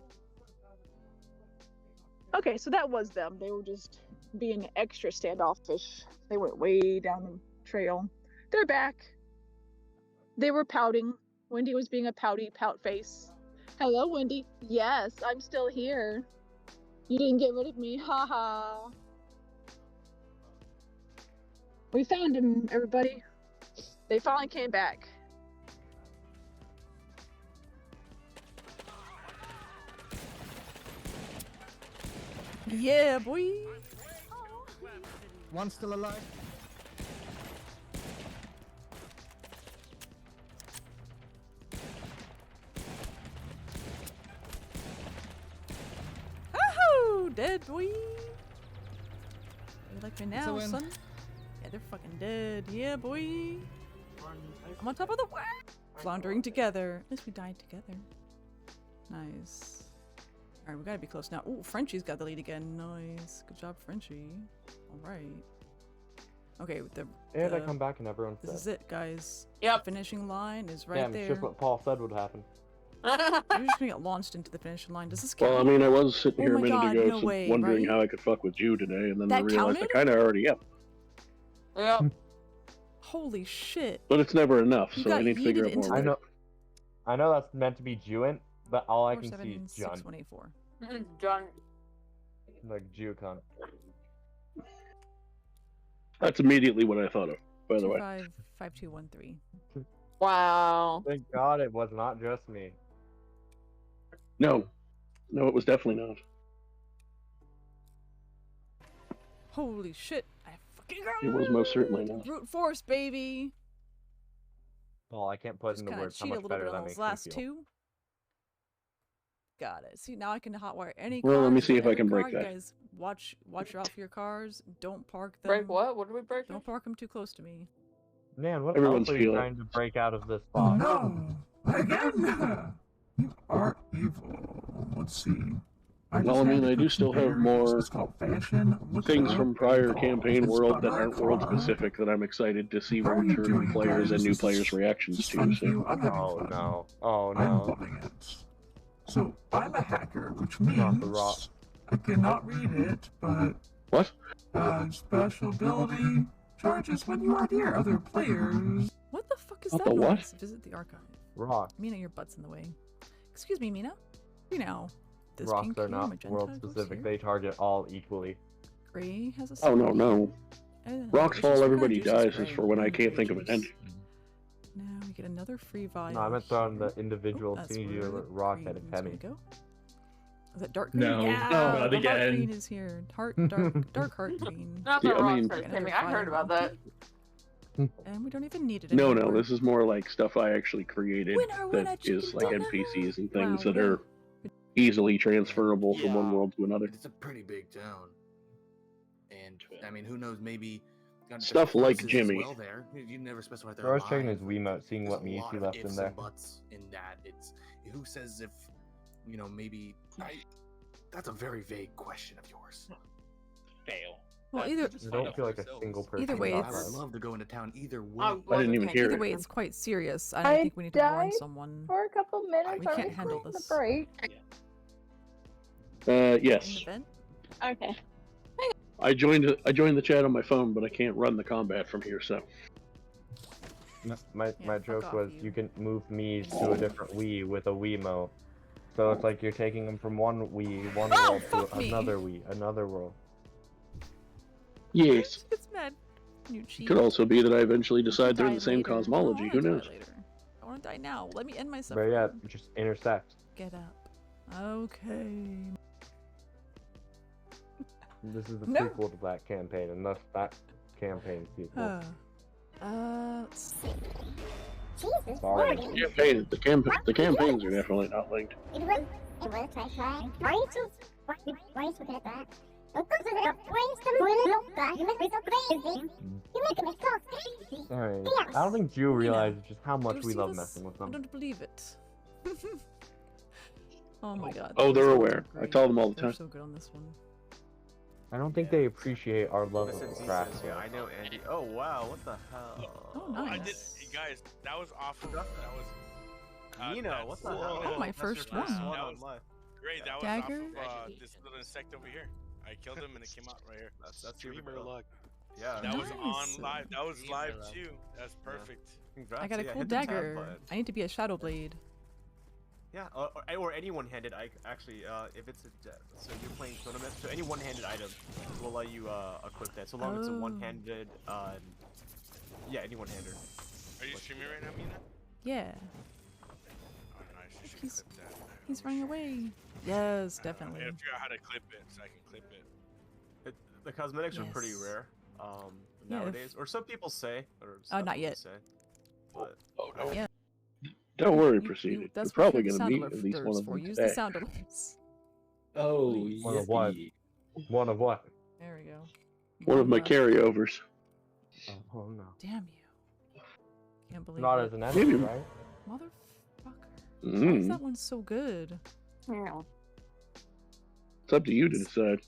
Okay, so that was them. They were just being extra standoffish. They went way down the trail. They're back. They were pouting. Wendy was being a pouty pout face. Hello, Wendy. Yes, I'm still here. You didn't get rid of me. Haha. We found him, everybody. They finally came back. Yeah, boy. One still alive. Ahoo! Dead, boy. You like me It's a now, win. son? Yeah, they're fucking dead. Yeah, boy. I'm on top of the world. Floundering together. At least we died together. Nice. Alright, we gotta be close now. Ooh, Frenchie's got the lead again. Nice. Good job, Frenchie. Alright. Okay, And I come back and everyone's this dead. is it, guys. Yep. The finishing line is right Damn, there. it's just what Paul said would happen. You're just gonna get launched into the finishing line. Does this count? Well, I mean, I was sitting Oh here a my minute God, ago no way, wondering right? how I could fuck with Jew today, and then I That realized counted? I kind of already am. Yep. Holy shit. But it's never enough, You so I got need to figure yeeted out more. into I ways. know. I know that's meant to be Jewant, but all I can see 47, is Jun. 624. John. Like Jew cunt. That's immediately what I thought of, by the way. 5213. Wow. Thank God it was not just me. No. No, it was definitely not. Holy shit. I fucking got It was most certainly not. brute force, baby. Well, I can't put Just into kind of words how cheat a much little better bit that on makes those last me feel. two. Got it. See, now I can hotwire any Well, car. let me for see if I every can break car. You that. guys, watch out for your cars. Don't park them. Break what? What did we break? Don't park them too close to me. Man, what Everyone's else are you feeling. trying to break out of this Oh box? no! Again! You are evil. Let's see. Well, I mean, I do still have more things from prior campaign world that aren't world specific that I'm excited to see returning players and new players' reactions to. So. Oh no. Oh I'm no. loving it. So, I'm a hacker, which Not the rock. means I cannot read it, but What? special ability charges when you are near other players. What the fuck is What that the what? noise? Visit the archive. Rock. Mina, your butt's in the way. Excuse me, Mina. You know, this Rocks pink are here, not magenta world goes specific. here. They target all equally. Gray has a Oh, no, spot. no. Rocks It's fall, just everybody kinda juices dies gray. is for when I can't Gray think of an juice. ending. Now we get another free vial. No, I meant throwing here. the individual that's teeny where the rock at a green's gonna penny. go. Is that dark green? No, yeah, not the heart again. green is here. Dark heart green. Not Yeah, the I rock mean- starts Another coming. I heard fire. about that. And we don't even need it No, anymore. no, this is more like stuff I actually created Winner, winner, that is chicken like dinner. NPCs and things Wow, that are easily transferable from one Yeah. world to another. It's a pretty big town, and I mean, who knows? Maybe got Stuff different like forces as Jimmy. Well, there you never specify they're I was checking his alive. Wiimote, seeing There's what a Mewtwo lot of left in ifs there. and buts in that. It's who says if maybe that's a very vague question of yours. Fail. Well, either I don't feel like a single person. Either way, got I it's- would love to go into town either way. I didn't even hear either it. way, it's quite serious. I I think we need to warn died someone. For a couple minutes, We are can't we handle clearing this. the break? In Yes. the vent? Okay. I joined the chat on my phone, but I can't run the combat from here, so. My fuck joke off, was you can move me to a different Wii with a Wiimote. So it's like you're taking them from one Wii, one Oh, world fuck to me. another Wii, another world. Yes. It's mad. You cheat. Could also be that I eventually decide they're Die the same later. cosmology. I Who don't wanna knows? die later. I want to die now. Let me end my But suffering. yeah, just intersect. Get up. Okay. This is the No. prequel to that campaign, and thus that campaign sequel. Let's see. Sorry. The campaigns are definitely not linked. Alright. I don't think Jew realizes just how Do much you we see love this? messing with I them. don't believe it. Oh my god. Oh, they're these are aware. I great. tell them all the They're time. so good on this one. I don't think they appreciate our love of Listen, the he craft. says, yeah, I know Andy. Oh wow, what the hell? Oh, I did, nice. guys. That was awful. That was. Nino, what the hell? Oh, my That's first your one. on That was live. great. That was Dagger? off of this little insect over here. I killed him and it came out right here. That's streamer luck. Yeah. That was Nice. on live. That was live too. That's perfect. Congrats. I got a yeah, cool hit the tab dagger. button. I need to be a shadow blade. Yeah, or any one-handed. Actually, if it's so you're playing tournament, so any one-handed item will let you equip that. So long as it's a Oh. one-handed, yeah, any one-hander. Are you streaming right now, Mina? Yeah. Oh, nice. You should He's, clip that. he's running away. Yes, I definitely. gotta figure out how to clip it so I can clip it. The cosmetics are pretty Yes. rare Yeah, if- nowadays, or some people say. Or some not people yet. Say, Oh, but, no. Yeah. Don't worry, Proceeded. That's You're what probably your going to sound meet alert at least one does of for. them Use today. the sound alerts. Oh, One of what? yippee. One of what? There we go. One of my One carryovers. Oh no. Damn you. Can't believe Not it. as an enemy, Maybe- right? Motherfucker. Why is Mm. that one so good? It's up to you to decide.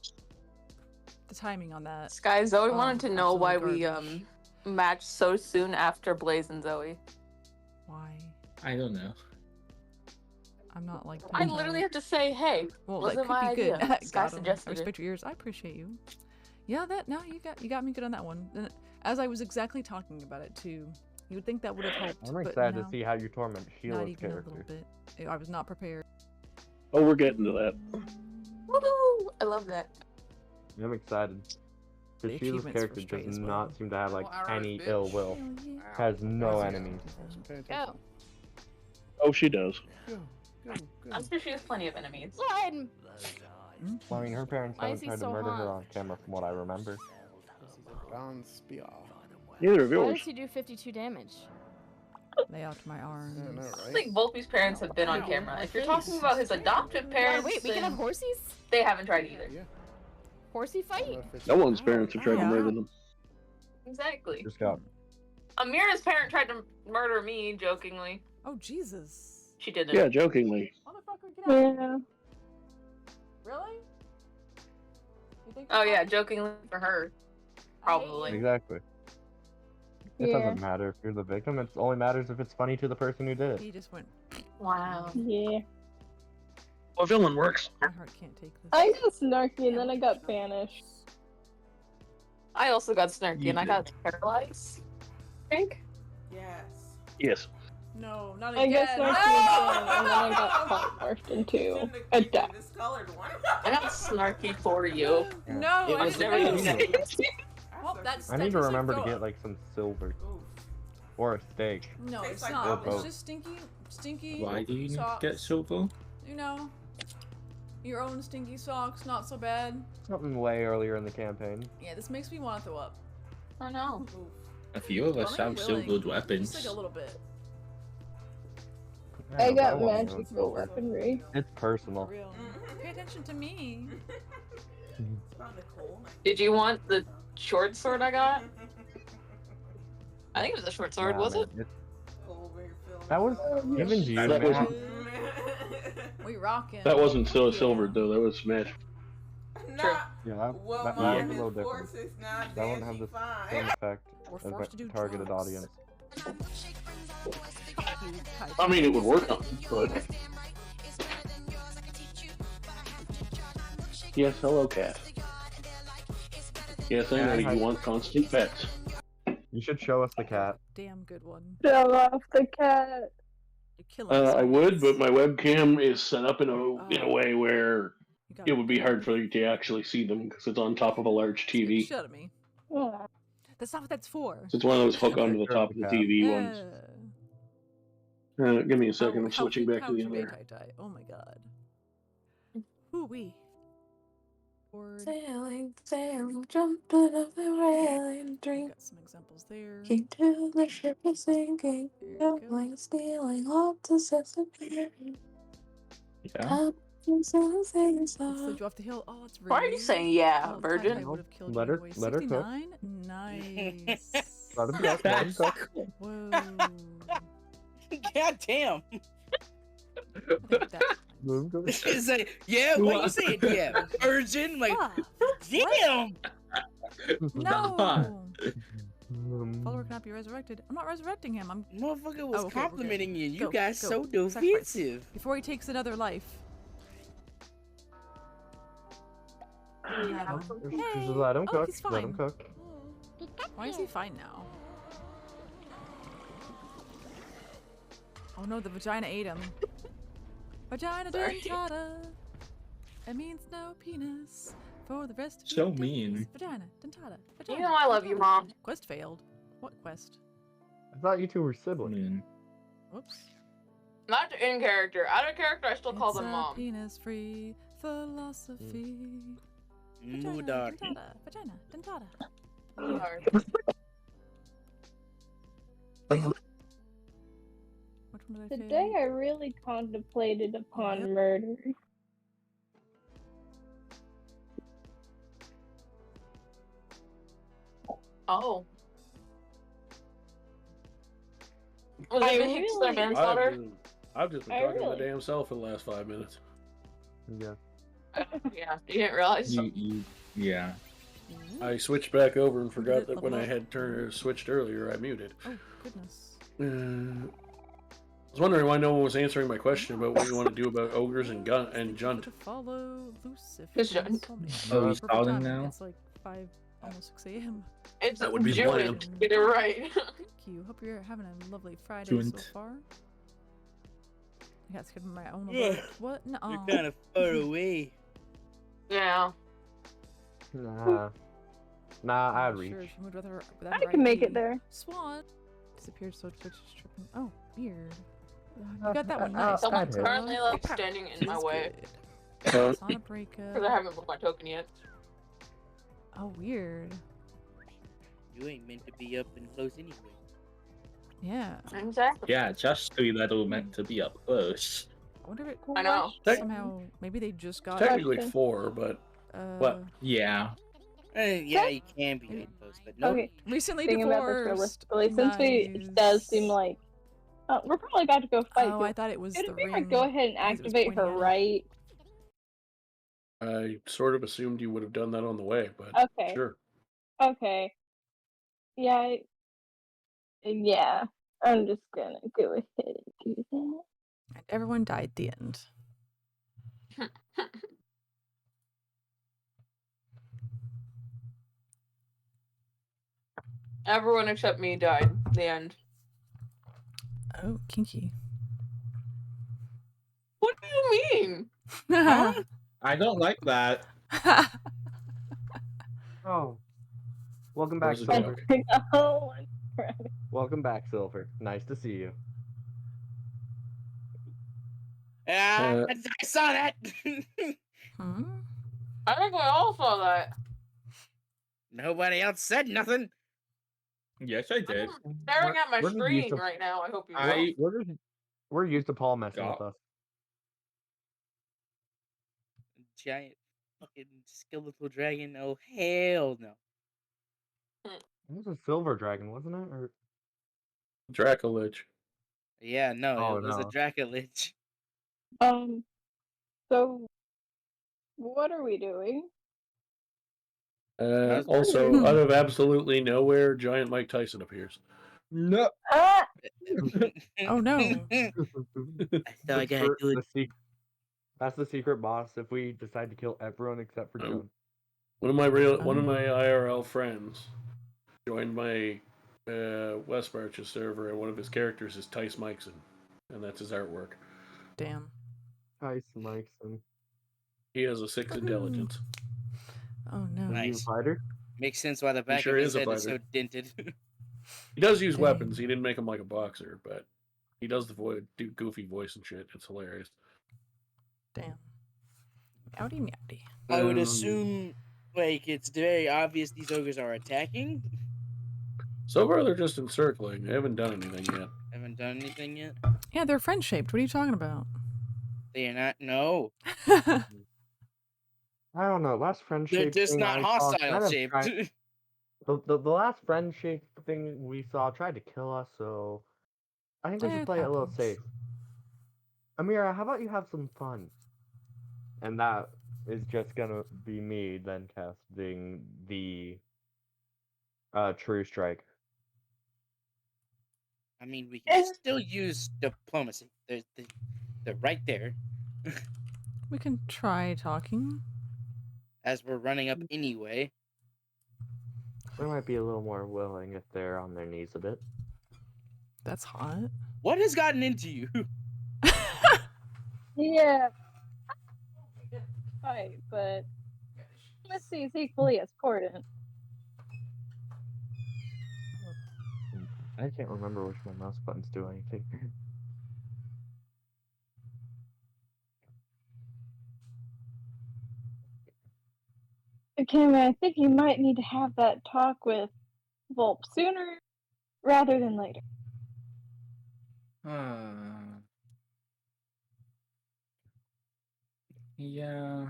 The timing on that. Sky Zoe Oh, wanted to know why absolute we garbage. matched so soon after Blaze and Zoe. Why? I don't know. I'm not like. I literally have to say, hey, Well, wasn't that could my be good. idea. Sky Got 'em. I suggested respect your ears. I appreciate you. Yeah, that. No, you got me good on that one. And as I was exactly talking about it too, you would think that would have helped. I'm but excited no, to see how you torment not Sheila's even a little character. bit. I was not prepared. Oh, we're getting to that. Woohoo! I love that. I'm excited. The Because Sheila's achievements were character straight does as not well. seem to have like Oh, alright, any bitch. ill will. Hell yeah. Has no enemies. Go. Oh, she does. I'm sure she has plenty of enemies. Slide. I mean, her parents Why is haven't he tried to so murder her hot? on camera from what I remember. Brown spear. Neither of Why yours. does he do 52 damage? Lay out my arms. I know, I right? think Volpe's parents have been on camera. If you're talking about his adoptive parents, Wait, we can have then horsies? they haven't tried either. Yeah. Horsey fight? No one's parents have tried to Yeah. murder them. Exactly. Just got. Amira's parent tried to murder me, jokingly. Oh Jesus. She didn't. Yeah, jokingly. Motherfucker, get out. Yeah. Really? You think Oh you're yeah, funny? jokingly for her. Probably. Exactly. It Yeah. doesn't matter if you're the victim. It only matters if it's funny to the person who did it. He just went. Wow. Yeah. Well, villain works. My heart can't take this. I got snarky and then I got banished. I also got snarky You and I did. got paralyzed. I think. Yes. Yes. No, not I again. got snarky again and then I got morphed into a duck. Discolored one. I got snarky for you. No, I I was didn't never know. gonna say it. Well, that's. I need to remember to get like some silver or a steak. No, Tastes it's like not. both. It's just stinky Why do you need to socks. get silver? You know, your own stinky socks, not so bad. Something way earlier in the campaign. Yeah, this makes me want to throw up. I know. A few of us I'm have willing. silvered Just weapons. like a little bit. I got want no magical silver. weaponry. It's For personal. real. Pay attention to me. It's about Nicole. Did you want the short sword I got? I think it was a short sword, Nah, was man, it? That was even you, That man. wasn't. We rocking. That wasn't so silvered though. That was smash. Not Yeah, that well, was mom a is little different. forces now. That wouldn't have the same effect We're as forced to do a targeted drugs. audience. I mean, it would work on them, but. Yes, hello, cat. Yes, I know you want constant pets. You should show us the cat. Damn good one. Show off the cat. You're killing us. I would, but my webcam is set up in a way where it would be hard for you to actually see them because it's on top of a large TV. Shut at me. Yeah. That's not what that's for. So it's one of those hook onto the top of the TV ones. Give me a second. I'm switching back to the other. Oh my god. Ooh wee. Sailing, sailing, jumping off the railing, drink. Got some examples there. Keep till the ship is sinking, gambling, stealing, lots of disappearing. Yeah. Let's lead you off the hill. Oh, it's rude. Why are you saying yeah, Oh, virgin? I would have killed Let you her- anyway. let her cook. 69? Nice. Let him cook. Let him cook. Whoa. God damn. Let him cook. It's like, yeah, what you saying? Yeah, virgin. Like, damn. No. Follower cannot be resurrected. I'm not resurrecting him. I'm. Motherfucker was Oh, okay, complimenting you. You Go, guys go. so Sacrifice. defensive. Before he takes another life. Just let him Oh, cook. he's Let him fine. cook. Why is he fine now? Oh no, the vagina ate him. Vagina dentata. It means no penis for the rest of So your days. mean. Vagina dentata. Vagina. You know I love you, Mom. Quest failed. What quest? I thought you two were siblings. Whoops. Not in character. Out of character, I still call It's them a Mom. penis-free philosophy. Mudar. Dentata. Vagina dentata. Which one did I Today I really contemplated upon murder. Oh. Was it even their manslaughter? I've just been I talking to my really- damn self for the last 5 minutes. Yeah. Yeah, you didn't realize. Yeah. I switched back over and forgot that when I had switched earlier, I muted. Oh, goodness. I was wondering why no one was answering my question about what you want to do about ogres and Junt. Follow Lucifer. Who's Junt? Oh, he's Perfect calling timing. now? It's like 5, almost 6 a.m. It's That would be the June. plan. Get it right. Thank you. Hope you're having a lovely Friday so Junt. far. I got scared of my own little... What? No. You're kind of far away. Yeah. Nah, I'd reach. Sure, she moved with her, without I her can make ID. it there. Swan disappeared, so Twitch is tripping. Oh, weird. You got that one nice. Someone's hit. currently like standing in my way It's on a breakup. because I haven't booked my token yet. Oh, weird. You ain't meant to be up and close anyway. Yeah. Exactly. Yeah, just 3 little meant to be up close. I wonder if it I know. somehow maybe they just got Technically Question. 4, but what? Yeah. Yeah, you can be up close, but no. Okay. recently Thinking about this divorced. realistically, since it does seem like we're probably about to go fight. Oh, I thought it was Could the it be ring. like go ahead and because it was activate her pointing at it. right? I sort of assumed you would have done that on the way, but Okay. sure. Okay. Yeah. Yeah. I'm just gonna go ahead and do that. And everyone died at the end. Everyone except me died. The end. Oh, kinky. What do you mean? I don't like that. Oh. Welcome That back, was a Silver. joke. Oh, Welcome back, Silver. Nice to see you. Ah, I saw that. Hmm? I think we all saw that. Nobody else said nothing. Yes, I did. Staring at my We're just used screen to- right now. I hope you We're used to Paul messing with us. Giant fucking skeletal dragon. Oh hell no. It was a silver dragon, wasn't it? Or Dracolich. Yeah, no, Oh, it was a no. Dracolich. So what are we doing? Also, out of absolutely nowhere, giant Mike Tyson appears. No. Ah! Oh no. I thought I gotta do it. That's the secret boss if we decide to kill everyone except for Joan. One of my IRL friends joined my West Marches server, and one of his characters is Tice Mikeson, and that's his artwork. Damn. Tice Mikeson. He has a 6 intelligence. Oh no. Nice. Fighter? Makes sense why the back sure of is his a head is so fighter. dented. He does use Dang. weapons. He didn't make him like a boxer, but he does the do goofy voice and shit. It's hilarious. Damn. Meowdy meowdy. I would assume, like, it's very obvious these ogres are attacking. So far, they're just encircling. They haven't done anything yet. Haven't done anything yet. Yeah, they're friend shaped. What are you talking about? They are not. No. I don't know. Last friend They're shape just thing not I saw hostile kind of shaped. the last friend shape thing we saw tried to kill us, so I think we should It play it a little happens. safe. Amira, how about you have some fun? And that is just gonna be me then casting the True Strike. I mean, we can still use diplomacy. They're right there. We can try talking. As we're running up anyway. They might be a little more willing if they're on their knees a bit. That's hot. What has gotten into you? Yeah. Right, but diplomacy is equally as important. I can't remember which my mouse buttons do anything. Okay, man, I think you might need to have that talk with Volp sooner rather than later. Yeah.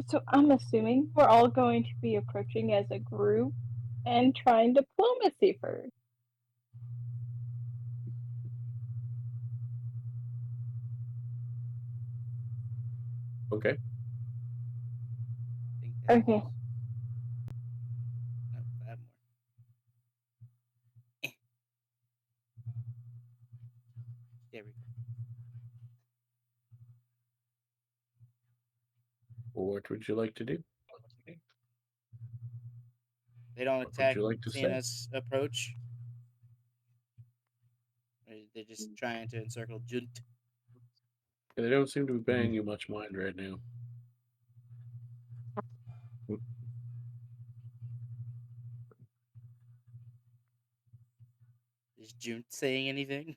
So I'm assuming we're all going to be approaching as a group and trying diplomacy first. Okay. Okay. There we go. What would you like to do? They don't What would attack you like to seeing say? us approach. They're just trying to encircle Junt. They don't seem to be paying you much mind right now. Is Junt saying anything?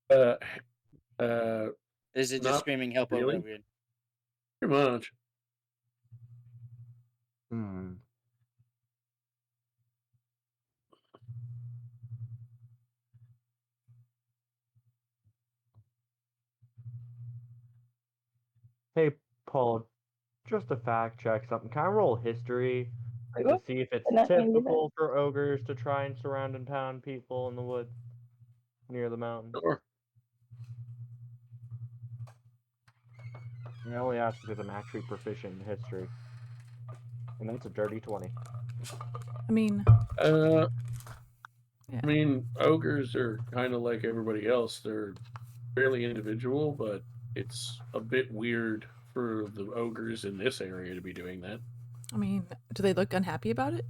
Is it just not screaming help really. over and over again? Pretty much. Hey, Paul, just to fact check something. Can I roll history to see if it's Not maybe typical for ogres to try and surround and pound people in the woods near the mountain? Sure. I only ask because I'm actually proficient in history. And that's a dirty 20. I mean... I mean, ogres are kind of like everybody else. They're fairly individual, but it's a bit weird for the ogres in this area to be doing that. I mean, do they look unhappy about it?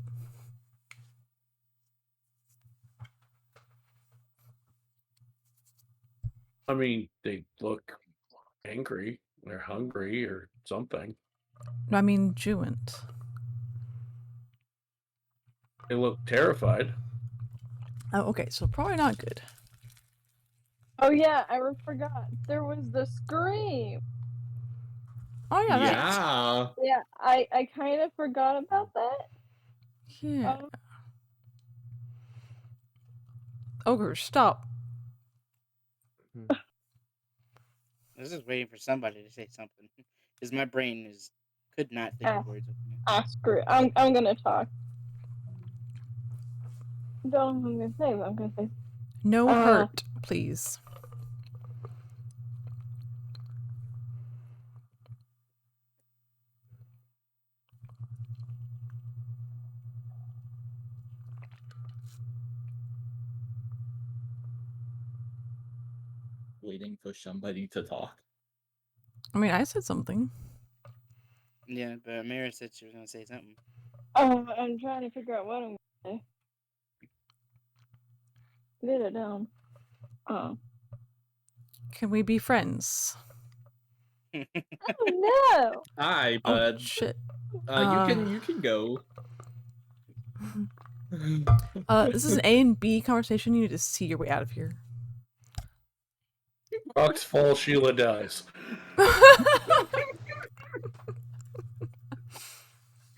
I mean, they look angry. They're hungry or something. No, I mean, Juant. They look terrified. Oh, okay, so probably not good. Oh yeah, I forgot. There was the scream. Oh yeah, Yeah. Yeah, I kind of forgot about that. Yeah. Ogre, stop. I was just waiting for somebody to say something. Because my brain could not think of words. Screw it. I'm gonna talk. Don't know what I'm gonna say, but I'm gonna say. No hurt, please. Waiting for somebody to talk. I mean, I said something. Yeah, but Mira said she was going to say something. Oh, I'm trying to figure out what I'm gonna say. Get it down. Oh. Can we be friends? Oh no! Hi, bud. Oh, shit. You can go. This is an A and B conversation. You need to see your way out of here. Rocks fall, Sheila dies.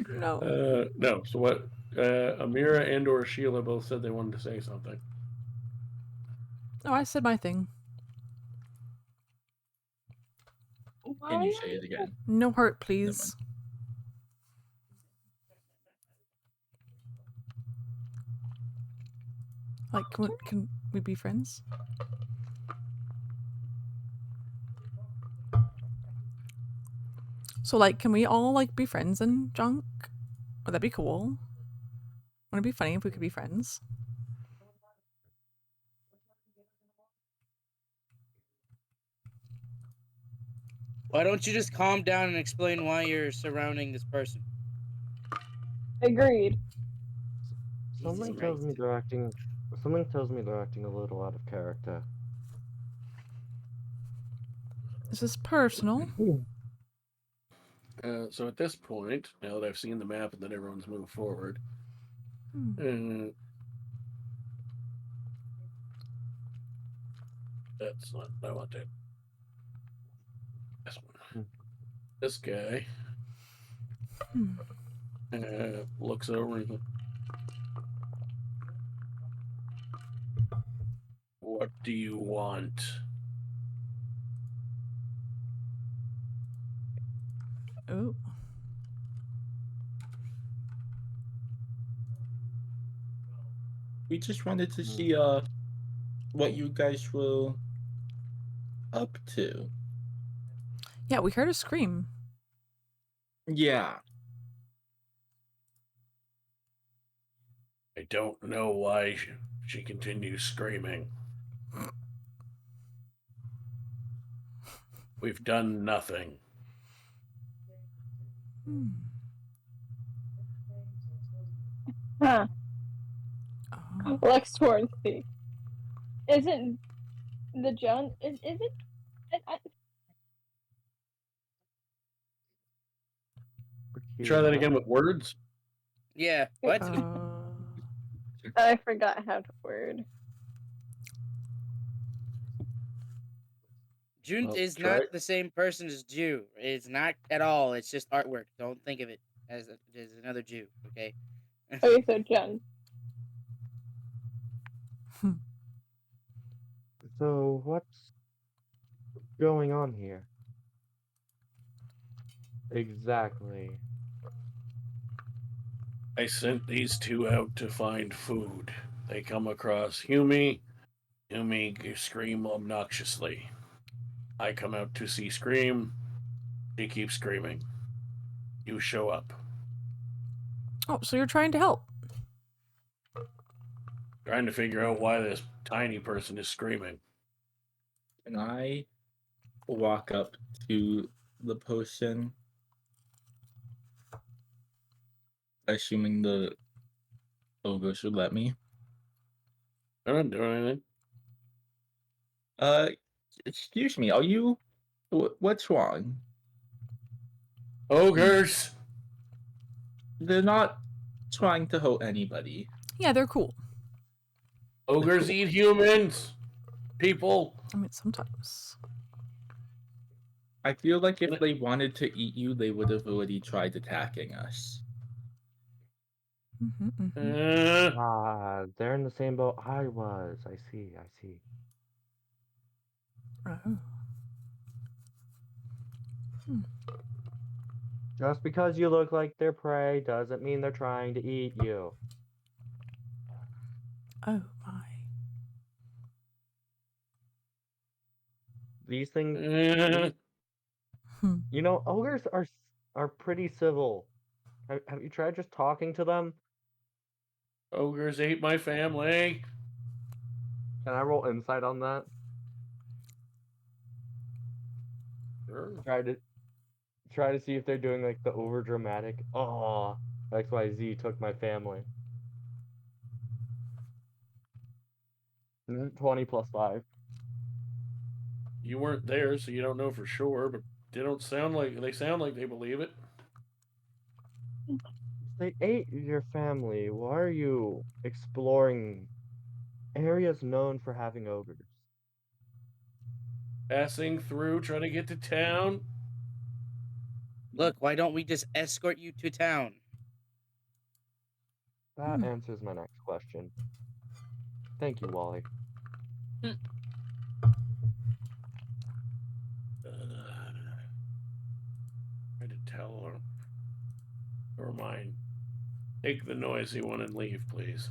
No. No. So what? Amira and or Sheila both said they wanted to say something. Oh, I said my thing. Can you say it again? No heart, please. Like, can we be friends? So, like, can we all, like, be friends and junk? Would that be cool? Wouldn't it be funny if we could be friends? Why don't you just calm down and explain why you're surrounding this person? Agreed. Something tells me they're acting. Something tells me they're acting a little out of character. Is this personal? So at this point, now that I've seen the map and that everyone's moved forward, that's not what I want to. This one. This guy looks over and what do you want? Oh. We just wanted to see what you guys were up to. Yeah, we heard a scream. Yeah. I don't know why she continues screaming. We've done nothing. Huh. Looks towards the. Isn't the Jones? Is it? Try that again with words. Yeah. What? I forgot how to word. June is not the same person as Jew. It's not at all. It's just artwork. Don't think of it as another Jew. Okay. Okay, so Jun. So what's going on here? Exactly. I sent these two out to find food. They come across Humi. Humi scream obnoxiously. I come out to see Scream. She keeps screaming. You show up. Oh, so you're trying to help. Trying to figure out why this tiny person is screaming. And I walk up to the potion, assuming the ogre should let me. I'm not doing anything. Excuse me, are you... What's wrong? Ogres! They're not trying to hurt anybody. Yeah, they're cool. Ogres eat humans! People! I mean, sometimes. I feel like if they wanted to eat you, they would have already tried attacking us. They're in the same boat I was. I see. Oh. Just because you look like their prey doesn't mean they're trying to eat you. Oh my. These things, you know, ogres are pretty civil. Have you tried just talking to them? Ogres ate my family. Can I roll insight on that? Sure. Try to see if they're doing like the over dramatic. Oh, XYZ took my family. 20 plus 5. You weren't there, so you don't know for sure, but they sound like they believe it. They ate your family. Why are you exploring areas known for having ogres? Passing through, trying to get to town. Look, why don't we just escort you to town? That answers my next question. Thank you, Wally. Try to tell her. Never mind. Take the noisy one and leave, please.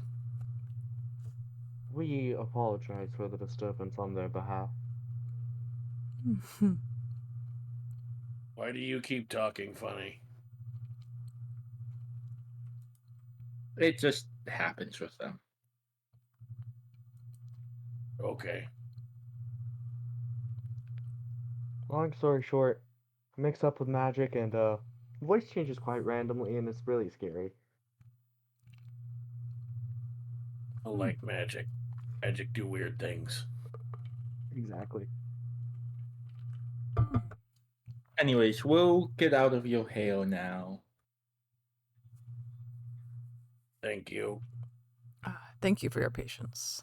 We apologize for the disturbance on their behalf. Why do you keep talking funny? It just happens with them. Okay. Long story short, mix up with magic and voice changes quite randomly and it's really scary. I like magic. Magic do weird things. Exactly. Anyways, we'll get out of your hail now. Thank you. Thank you for your patience.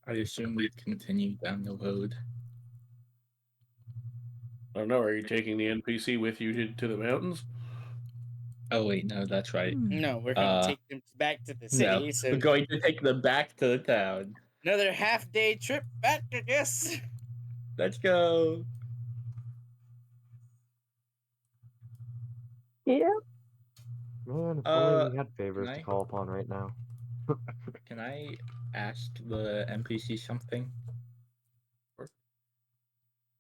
I assume we continue down the road. I don't know. Are you taking the NPC with you to the mountains? Oh wait, no, that's right. No, we're gonna take them back to the city. No, So we're going to take them back to the town. another half-day trip back to this. Let's go. Yeah. Man, if only we had favors to call upon right now. Can I ask the NPC something?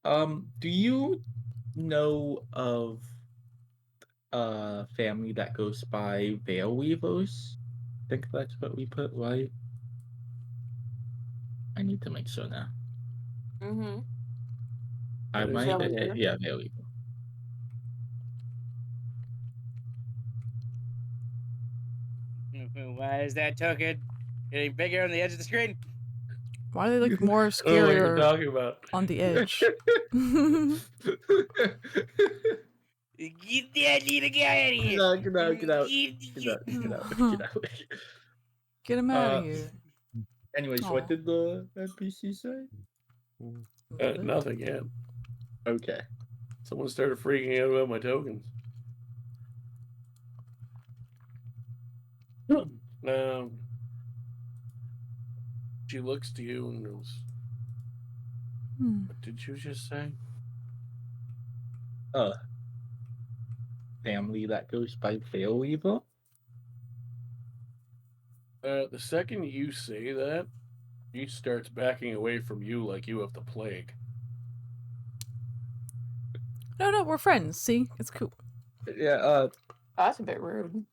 Do you know of a family that goes by Veil Weavers? I think that's what we put, right? I need to make sure now. Mm-hmm. I Veil might, Weaver. yeah, Veil Weaver. Why is that token getting bigger on the edge of the screen? Why do they look more I don't know what you're scarier talking about. on the edge? I need to get out of here. Get out. Get out. Get him out of here. Anyways, Aw. what did the NPC say? Nothing yet. Okay. Someone started freaking out about my tokens. She looks to you and goes, what did you just say? Family that goes by Veil Weaver? The second you say that, he starts backing away from you like you have the plague. No, we're friends. See? It's cool. Yeah, Oh, that's a bit rude.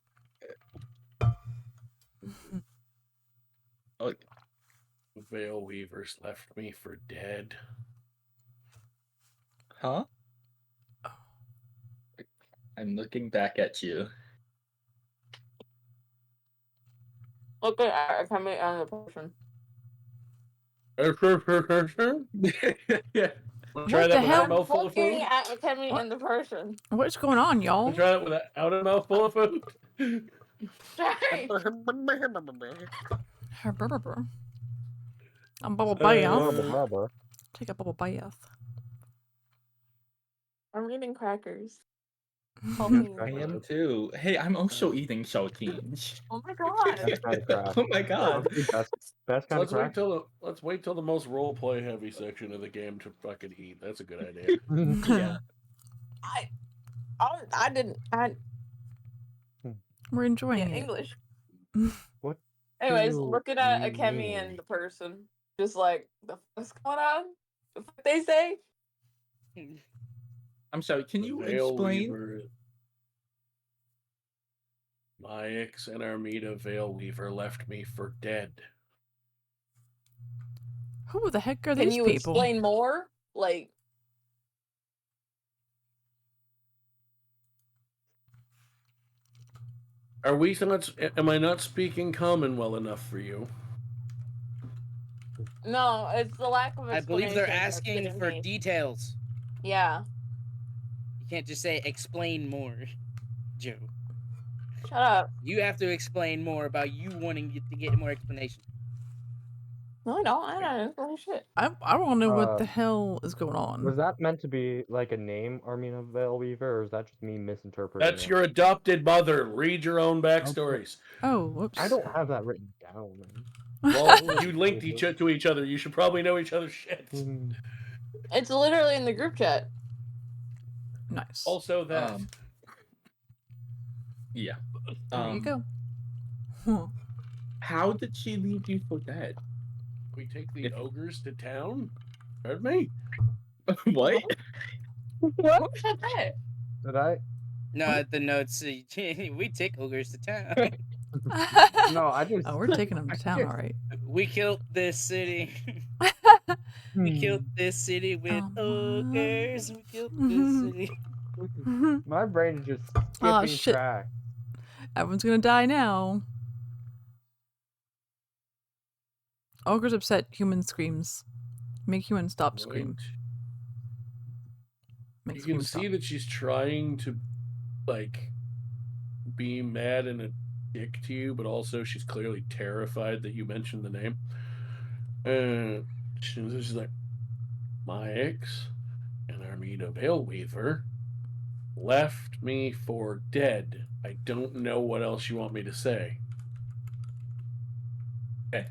Veil Weavers left me for dead. Huh? I'm looking back at you. Look at Akemi and the person. Yeah. What Try the that without hell? a mouthful of Looking food? at Akemi and the person. What's going on, y'all? Try that without a mouthful of food? Sorry. I'm bubble bath. Take a bubble bath. I'm eating crackers. I am too. Hey, I'm also eating saltines. Oh my god. Best kind of crack. Oh my god. Best kind of crack. Let's wait till the most roleplay heavy section of the game to fucking eat. That's a good idea. Yeah. I didn't. We're enjoying it. English. What? Anyways, do looking at you Akemi mean? and the person, just like the fuck's going on? The fuck they say? I'm sorry, can you Veil explain? Weaver, my ex and Armida Veil Weaver left me for dead. Who the heck are Can these you people? explain more? Like, Are we not? Am I not speaking common well enough for you? no, it's the lack of I explanation. believe they're that's asking getting for made. details. Yeah. You can't just say explain more, Joe. Shut up. You have to explain more about you wanting to get more explanation. No, I don't. I don't know shit. I want to know what the hell is going on. Was that meant to be like a name, Armina Veilweaver, or is that just me misinterpreting That's it? your adopted mother. Read your own backstories. Oh, whoops. I don't have that written down, man. Well, you linked to each other. You should probably know each other's shit. It's literally in the group chat. Nice. Also that. Yeah. There you go. How did she leave you for dead? We take the ogres to town? Heard me? What? What? Who said that? Did I? No, at the notes, we take ogres to town. No, I just. Oh, we're taking them to town, all right. We killed this city. We killed this city with ogres. We killed this city. My brain is just Oh, skipping shit. track. Everyone's gonna die now. Ogres upset, human screams. Make human stop scream. You can see that she's trying to, like, be mad and a dick to you, but also she's clearly terrified that you mentioned the name. She's like, my ex, and Armina Veilweaver, left me for dead. I don't know what else you want me to say. Okay.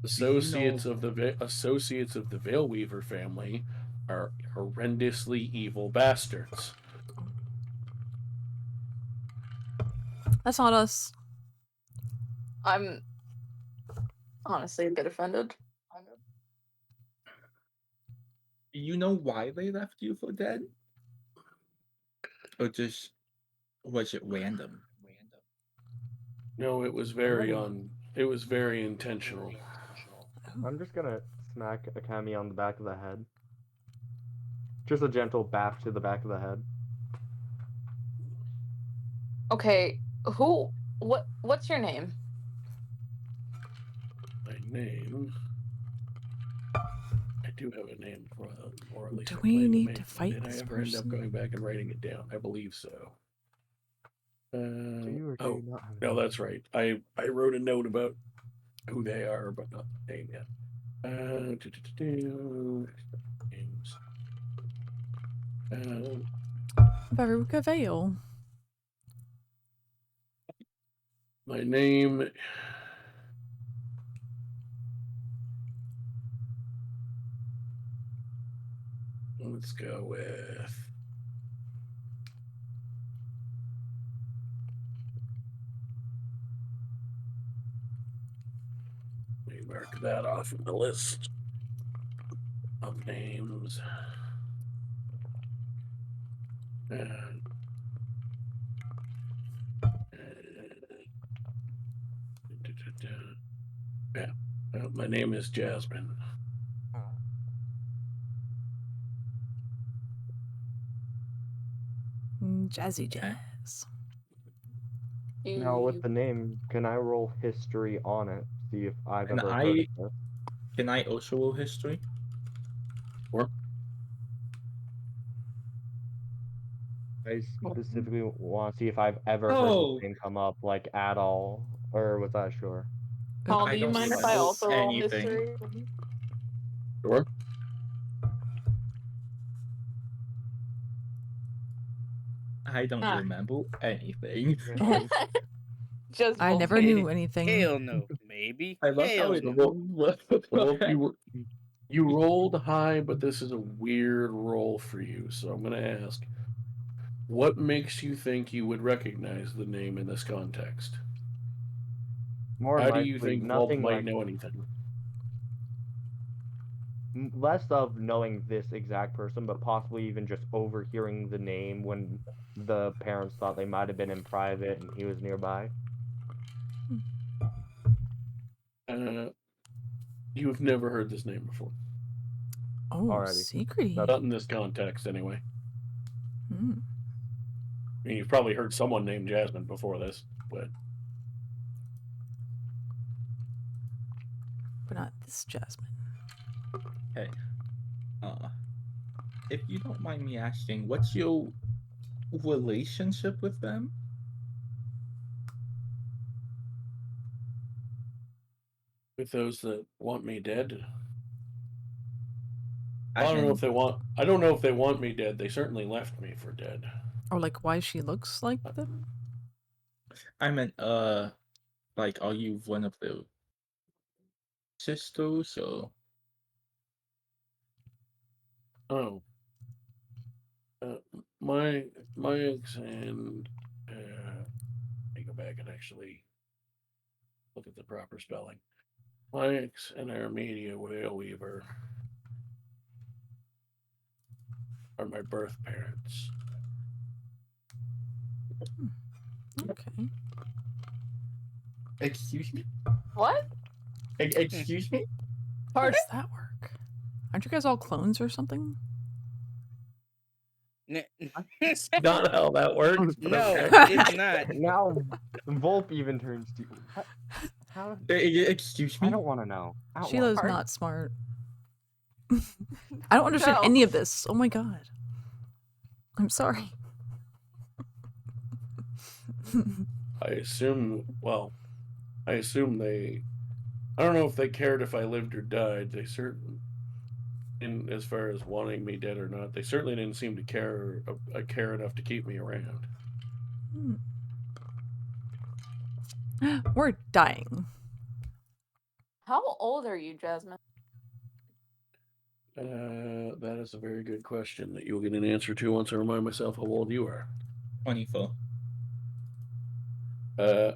Associates of the Veilweaver family are horrendously evil bastards. That's not us. I'm honestly a bit offended. Do you know why they left you for dead? Or just was it random? No, it was very intentional. I'm just gonna smack Akemi on the back of the head. Just a gentle bath to the back of the head. Okay, what's your name? My name. I do have a name for or at least Do I we plan need make to one. fight Did I this ever end up person? going back and writing it down? I believe so. you or do you not have a No, name? that's right. I wrote a note about who they are, but not the name yet. Names. Veruca Vale. My name. Let's go with. Let me mark that off in the list of names. Yeah, my name is Jasmine. Jazzy Jazz. Now with the name, can I roll history on it? See if I've And ever heard of it. Can I also roll history? Or I specifically want to see if I've ever heard this name come up, like at all, or was that sure? Paul, do you mind if I also roll history? Sure. I don't remember anything. Just I never knew anything. Hell no. Maybe. I love how Hell it no. Well, you rolled high, but this is a weird roll for you, so I'm going to ask, what makes you think you would recognize the name in this context? More How do likely, you think Volp nothing might like know anything? less of knowing this exact person, but possibly even just overhearing the name when the parents thought they might have been in private and he was nearby. You've never heard this name before. Oh, Alrighty. secret. Not in this context, anyway. Hmm. I mean, you've probably heard someone named Jasmine before this, but But not this Jasmine. Okay. if you don't mind me asking, what's your relationship with them? With those that want me dead. I don't know if they want. I don't know if they want me dead. They certainly left me for dead. Or like why she looks like them? I meant, like, are you one of the sisters or? Oh. My ex and let me go back and actually look at the proper spelling. My ex and Armedia Whale Weaver are my birth parents. Okay. Excuse me? What? Excuse me? How does that work? Aren't you guys all clones or something? Not how that works. But No, okay. it's not. Now, Volp even turns to. How? Excuse me? I don't want to know. Sheila's not smart. I don't understand No. any of this. Oh my god. I'm sorry. I assume they. I don't know if they cared if I lived or died. They certainly, in as far as wanting me dead or not, they certainly didn't seem to care enough to keep me around. We're dying. How old are you, Jasmine? That is a very good question that you'll get an answer to once I remind myself how old you are. 24. I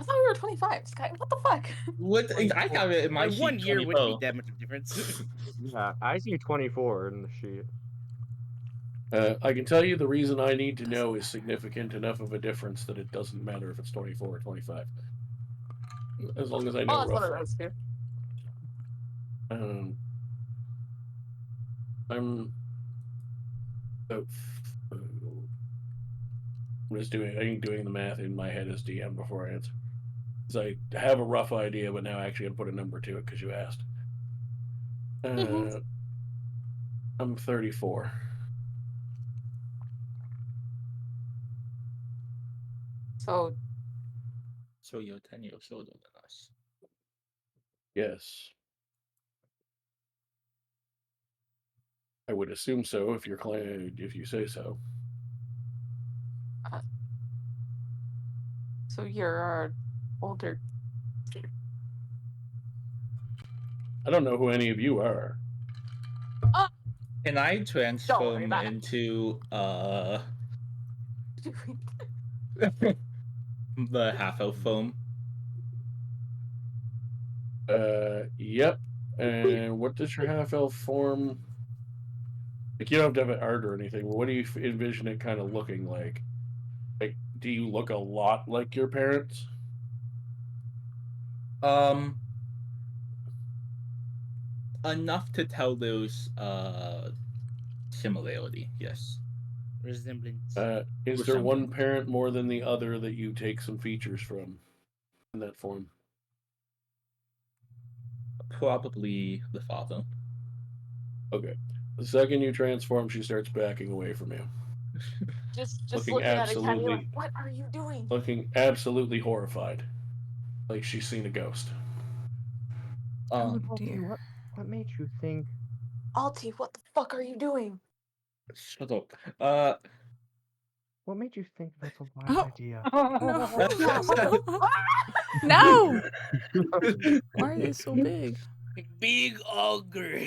thought we were 25. Sky, what the fuck? What? I have it in my Like, sheet. 1 year wouldn't be 24. that much of a difference. Yeah, I see 24 in the sheet. I can tell you the reason I need to know is significant enough of a difference that it doesn't matter if it's 24 or 25. As long as I know Oh, that's one of roughly. those two. I'm just doing the math in my head as DM before I answer. Because I have a rough idea, but now I actually have to put a number to it because you asked. I'm 34. So you're 10 years older than us. Yes. I would assume so if if you say so. So you're our older. I don't know who any of you are. Can I transform about it. into the half elf form? Yep. And what does your half elf form? Like, you don't have to have an art or anything, but what do you envision it kind of looking like? Like, do you look a lot like your parents? Enough to tell there's similarity, yes. Resemblance. Is there one parent more than the other that you take some features from in that form? Probably the father. Okay. The second you transform, she starts backing away from you. Just looking looking at it, absolutely, like, what are you doing? looking absolutely horrified, like she's seen a ghost. Oh dear. What made you think? Alti, what the fuck are you doing? Shut up. What made you think that's a wise idea? No! Why are they so big? Big ogre.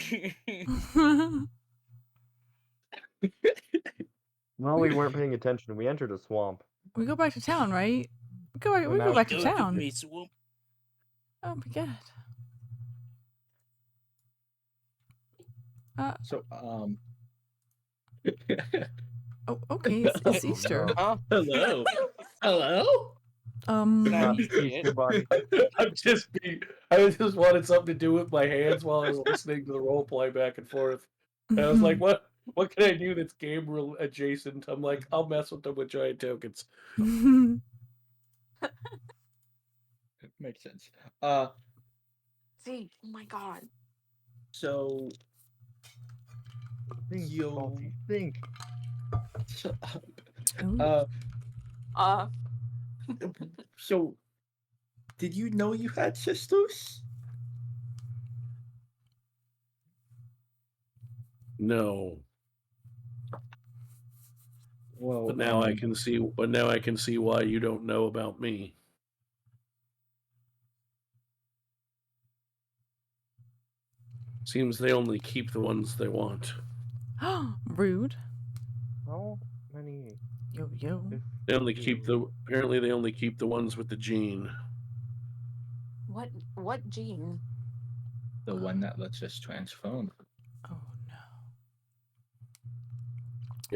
Well, we weren't paying attention. We entered a swamp. We go back to town, right? We go back to town. Oh my god. Oh, okay. It's Easter. Hello. Hello. Easter bunny. I just wanted something to do with my hands while I was listening to the role play back and forth. And I was like, what can I do that's game adjacent? I'm like, I'll mess with them with giant tokens. Makes sense. See, oh my god. So Think, Yo. Salty, think. Shut up. So, did you know you had sisters? No. Well, But now I can see. But now I can see why you don't know about me. Seems they only keep the ones they want. Rude. How many? Yo. They only keep the. Apparently, they only keep the ones with the gene. What gene? The one that lets us transform.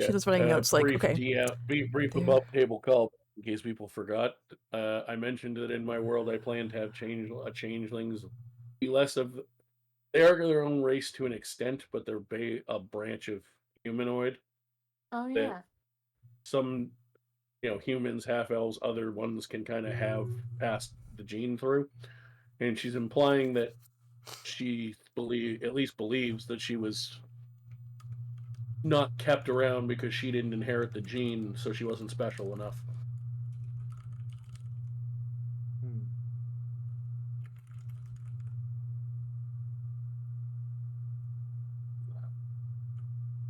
She was writing notes like, brief okay. Brief There. above table call in case people forgot. I mentioned that in my world I plan to have changelings be less of. They are their own race to an extent, but they're a branch of humanoid. Oh that yeah. Some, humans, half elves, other ones can kind of have passed the gene through, and she's implying that she at least believes that she was not kept around because she didn't inherit the gene, so she wasn't special enough.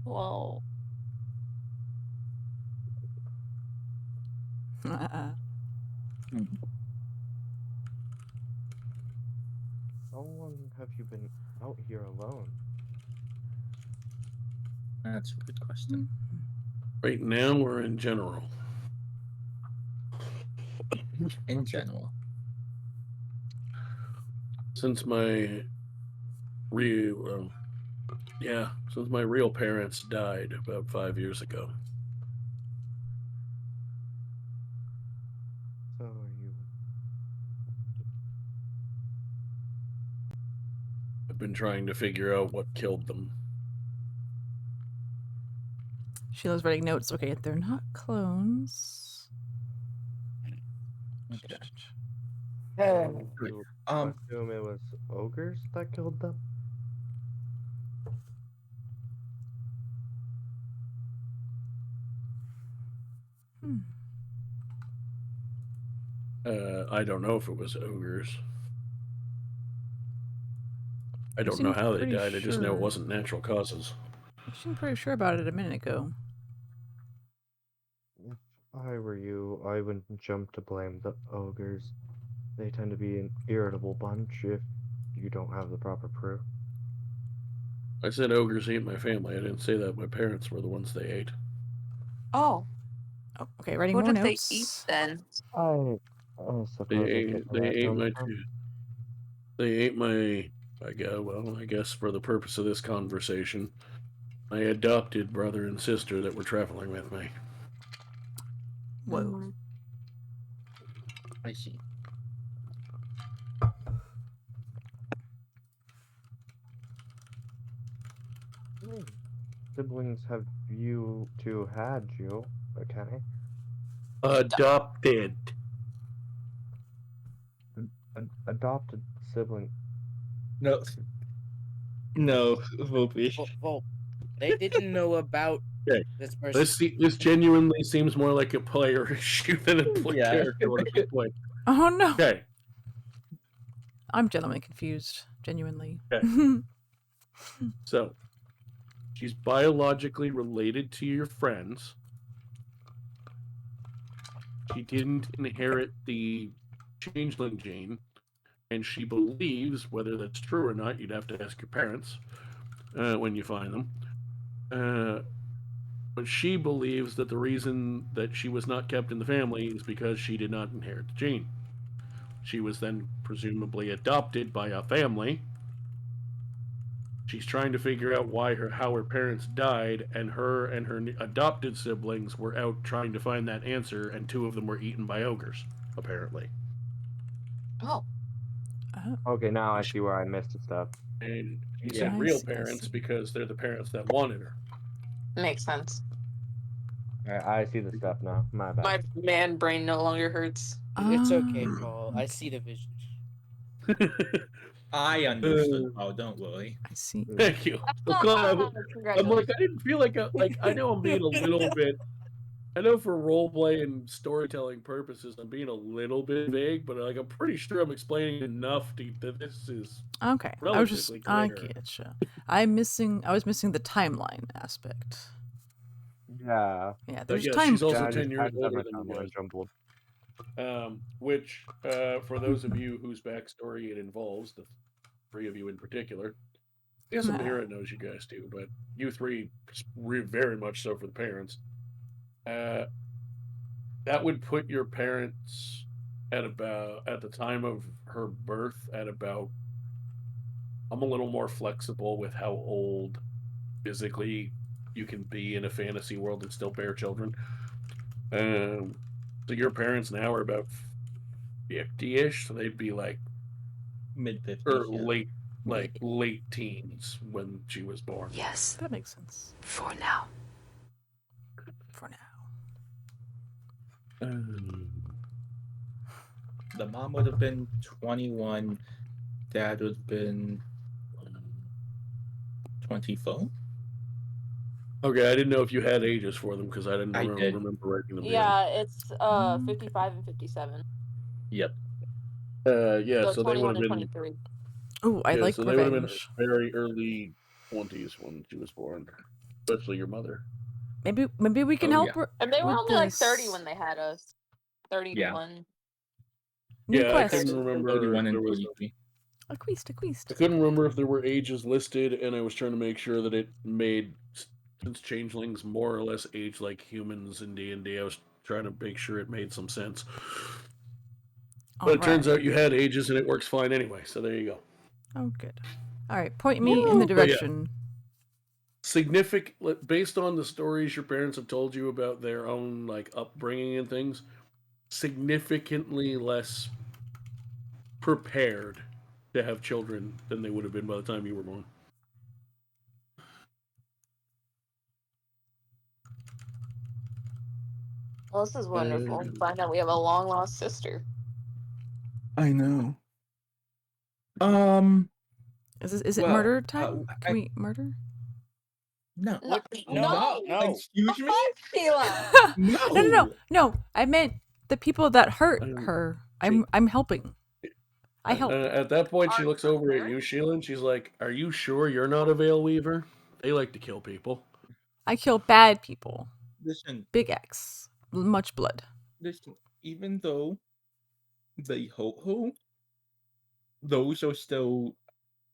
Well. How long have you been out here alone? That's a good question. Right now, we're in general. In general. Since my real parents died about 5 years ago. So you. I've been trying to figure out what killed them. Sheila's writing notes. Okay, they're not clones. Okay. You assume it was ogres that killed them? I don't know if it was ogres. I You don't know seemed how they pretty died. I just know it sure. wasn't natural causes. You seemed pretty sure about it a minute ago. If I were you, I wouldn't jump to blame the ogres. They tend to be an irritable bunch if you don't have the proper proof. I said ogres ate my family. I didn't say that my parents were the ones they ate. Oh. Okay, writing What more did notes. they eat then? I suppose I get where that comes from. They ate my. I guess for the purpose of this conversation, my adopted brother and sister that were traveling with me. Whoa. I see. Siblings have you two had you, okay? Adopted. Adopted sibling. No, Volpe. Well, they didn't know about this person. This genuinely seems more like a player issue than a character one at this point. Oh no. Okay. I'm genuinely confused. Genuinely. Okay. So, she's biologically related to your friends. She didn't inherit the changeling gene, and she believes, whether that's true or not, you'd have to ask your parents when you find them. But she believes that the reason that she was not kept in the family is because she did not inherit the gene. She was then presumably adopted by a family. She's trying to figure out how her parents died, and her adopted siblings were out trying to find that answer, and 2 of them were eaten by ogres, apparently. Oh. Okay, now I see where I missed the stuff. And she said real parents because they're the parents that wanted her. Makes sense. Alright, I see the stuff now. My bad. My man brain no longer hurts. It's okay, Paul. I see the vision. I understood. Oh, don't worry. I see. Thank you. I'm like, I didn't feel like I know I'm being a little bit. I know for roleplay and storytelling purposes, I'm being a little bit vague, but like I'm pretty sure I'm explaining enough that this is Okay. relatively I clear. getcha. I was missing the timeline aspect. Yeah. Yeah, But there's yeah, time. she's also I 10 just years had older my than you timeline guys. jumbled. Which, for those of you whose backstory it involves, the three of you in particular, I guess Amira knows you guys too, but you three very much so for the parents. That would put your parents at the time of her birth at about. I'm a little more flexible with how old physically you can be in a fantasy world and still bear children. So your parents now are about 50-ish, so they'd be like mid-50s or late teens when she was born. Yes. That makes sense. For now. The mom would have been 21. Dad would have been 24. Okay, I didn't know if you had ages for them because I didn't I did. remember writing them down. Yeah, it's 55 and 57. Yep. Yeah, so they would 21 have and been 23. Oh, I like so they would have been revenge. very early 20s when she was born, especially your mother. Maybe we can help her. And they were with only like this. 30 when they had us. 31. New Yeah, quest. I couldn't remember. 31 and There was 33. A quest. I couldn't remember if there were ages listed, and I was trying to make sure that it made, since changelings more or less age like humans in D&D, I was trying to make sure it made some sense. But it turns out you had ages, and it works fine anyway. So there you go. Oh, good. All right, point me in the direction. Significant, based on the stories your parents have told you about their own like upbringing and things, significantly less prepared to have children than they would have been by the time you were born. Well, this is wonderful. Find out we have a long lost sister. I know. Is it murder time? Can we murder? No. No. Excuse me? Sheila. No. I meant the people that hurt her. I'm helping. I help. At that point, she looks over at you, Sheila, and she's like, "Are you sure you're not a Veil Weaver? They like to kill people." I kill bad people. Listen. Big X. Much blood. Listen, even though they ho-ho, those are still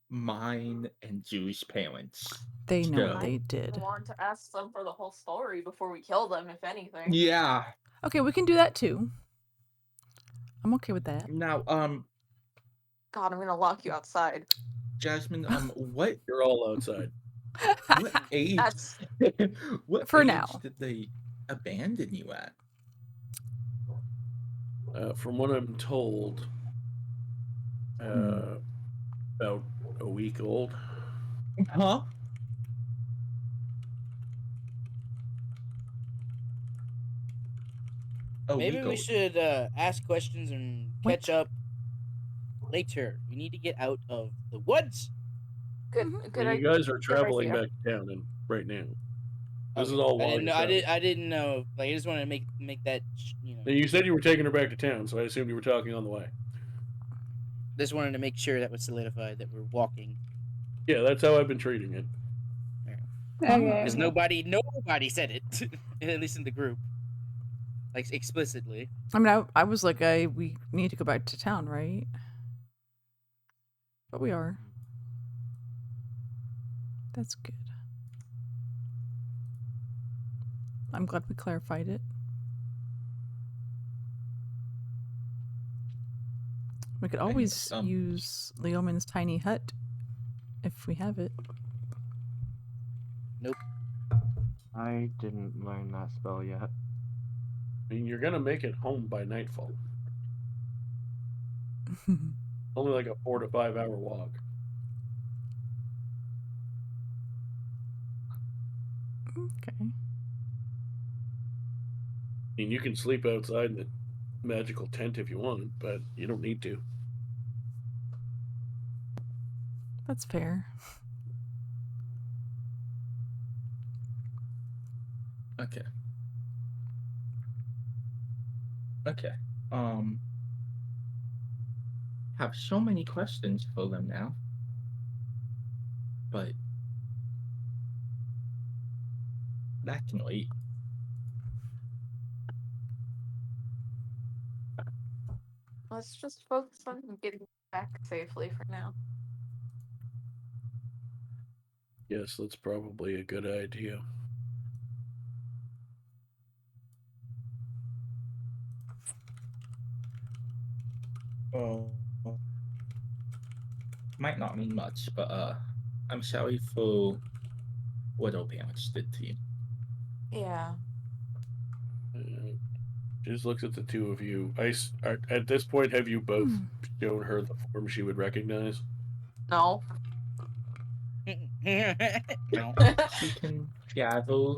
mine and Julie's parents. They know what they did. I want to ask them for the whole story before we kill them, if anything. Yeah. Okay, we can do that too. I'm okay with that. Now, God, I'm gonna lock you outside. Jasmine, what? You're all outside. What age? What For age now. did they abandon you at? From what I'm told, about a week old. Huh? Maybe we should ask questions and catch up later. We need to get out of the woods. Good. You guys are traveling back to town right now. This is all while you're traveling. I didn't know. Like, I just wanted to make that. You said you were taking her back to town, so I assumed you were talking on the way. Just wanted to make sure that was solidified that we're walking. Yeah, that's how I've been treating it. Because nobody said it, at least in the group, like explicitly. I mean, I was like, we need to go back to town, right? But we are. That's good. I'm glad we clarified it. We could always use Leoman's tiny hut if we have it. Nope. I didn't learn that spell yet. I mean, you're gonna make it home by nightfall. Only like a 4 to 5 hour walk. Okay. I mean, you can sleep outside in the magical tent if you want, but you don't need to. That's fair. Okay. Okay. Have so many questions for them now. But that can wait. Let's just focus on getting back safely for now. Yes, that's probably a good idea. Oh, might not mean much, but I'm sorry for what our parents did to you. Yeah. She just looks at the two of you. At this point, have you both shown her the form she would recognize? No. No. She can gather.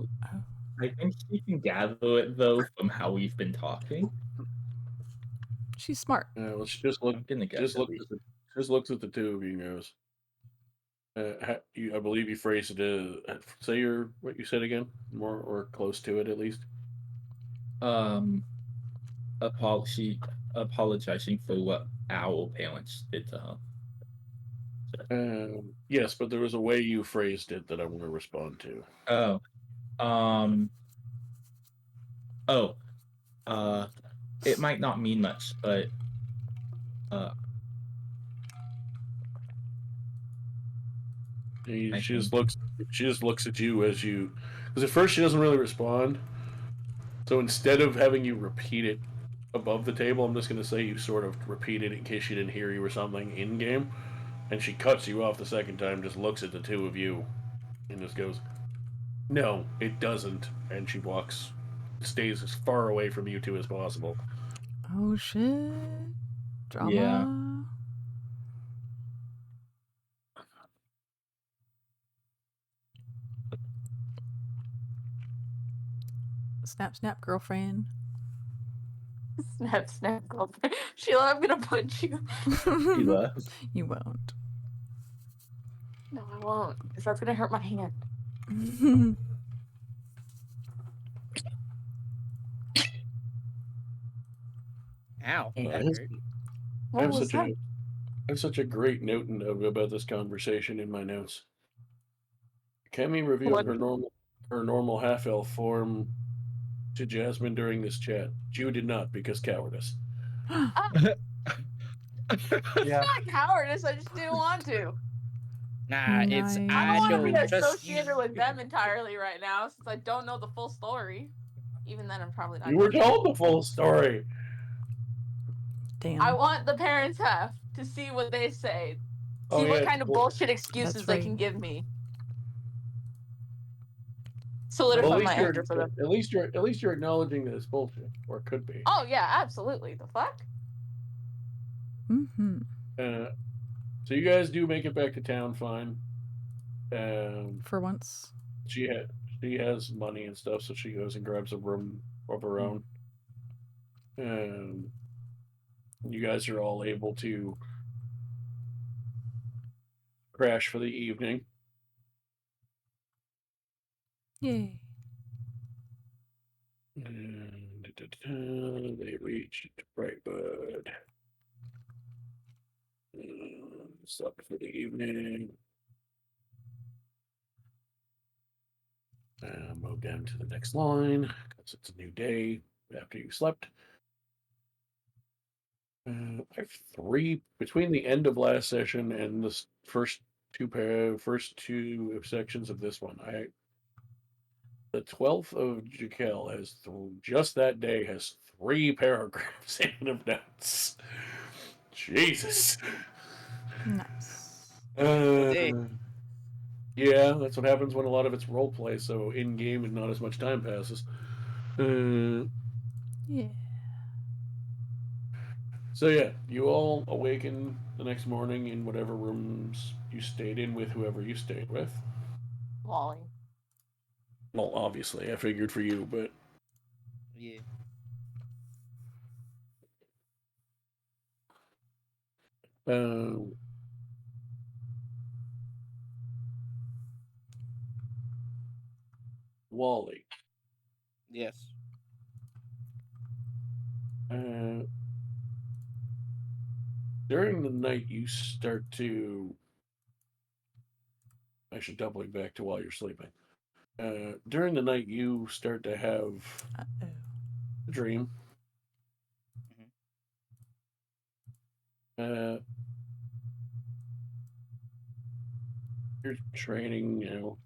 I think she can gather it though from how we've been talking. She's smart. Well, she just looks at the two of you and goes, I believe you phrased it. Say what you said again, more or close to it at least. Apologizing for what our parents did to her. Yes, but there was a way you phrased it that I want to respond to. It might not mean much, but she just looks at you as you, because at first she doesn't really respond. So instead of having you repeat it above the table, I'm just going to say you sort of repeat it in case she didn't hear you or something in game. And she cuts you off the second time, just looks at the two of you, and just goes, "No, it doesn't." And she stays as far away from you two as possible. Oh shit. Drama. Yeah. Snap, snap, girlfriend. Snap, snap, girlfriend. Sheila, I'm gonna punch you. Sheila. You won't. No, I won't, because that's gonna hurt my hand. Ow. I That hurt. have such a great note about this conversation in my notes. Kemi revealed her normal half-elf form to Jasmine during this chat. Jew did not because cowardice. It's not cowardice, I just didn't want to. Nah, it's I don't want to be trust associated with them entirely right now since I don't know the full story. Even then, I'm probably not. You were told the full story. Damn. I want the parents half to see what they say. See what kind of bullshit excuses they can give me. Solidify my anger for them. At least you're acknowledging that it's bullshit, or it could be. Oh yeah, absolutely. The fuck? Mm-hmm. So you guys do make it back to town fine. For once. She has money and stuff, so she goes and grabs a room of her own. You guys are all able to crash for the evening. Yay. And they reach Brightbud. Slept for the evening. Move down to the next line because it's a new day after you slept. I have three between the end of last session and the first two sections of this one. The 12th of Jekyll has just that day has 3 paragraphs in of notes. Jesus. Nice. Yeah, that's what happens when a lot of it's role play. So in game and not as much time passes. Yeah. So yeah, you all awaken the next morning in whatever rooms you stayed in with whoever you stayed with. Wally. Well, obviously, I figured for you, but yeah. Wally. Yes. During the night, you start to. I should doubling back to while you're sleeping. During the night, you start to have a dream. You're training,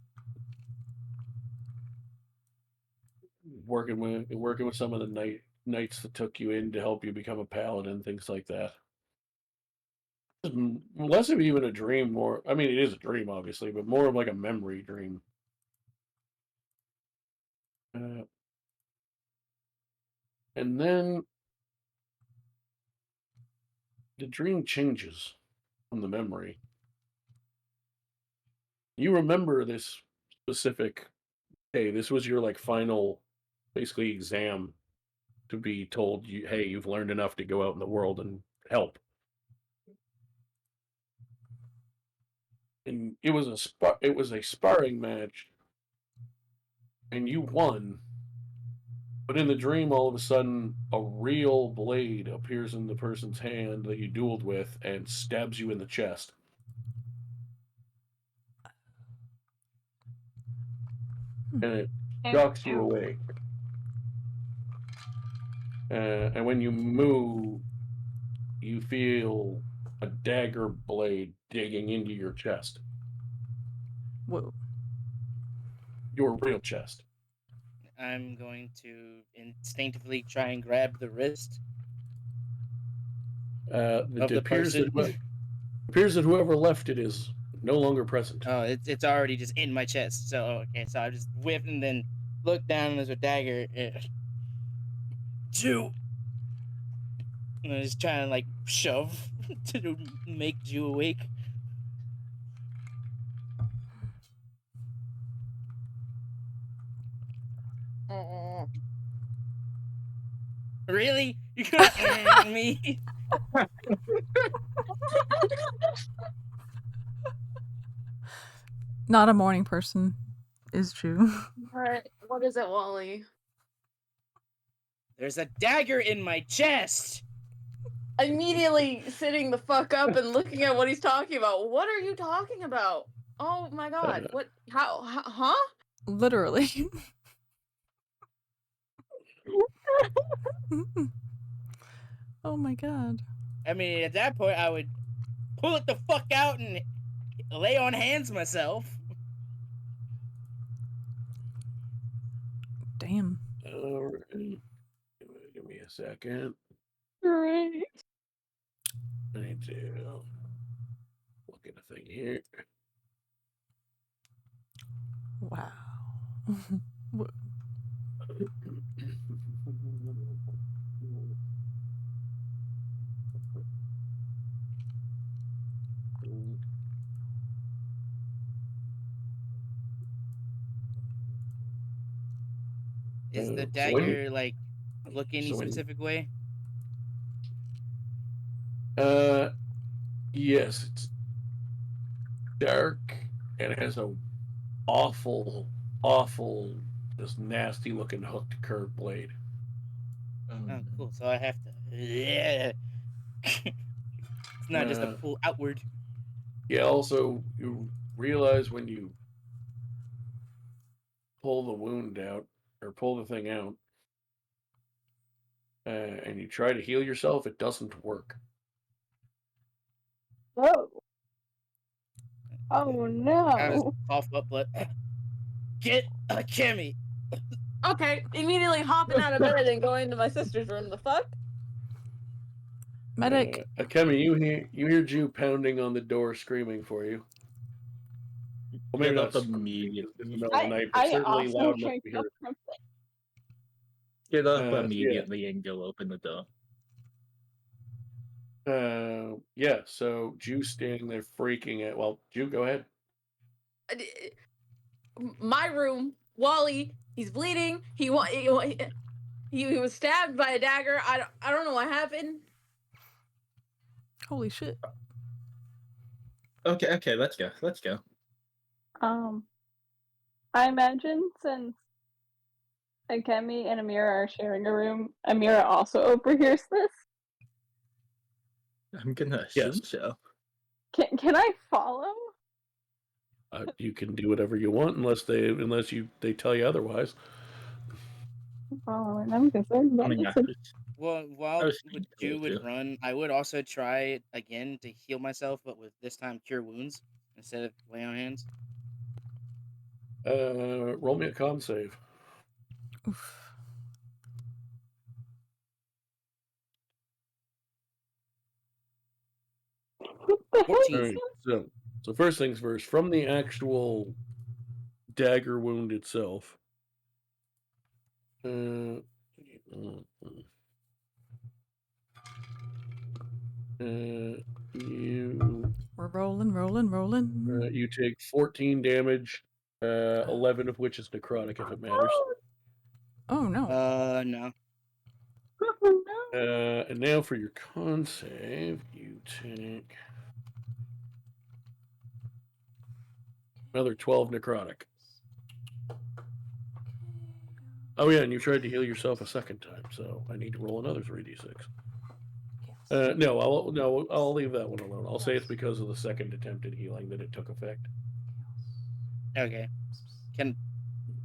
working with some of the knights that took you in to help you become a paladin, things like that. Less of even a dream, more. I mean, it is a dream, obviously, but more of like a memory dream. And then the dream changes from the memory. You remember this specific. Hey, this was your like final, basically exam, to be told you, hey, you've learned enough to go out in the world and help. And it was a sparring match, and you won. But in the dream, all of a sudden, a real blade appears in the person's hand that you dueled with and stabs you in the chest. And it shocks you awake. And when you move, you feel a dagger blade digging into your chest. Whoa. Your real chest. I'm going to instinctively try and grab the wrist of the person. Appears that whoever left it is no longer present. Oh, it's already just in my chest. So okay, so I just whip and then look down and there's a dagger. Jew. And I just try and like shove to make Jew awake. Really? You gonna me? Not a morning person is true. Alright, what is it, Wally? There's a dagger in my chest! Immediately sitting the fuck up and looking at what he's talking about. What are you talking about? Oh my god. What? How? Huh? Literally. Oh my god. I mean, at that point, I would pull it the fuck out and lay on hands myself. Damn. Give me a second. Great. I need to look at a thing here. Wow. Is the dagger like look any specific way? Yes, it's dark and it has a awful, just nasty looking hooked curved blade. Oh, cool. So I have to. Yeah. It's not just a pull outward. Yeah. Also, you realize when you pull the wound out or pull the thing out, and you try to heal yourself, it doesn't work. Whoa. Oh I just no. cough up blood. Get a Kimmy. Okay, immediately hopping out of bed and going to my sister's room. The fuck? Medic. Akemi, you hear Jew pounding on the door, screaming for you. Well, maybe not immediately. in the middle of the night, but certainly loud enough to hear. Get up immediately and go open the door. Yeah, so Jew standing there freaking out. Well, Jew, go ahead. My room, Wally, he's bleeding. He was stabbed by a dagger. I don't know what happened. Holy shit. Okay, let's go. I imagine since Akemi and Amira are sharing a room. Amira also overhears this. I'm gonna assume so. Can I follow? You can do whatever you want unless they tell you otherwise. Following them because they're Well, while Jew would run, I would also try again to heal myself, but with this time cure wounds instead of lay on hands. Roll me a con save. Oof. Alright, so first things first, from the actual dagger wound itself. We're rolling. You take 14 damage, 11 of which is necrotic if it matters. Oh no. No. And now for your con save, you take another 12 necrotic. Oh yeah, and you tried to heal yourself a second time, so I need to roll another 3d6. No, I'll leave that one alone. I'll say it's because of the second attempt at healing that it took effect. Okay. Can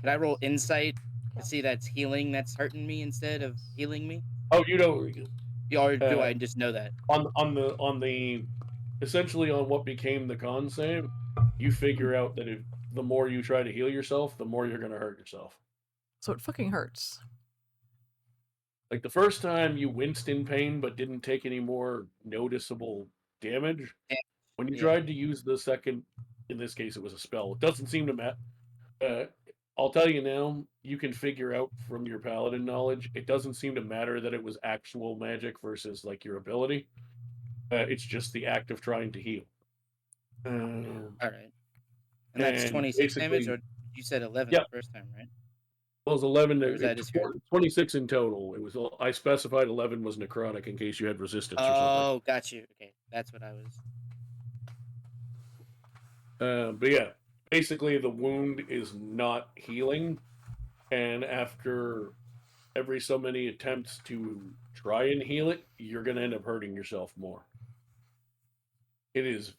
I roll insight to see that's healing that's hurting me instead of healing me? Oh, you don't. Or do I just know that? On the essentially on what became the con save, you figure out that if the more you try to heal yourself, the more you're going to hurt yourself. So it fucking hurts. Like the first time you winced in pain but didn't take any more noticeable damage. When you tried to use the second, in this case it was a spell, it doesn't seem to matter. I'll tell you now, you can figure out from your paladin knowledge, it doesn't seem to matter that it was actual magic versus like your ability. It's just the act of trying to heal. All right. And that's 26 damage, or you said 11 the first time, right? Well, it was 11. Or was that just 26 in total. It was. I specified 11 was necrotic in case you had resistance or something. Oh, got you. Okay, that's what I was. But yeah, basically the wound is not healing, and after every so many attempts to try and heal it, you're going to end up hurting yourself more. It is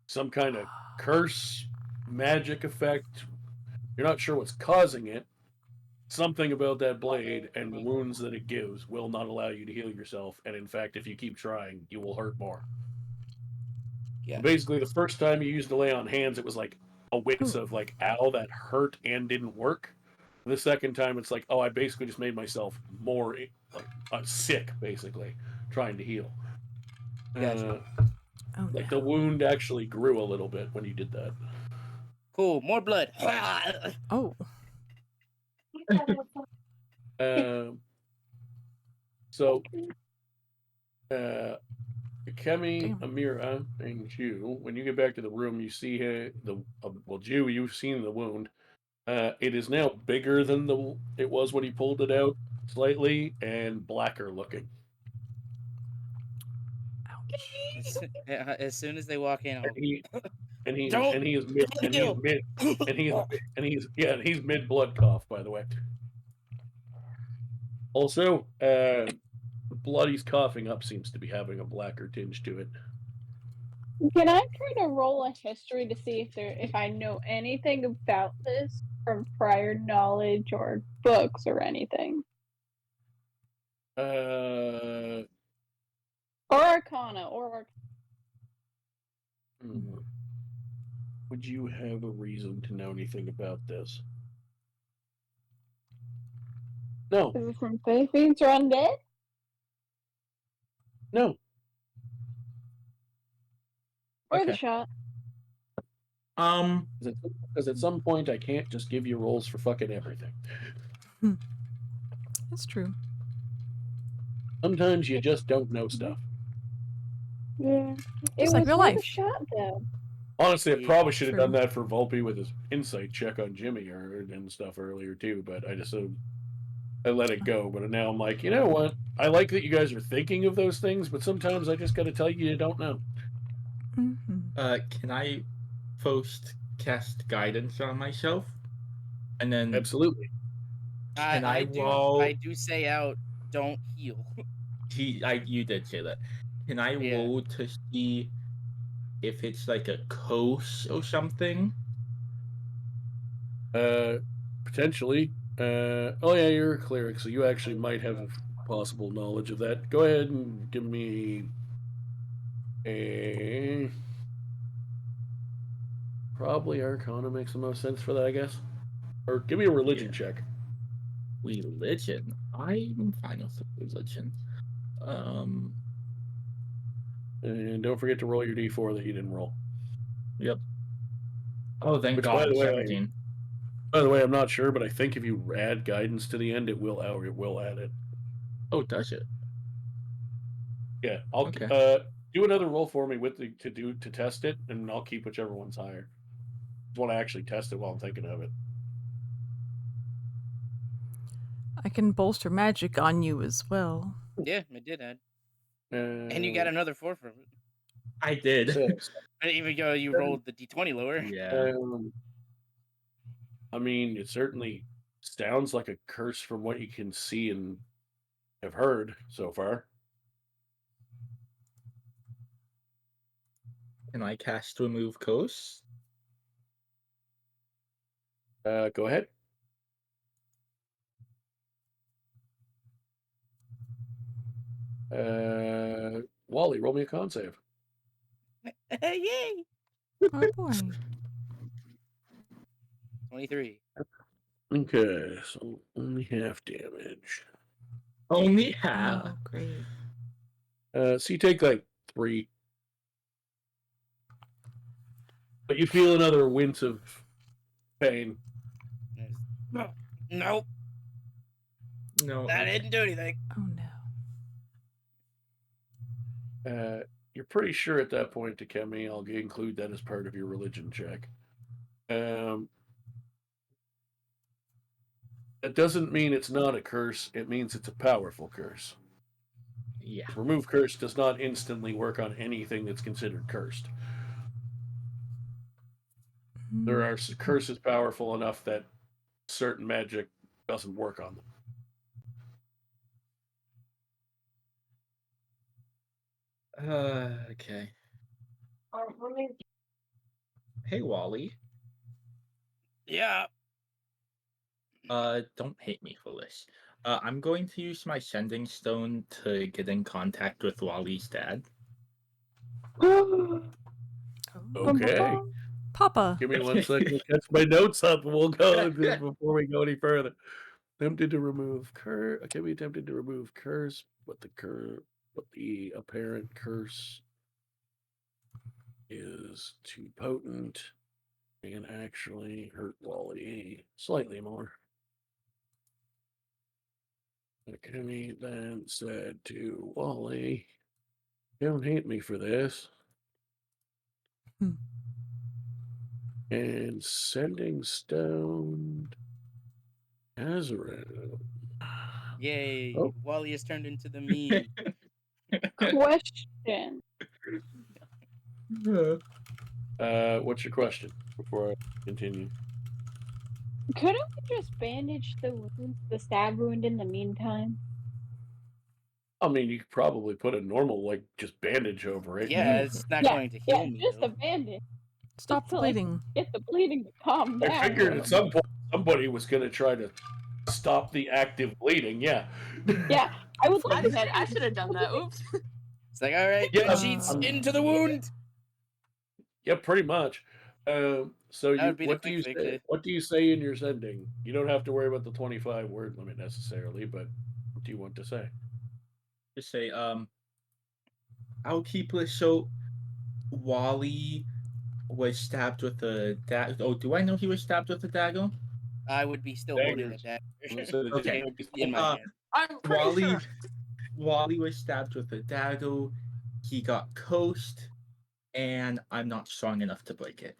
some kind of curse, magic effect. You're not sure what's causing it. Something about that blade and the wounds that it gives will not allow you to heal yourself, and in fact, if you keep trying, you will hurt more. Yeah. Basically, the first time you used the lay on hands, it was like a wince of like, ow, that hurt and didn't work. The second time, it's like, oh, I basically just made myself more like sick, basically, trying to heal. Gotcha. Like the wound actually grew a little bit when you did that. Cool, more blood. Oh. So, Kemi, Amira, and Jew, when you get back to the room, you see Jew, you've seen the wound. It is now bigger than it was when he pulled it out, slightly, and blacker looking. As soon as they walk in, he's mid blood cough, by the way. Also, the blood he's coughing up seems to be having a blacker tinge to it. Can I try to roll a history to see if I know anything about this from prior knowledge or books or anything? Or Arcana, Would you have a reason to know anything about this? No. Is it from Faith Fiends or Undead? No. Or the shot? Because at some point I can't just give you rolls for fucking everything. That's true. Sometimes you just don't know stuff. Yeah. It's like real life. Shot, though. Honestly, I probably should have done that for Volpe with his insight check on Jimmy and stuff earlier too, but I let it go. But now I'm like, you know what? I like that you guys are thinking of those things, but sometimes I just got to tell you don't know. Can I first cast guidance on myself, and then absolutely. I do. roll? I do say out. Don't heal. You did say that. Can I Yeah. roll to see if it's like a curse or something? Potentially. Oh yeah, you're a cleric, so you actually might have possible knowledge of that. Go ahead and give me a probably Arcana makes the most sense for that, I guess. Or give me a religion check. Religion? I'm fine with religion. And don't forget to roll your d4 that you didn't roll. Yep. Oh, thank Which, God. by the way, 17. By the way, I'm not sure, but I think if you add guidance to the end, it will add it. Oh, does it? Yeah, I'll Okay. Do another roll for me with to test it, and I'll keep whichever one's higher. I want to actually test it while I'm thinking of it. I can bolster magic on you as well. Yeah, it did add. And you got another 4 from it. I did. 6. Even though you rolled the d20 lower. Yeah. I mean, it certainly sounds like a curse from what you can see and have heard so far. Can I cast Remove Curse? Go ahead. Wally, roll me a con save. Yay! Oh boy. 23. Okay, so only half damage. Only half? Oh, great. So you take like 3. But you feel another wince of pain. Nope. No. That didn't do anything. Oh no. You're pretty sure at that point, Takemi, I'll include that as part of your religion check. That doesn't mean it's not a curse. It means it's a powerful curse. Yeah. Remove curse does not instantly work on anything that's considered cursed. There are curses powerful enough that certain magic doesn't work on them. Okay. Hey, Wally. Yeah. Don't hate me for this. I'm going to use my sending stone to get in contact with Wally's dad. Okay. Papa. Give me 1 second to catch my notes up and we'll go before we go any further. Attempted to remove curse. Okay, we attempted to remove curse, but the apparent curse is too potent and actually hurt Wally slightly more. Kenny then said to Wally, "Don't hate me for this." And sending stone Azrael. Yay. Oh. Wally has turned into the meme. Question. What's your question before I continue? Couldn't we just bandage the stab wound in the meantime? I mean, you could probably put a normal, just bandage over it. Yeah, it's not going to heal me. Just a bandage. Stop the bleeding. Get the bleeding to calm down. I figured at some point somebody was going to try to stop the active bleeding. Yeah. Yeah, I would like I should have done that. Oops. It's like, all right, Yeah, sheets into the wound. Yeah, pretty much. So That would be the what do you quick say? fix. What do you say in your sending? You don't have to worry about the 25 word limit necessarily, but what do you want to say? Just say, I'll keep it. So, Wally was stabbed with a dagger. Oh, do I know he was stabbed with a dagger? I would be still holding the dagger. Okay. It would be in my hand. I'm pretty sure. Wally was stabbed with a dagger. He got cursed, and I'm not strong enough to break it.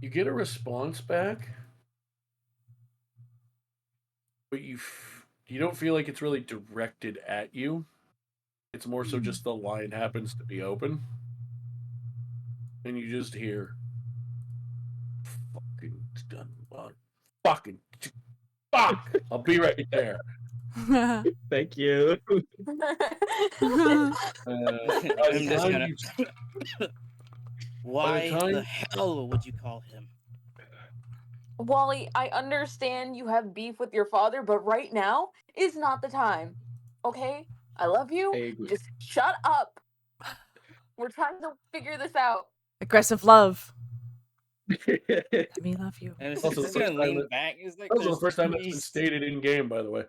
You get a response back, but you don't feel like it's really directed at you. It's more so just the line happens to be open. and you just hear, "Fucking done, fucking fuck." I'll be right there. Thank you. I'm just gonna. Why time- the hell would you call him? Wally, I understand you have beef with your father, but right now is not the time. Okay? I love you. I agree. Just shut up. We're trying to figure this out. Aggressive love. Let me love you. And it's Also, just the gonna first time lean that- back. It's like Also, the there's first time that's been nighst. stated in game, by the way.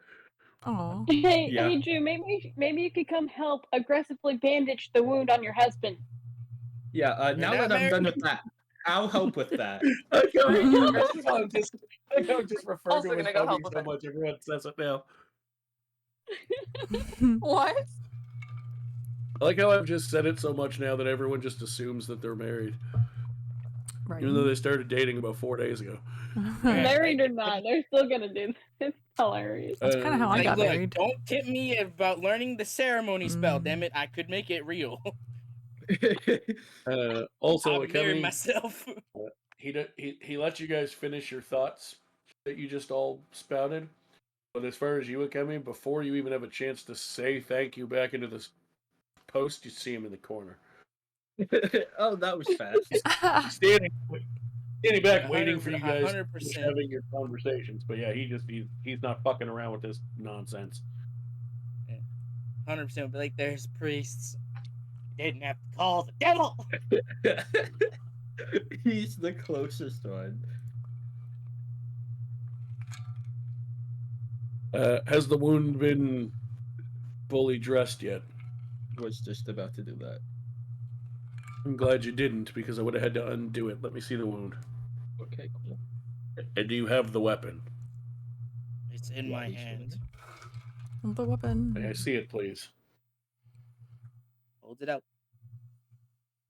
Oh. Hey, Yeah. hey, Drew, maybe you could come help aggressively bandage the wound on your husband. Yeah, now not that I'm done married? with that, I'll help with that. I can't just refer Also to him gonna as go hugging help with so it. much. Everyone says it now. What? I like how I've just said it so much now that everyone just assumes that they're married. Right. Even though they started dating about 4 days ago. Married or not, they're still gonna do this. It's hilarious. That's kind of how I Like, got look, married. don't tip me about learning the ceremony spell. Damn it, I could make it real. Also, I'm marrying Kemi, myself. he let you guys finish your thoughts that you just all spouted. But as far as you, Akemi, before you even have a chance to say thank you back into this post, you see him in the corner. Oh, that was fast. Standing back, waiting for you guys 100%. to finish having your conversations. But yeah, he's not fucking around with this nonsense. 100%. But like, there's priests. Didn't have to call the devil. He's the closest one. Has the wound been fully dressed yet? Was just about to do that. I'm glad you didn't, because I would have had to undo it. Let me see the wound. Okay, cool. And do you have the weapon? It's in my hand. The weapon. May I see it, please? Hold it out.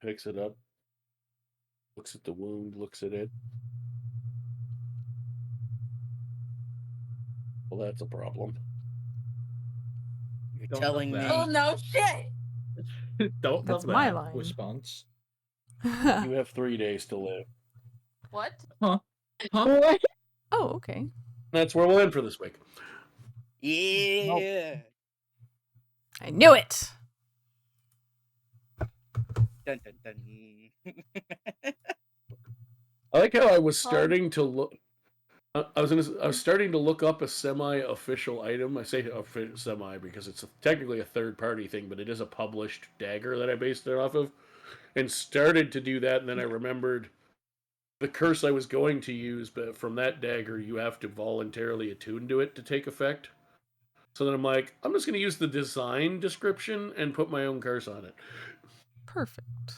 Picks it up. Looks at the wound, looks at it. Well, that's a problem. You're Don't telling love me. that. Oh no shit! Don't That's love my that line. response. You have 3 days to live. What? Huh? What? Oh, okay. That's where we'll end for this week. Yeah. I knew it. Dun, dun, dun. I like how I was starting to look. I was starting to look up a semi-official item. I say semi because it's technically a third-party thing, but it is a published dagger that I based it off of, and started to do that. And then I remembered the curse I was going to use, but from that dagger, you have to voluntarily attune to it to take effect. So then I'm like, I'm just going to use the design description and put my own curse on it. Perfect.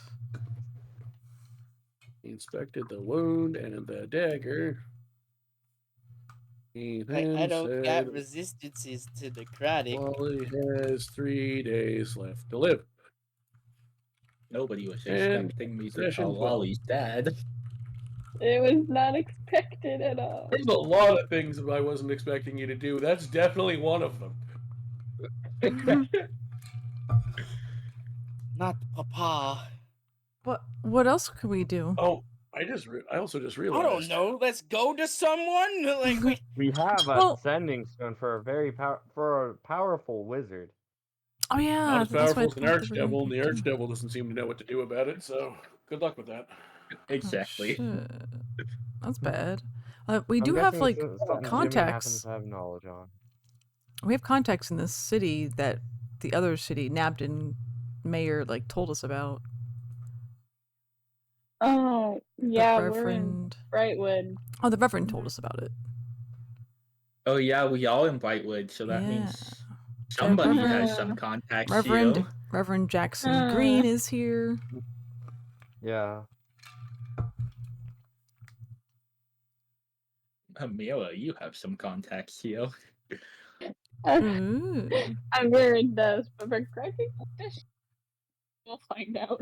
He inspected the wound and the dagger. He then I don't said, got resistances to necrotic. Wally has 3 days left to live. Nobody was And expecting me to session call 12. Wally's dad. It was not expected at all. There's a lot of things that I wasn't expecting you to do. That's definitely one of them. Not Papa. What else could we do? Oh, I also just I realized. don't know. Let's go to someone. Like We have a Well- sending stone for a powerful wizard. Oh yeah, Not as that's powerful what as an archdevil, and the archdevil doesn't seem to know what to do about it, so good luck with that. Exactly. Shit. That's bad. We I'm do have guessing like it's something Jimmy happens contacts. to have knowledge on. We have contacts in this city that the other city, Nabden mayor, like told us about. Oh, The yeah, we're in Reverend. Brightwood. Oh, the Reverend told us about it. Oh yeah, we all in Brightwood, so that Yeah. means somebody has Reverend- some contacts Reverend here. Reverend Jackson Green is here. Yeah. Amelia, you have some contacts here. Ooh. I'm wearing this, but for cracking this, we'll find out.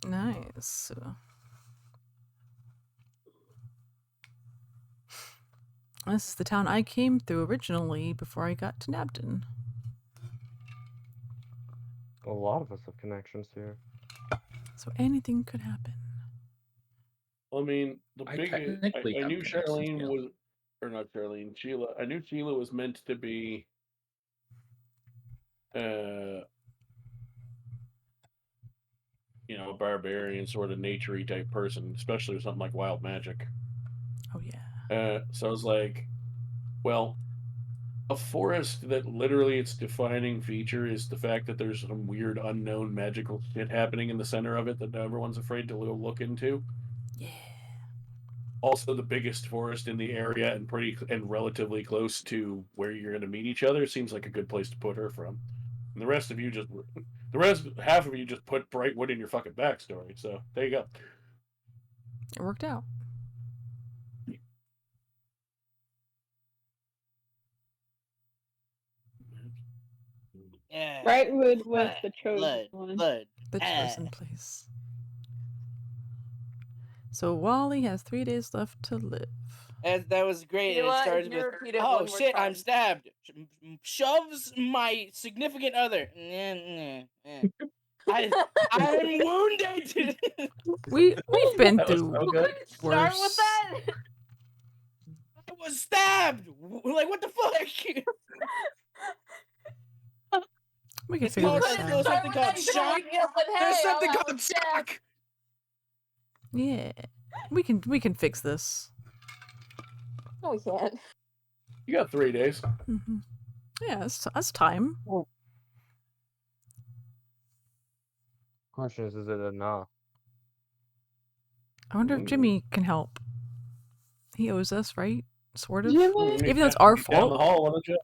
Nice. This is the town I came through originally before I got to Nabden. A lot of us have connections here. So anything could happen. I mean, I technically I have knew connections, Charlene yeah. was, or not Charlene, Sheila. I knew Sheila was meant to be, you know, a barbarian, sort of naturey type person, especially with something like wild magic. Oh yeah. So I was like, well, a forest that literally its defining feature is the fact that there's some weird unknown magical shit happening in the center of it that everyone's afraid to look into. Yeah. Also, the biggest forest in the area and relatively close to where you're going to meet each other seems like a good place to put her from. And half of you just put Brightwood in your fucking backstory. So there you go. It worked out. Yeah. Brightwood was the chosen one. The chosen place. So Wally has 3 days left to live. That was great. You know It what? started If you with, repeat it oh one more shit, I'm time. stabbed. Shoves my significant other. I'm wounded. We've been That was through so good. Start with worse. that. I was stabbed. Like what the fuck? We can It's figure called this there's out. something called shock. There's something called shock. Yeah, we can fix this. No, we can't. You got 3 days. Mm-hmm. Yeah, that's time. Question is it enough? I wonder if Jimmy can help. He owes us, right? Sort of. Jimmy? Even though it's our fault. Down the hall, why don't you?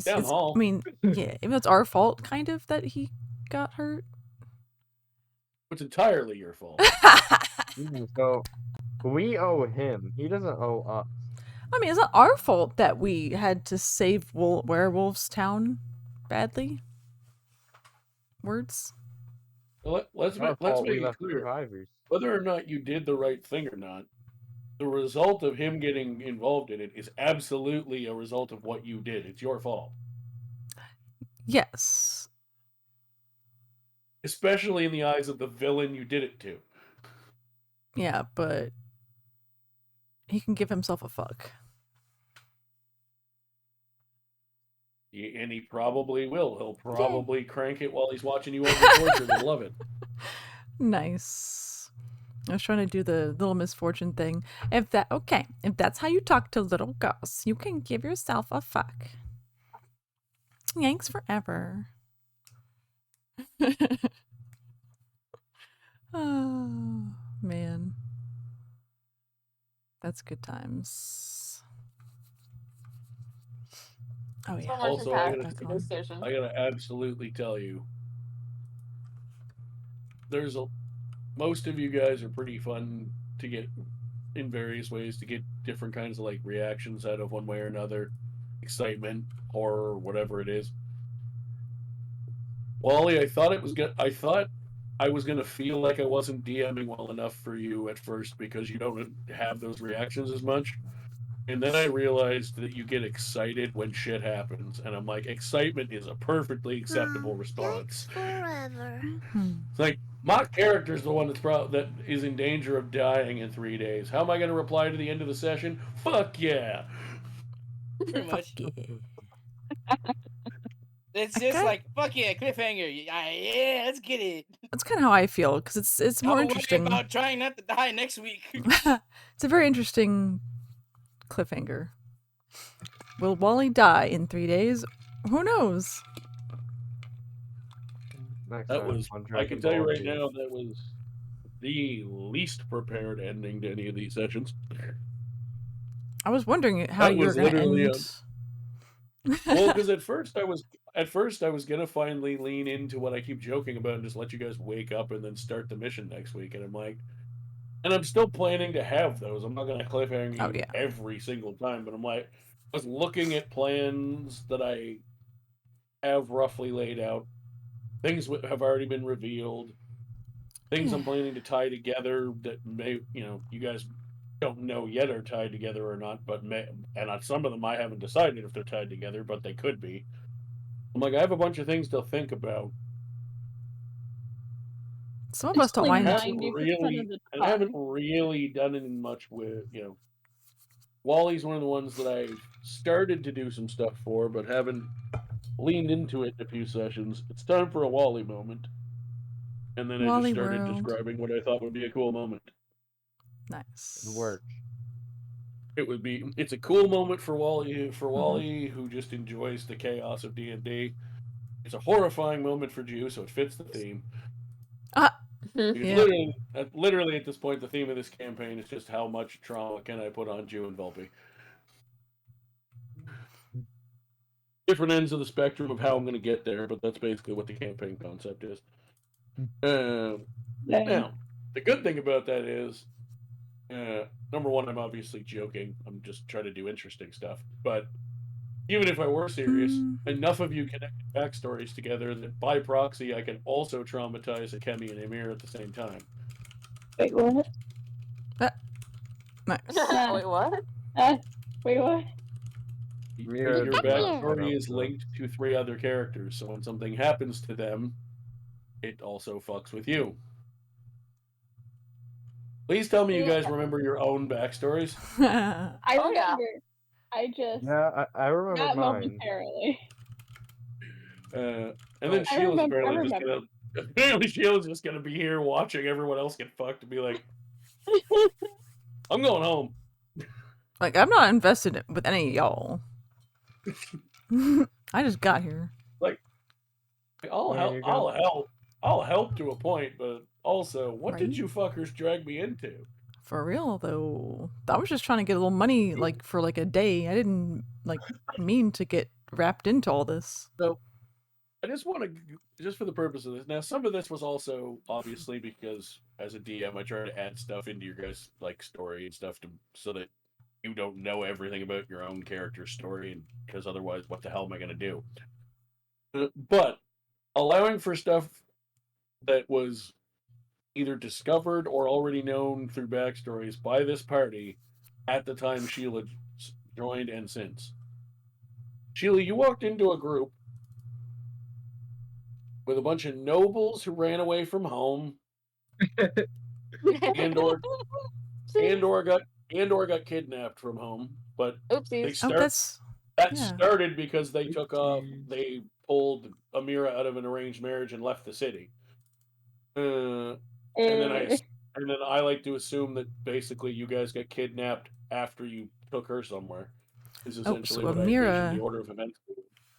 Down the hall. I mean, yeah, even though it's our fault, kind of, that he got hurt. It's entirely your fault. So we owe him. He doesn't owe us. I mean, it's not our fault that we had to save Werewolves Town badly. Words. Let's make it clear. Whether or not you did the right thing or not, the result of him getting involved in it is absolutely a result of what you did. It's your fault. Yes. Especially in the eyes of the villain you did it to. Yeah, but he can give himself a fuck. And he probably will. He'll probably crank it while he's watching you over torture. He'll love it. Nice. I was trying to do the little misfortune thing. If that's how you talk to little girls, you can give yourself a fuck. Yanks forever. Oh, man. That's good times. Oh, yeah. Also, I gotta absolutely tell you, most of you guys are pretty fun to get in various ways to get different kinds of like reactions out of one way or another, excitement, horror, whatever it is. Wally, I thought I was gonna feel like I wasn't DMing well enough for you at first because you don't have those reactions as much. And then I realized that you get excited when shit happens, and I'm like, excitement is a perfectly acceptable response. Forever. It's like my character's the one that is in danger of dying in 3 days. How am I going to reply to the end of the session? Fuck yeah! Pretty much. Fuck yeah. It's just like fuck yeah, cliffhanger. Yeah, let's get it. That's kind of how I feel because it's more Don't interesting. worry about trying not to die next week. It's a very interesting cliffhanger. Will Wally die in 3 days? Who knows? I can tell you right now, that was the least prepared ending to any of these sessions. I was wondering how you were going to end. Well, because at first I was gonna finally lean into what I keep joking about and just let you guys wake up and then start the mission next week, and I'm like, and I'm still planning to have those. I'm not gonna cliffhanger you every single time, but I'm like, I was looking at plans that I have roughly laid out. Things have already been revealed. Things I'm planning to tie together that may, you guys don't know yet are tied together or not, but and some of them I haven't decided if they're tied together, but they could be. I'm like, I have a bunch of things to think about. Some of us don't mind. I haven't really done it much with, you know. Wally's one of the ones that I've started to do some stuff for, but haven't leaned into it in a few sessions. It's time for a Wally moment. And then I just Wally started World. describing what I thought would be a cool moment. Nice. It worked. It's a cool moment for Wally, who just enjoys the chaos of D&D. It's a horrifying moment for Jew, so it fits the theme. Because literally at this point, the theme of this campaign is just how much trauma can I put on Jew and Volpe. Different ends of the spectrum of how I'm going to get there, but that's basically what the campaign concept is. Now, the good thing about that is, number one, I'm obviously joking. I'm just trying to do interesting stuff. But even if I were serious, enough of you connected backstories together that by proxy, I can also traumatize Akemi and Emir at the same time. Wait, what? Nice. Wait, what? Wait, what? Your backstory is linked to 3 other characters, so when something happens to them, it also fucks with you. Please tell me you guys remember your own backstories. I remember. I just I remember not mine. momentarily. And then Sheila's just gonna be here watching everyone else get fucked and be like, I'm going home. Like, I'm not invested with any of y'all. I just got here. Like, I'll help to a point, but also, what did you fuckers drag me into? For real though, I was just trying to get a little money, like for like a day. I didn't mean to get wrapped into all this. So, I just want to, just for the purpose of this. Now, some of this was also obviously because as a DM, I try to add stuff into your guys' story and stuff so that you don't know everything about your own character's story, and because otherwise, what the hell am I going to do? But allowing for stuff that was either discovered or already known through backstories by this party at the time Sheila joined and since. Sheila, you walked into a group with a bunch of nobles who ran away from home and or got kidnapped from home, but that started because they they pulled Amira out of an arranged marriage and left the city. And then I like to assume that basically you guys got kidnapped after you took her somewhere. Is essentially what I envision the order of events.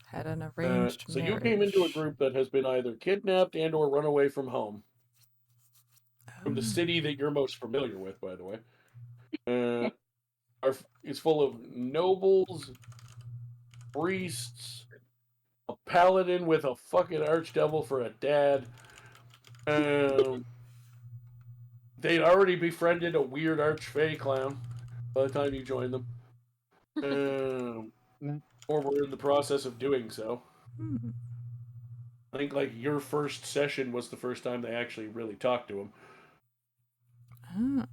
Had an arranged so marriage. you came into a group that has been either kidnapped and or run away from home. From the city that you're most familiar with, by the way. It's full of nobles, priests, a paladin with a fucking archdevil for a dad. They'd already befriended a weird archfey clown by the time you joined them. Or were in the process of doing so. I think your first session was the first time they actually really talked to him.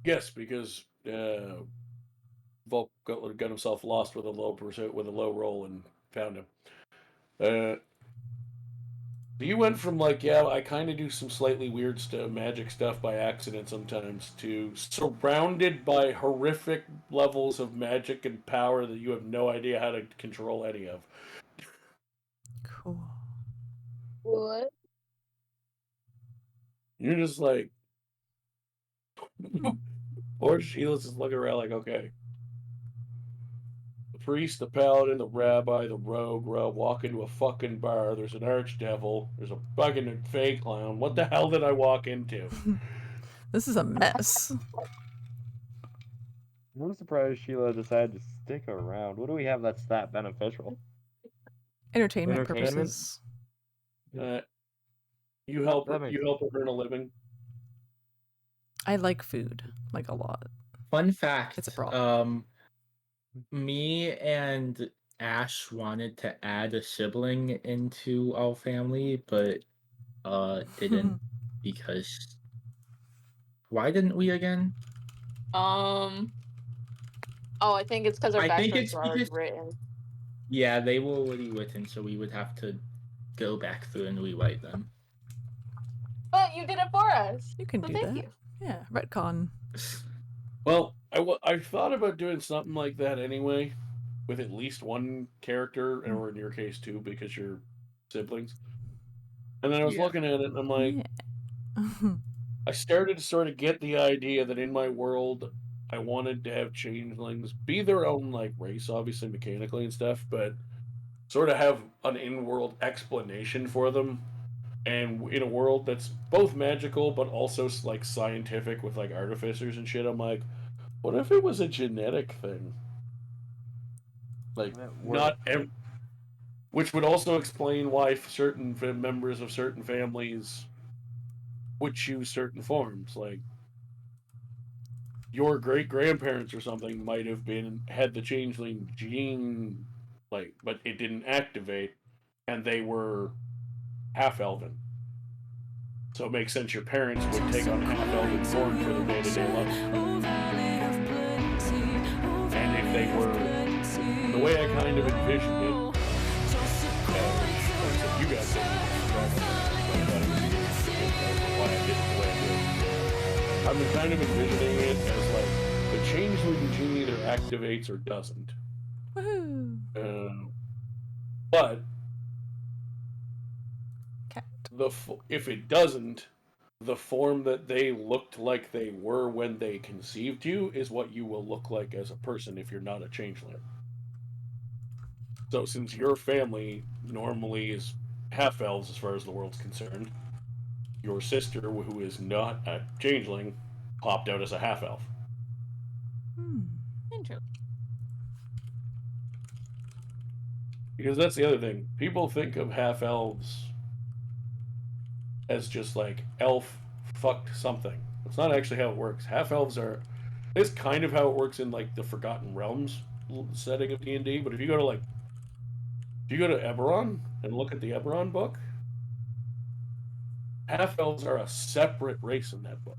Yes, because Volk got himself lost with a low roll and found him. You went from I kind of do some slightly weird magic stuff by accident sometimes, to surrounded by horrific levels of magic and power that you have no idea how to control any of. Cool. What? You're just like, poor Sheila's just looking around okay. The priest, the paladin, the rabbi, the rogue walk into a fucking bar. There's an archdevil. There's a fucking fey clown. What the hell did I walk into? This is a mess. I'm surprised Sheila decided to stick around. What do we have that's that beneficial? Entertainment purposes. You help her earn a living. I like food, a lot. Fun fact. It's a problem. Me and Ash wanted to add a sibling into our family, but didn't because why didn't we again? I think it's because our backstories are already written. Yeah, they were already written, so we would have to go back through and rewrite them. But you did it for us. You can so do thank that. you. Yeah, retcon. Well, I thought about doing something like that anyway, with at least one character, or in your case two, because you're siblings. And then I was looking at it, and I'm like, I started to sort of get the idea that in my world, I wanted to have changelings be their own like race, obviously mechanically and stuff, but sort of have an in-world explanation for them, and in a world that's both magical but also like scientific with like artificers and shit. I'm like, what if it was a genetic thing? Like, not every, which would also explain why certain members of certain families would choose certain forms. Like, your great grandparents or something might have had the changeling gene, like, but it didn't activate, and they were half elven. So it makes sense your parents would take on half elven form for their day-to-day life. And if they were, the way I kind of envisioned it, you guys didn't, why I did it the way I did. I've been kind of envisioning it as like the changeling gene either activates or doesn't. But if it doesn't, the form that they looked like they were when they conceived you is what you will look like as a person if you're not a changeling. So since your family normally is half elves as far as the world's concerned, your sister, who is not a changeling, popped out as a half elf. Interesting. Because that's the other thing. People think of half elves as just like elf fucked something. It's not actually how it works. Half elves are. It's kind of how it works in like the Forgotten Realms setting of D&D. But if you go to Eberron and look at the Eberron book, half elves are a separate race in that book.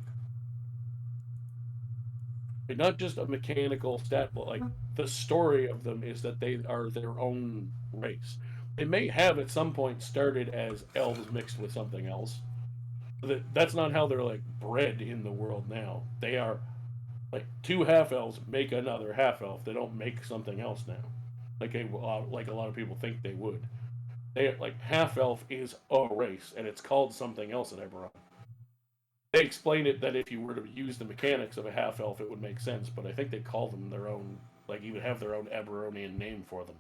They're not just a mechanical stat, but like the story of them is that they are their own race. They may have at some point started as elves mixed with something else. That's not how they're like bred in the world now. They are like two half elves make another half elf. They don't make something else now, like a lot of people think they would. They like half elf is a race, and it's called something else in Eberron. They explain it that if you were to use the mechanics of a half elf, it would make sense. But I think they call them their own, like even have their own Eberonian name for them.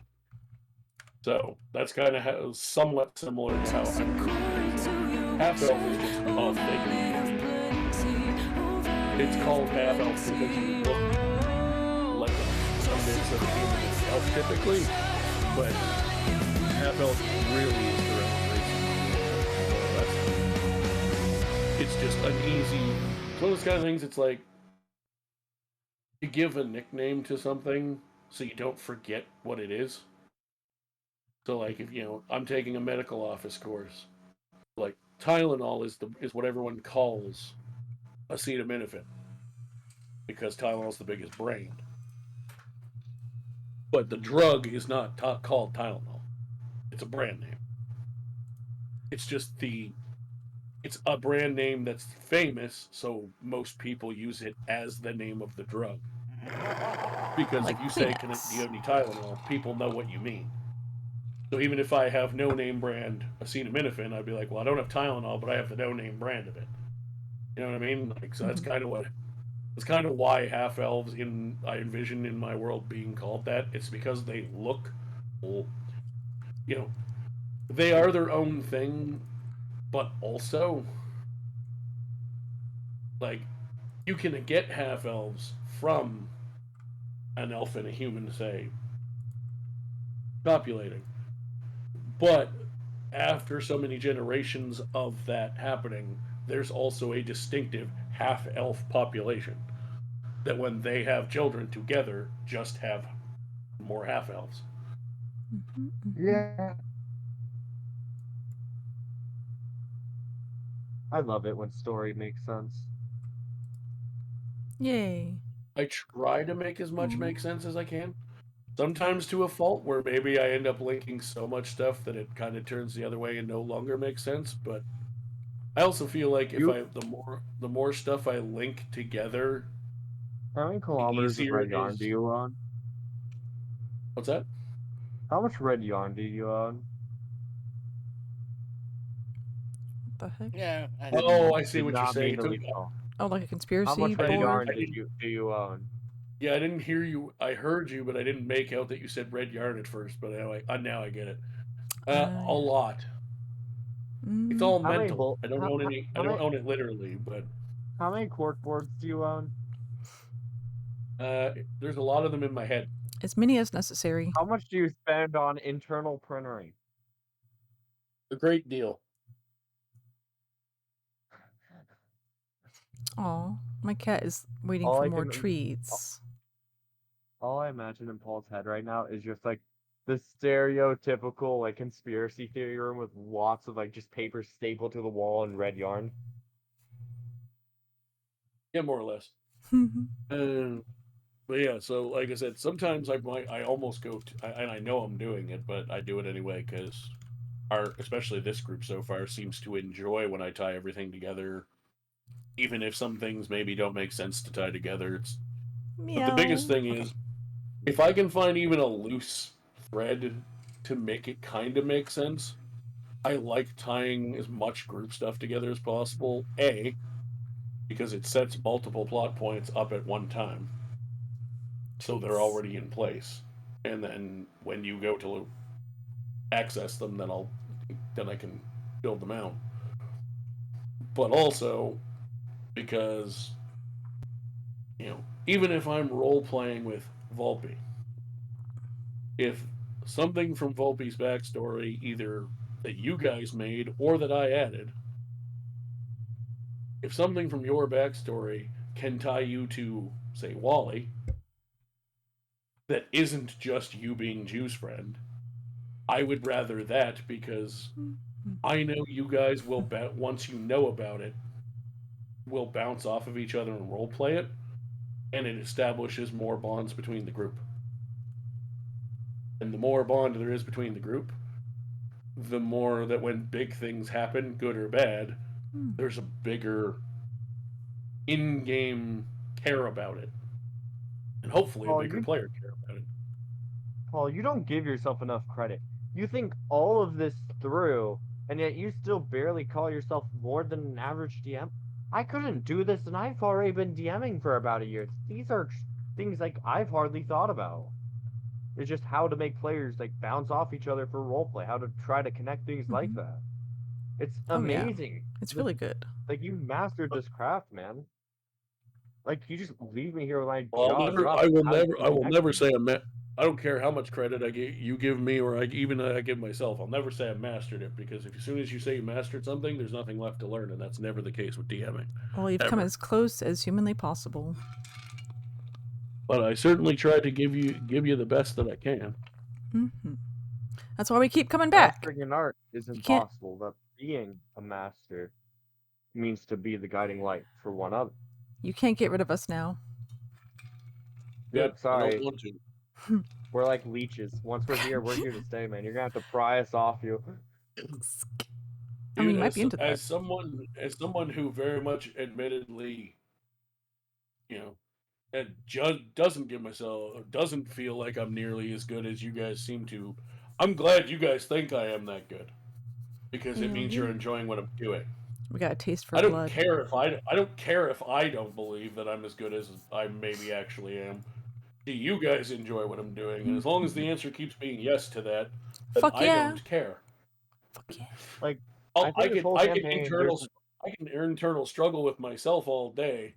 So that's kind of somewhat similar to how half elf is just a thing. It's called half elf because you look like a mix of human and elf typically, but half elf really is their own race. It's just an easy. It's one of those kind of things. It's like you give a nickname to something so you don't forget what it is. So, like, if I'm taking a medical office course, like Tylenol is what everyone calls acetaminophen because Tylenol is the biggest brand. But the drug is not called Tylenol; it's a brand name. It's just it's a brand name that's famous, so most people use it as the name of the drug. Because like if you say, do you have any Tylenol, people know what you mean. So even if I have no-name brand acetaminophen, I'd be like, well, I don't have Tylenol, but I have the no-name brand of it. You know what I mean? Like, so that's kind of why half-elves I envision in my world being called that. It's because they look, they are their own thing, but also, like, you can get half-elves from an elf and a human, say, copulating. But after so many generations of that happening, there's also a distinctive half-elf population that when they have children together, just have more half-elves. Yeah. I love it when story makes sense. Yay. I try to make as much make sense as I can. Sometimes to a fault, where maybe I end up linking so much stuff that it kind of turns the other way and no longer makes sense. But I also feel like if the more stuff I link together, How many kilometers of easier red it yarn is. do you own? What's that? How much red yarn do you own? What the heck? Yeah. Oh, I see Did what you're not mean saying. to leave call. Oh, like a conspiracy How much red board? yarn do you own? Yeah, I didn't hear you. I heard you, but I didn't make out that you said red yarn at first. But now I get it. A lot. It's all How many mental. I don't own any. I how don't many- own it literally, but How many cork boards do you own? there's a lot of them in my head. As many as necessary. How much do you spend on internal printing? A great deal. Aw, my cat is waiting All for I more can- treats. All I imagine in Paul's head right now is just like the stereotypical like conspiracy theory room with lots of like just paper stapled to the wall and red yarn. Yeah, more or less. But yeah, so like I said, sometimes I almost go to, and I know I'm doing it, but I do it anyway because especially this group so far seems to enjoy when I tie everything together, even if some things maybe don't make sense to tie together. But the biggest thing is, if I can find even a loose thread to make it kind of make sense, I like tying as much group stuff together as possible. A, because it sets multiple plot points up at one time, so they're already in place, and then when you go to access them, then I can build them out. But also because even if I'm role playing with Volpe, if something from Volpe's backstory, either that you guys made or that I added, if something from your backstory can tie you to, say, Wally, that isn't just you being Jew's friend, I would rather that, because I know you guys will once you know about it, will bounce off of each other and role play it, and it establishes more bonds between the group. And the more bond there is between the group, the more that when big things happen, good or bad, there's a bigger in-game care about it. And hopefully a bigger player care about it. Paul, you don't give yourself enough credit. You think all of this through, and yet you still barely call yourself more than an average DM? I couldn't do this, and I've already been DMing for about a year. These are things like I've hardly thought about. It's just how to make players like bounce off each other for roleplay, how to try to connect things like that. It's amazing. It's really good. Like you mastered this craft, man. Like you just leave me here with my Well, jaw dropped. I will never say I don't care how much credit you give me, or I give myself. I'll never say I mastered it, because as soon as you say you mastered something, there's nothing left to learn, and that's never the case with DMing. Well, you've come as close as humanly possible. But I certainly try to give you the best that I can. That's why we keep coming back. Mastering an art is impossible, but being a master means to be the guiding light for one other. You can't get rid of us now. Yep, sorry. I don't want to. We're like leeches. Once we're here to stay, man. You're gonna have to pry us off you. I mean, you might be into that. As someone who very much admittedly, and doesn't feel like I'm nearly as good as you guys seem to. I'm glad you guys think I am that good, because it means you're enjoying what I'm doing. We got a taste for I don't blood. care if I don't believe that I'm as good as I maybe actually am. You guys enjoy what I'm doing, and as long as the answer keeps being yes to that, then I don't care. Fuck yeah. Like I can internal struggle with myself all day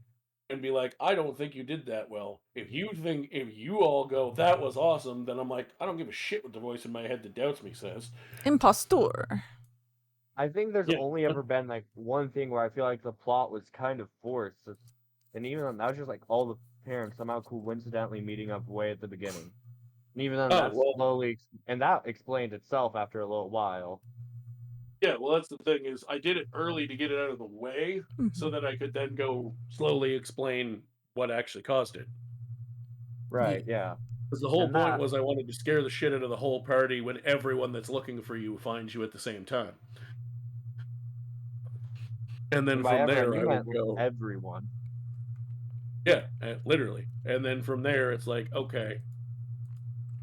and be like, I don't think you did that well. If you all go, that was awesome, then I'm like, I don't give a shit what the voice in my head that doubts me says. Impostor. I think there's only ever been like one thing where I feel like the plot was kind of forced, and even then, that was just like all the parents somehow coincidentally meeting up way at the beginning. And even then, that explained itself after a little while. Yeah, well, that's the thing, is I did it early to get it out of the way, so that I could then go slowly explain what actually caused it. Right, yeah. Because the whole And point that- was I wanted to scare the shit out of the whole party when everyone that's looking for you finds you at the same time. And then by from everyone, there, you I meant would go. everyone. Yeah, literally. And then from there, it's like, okay,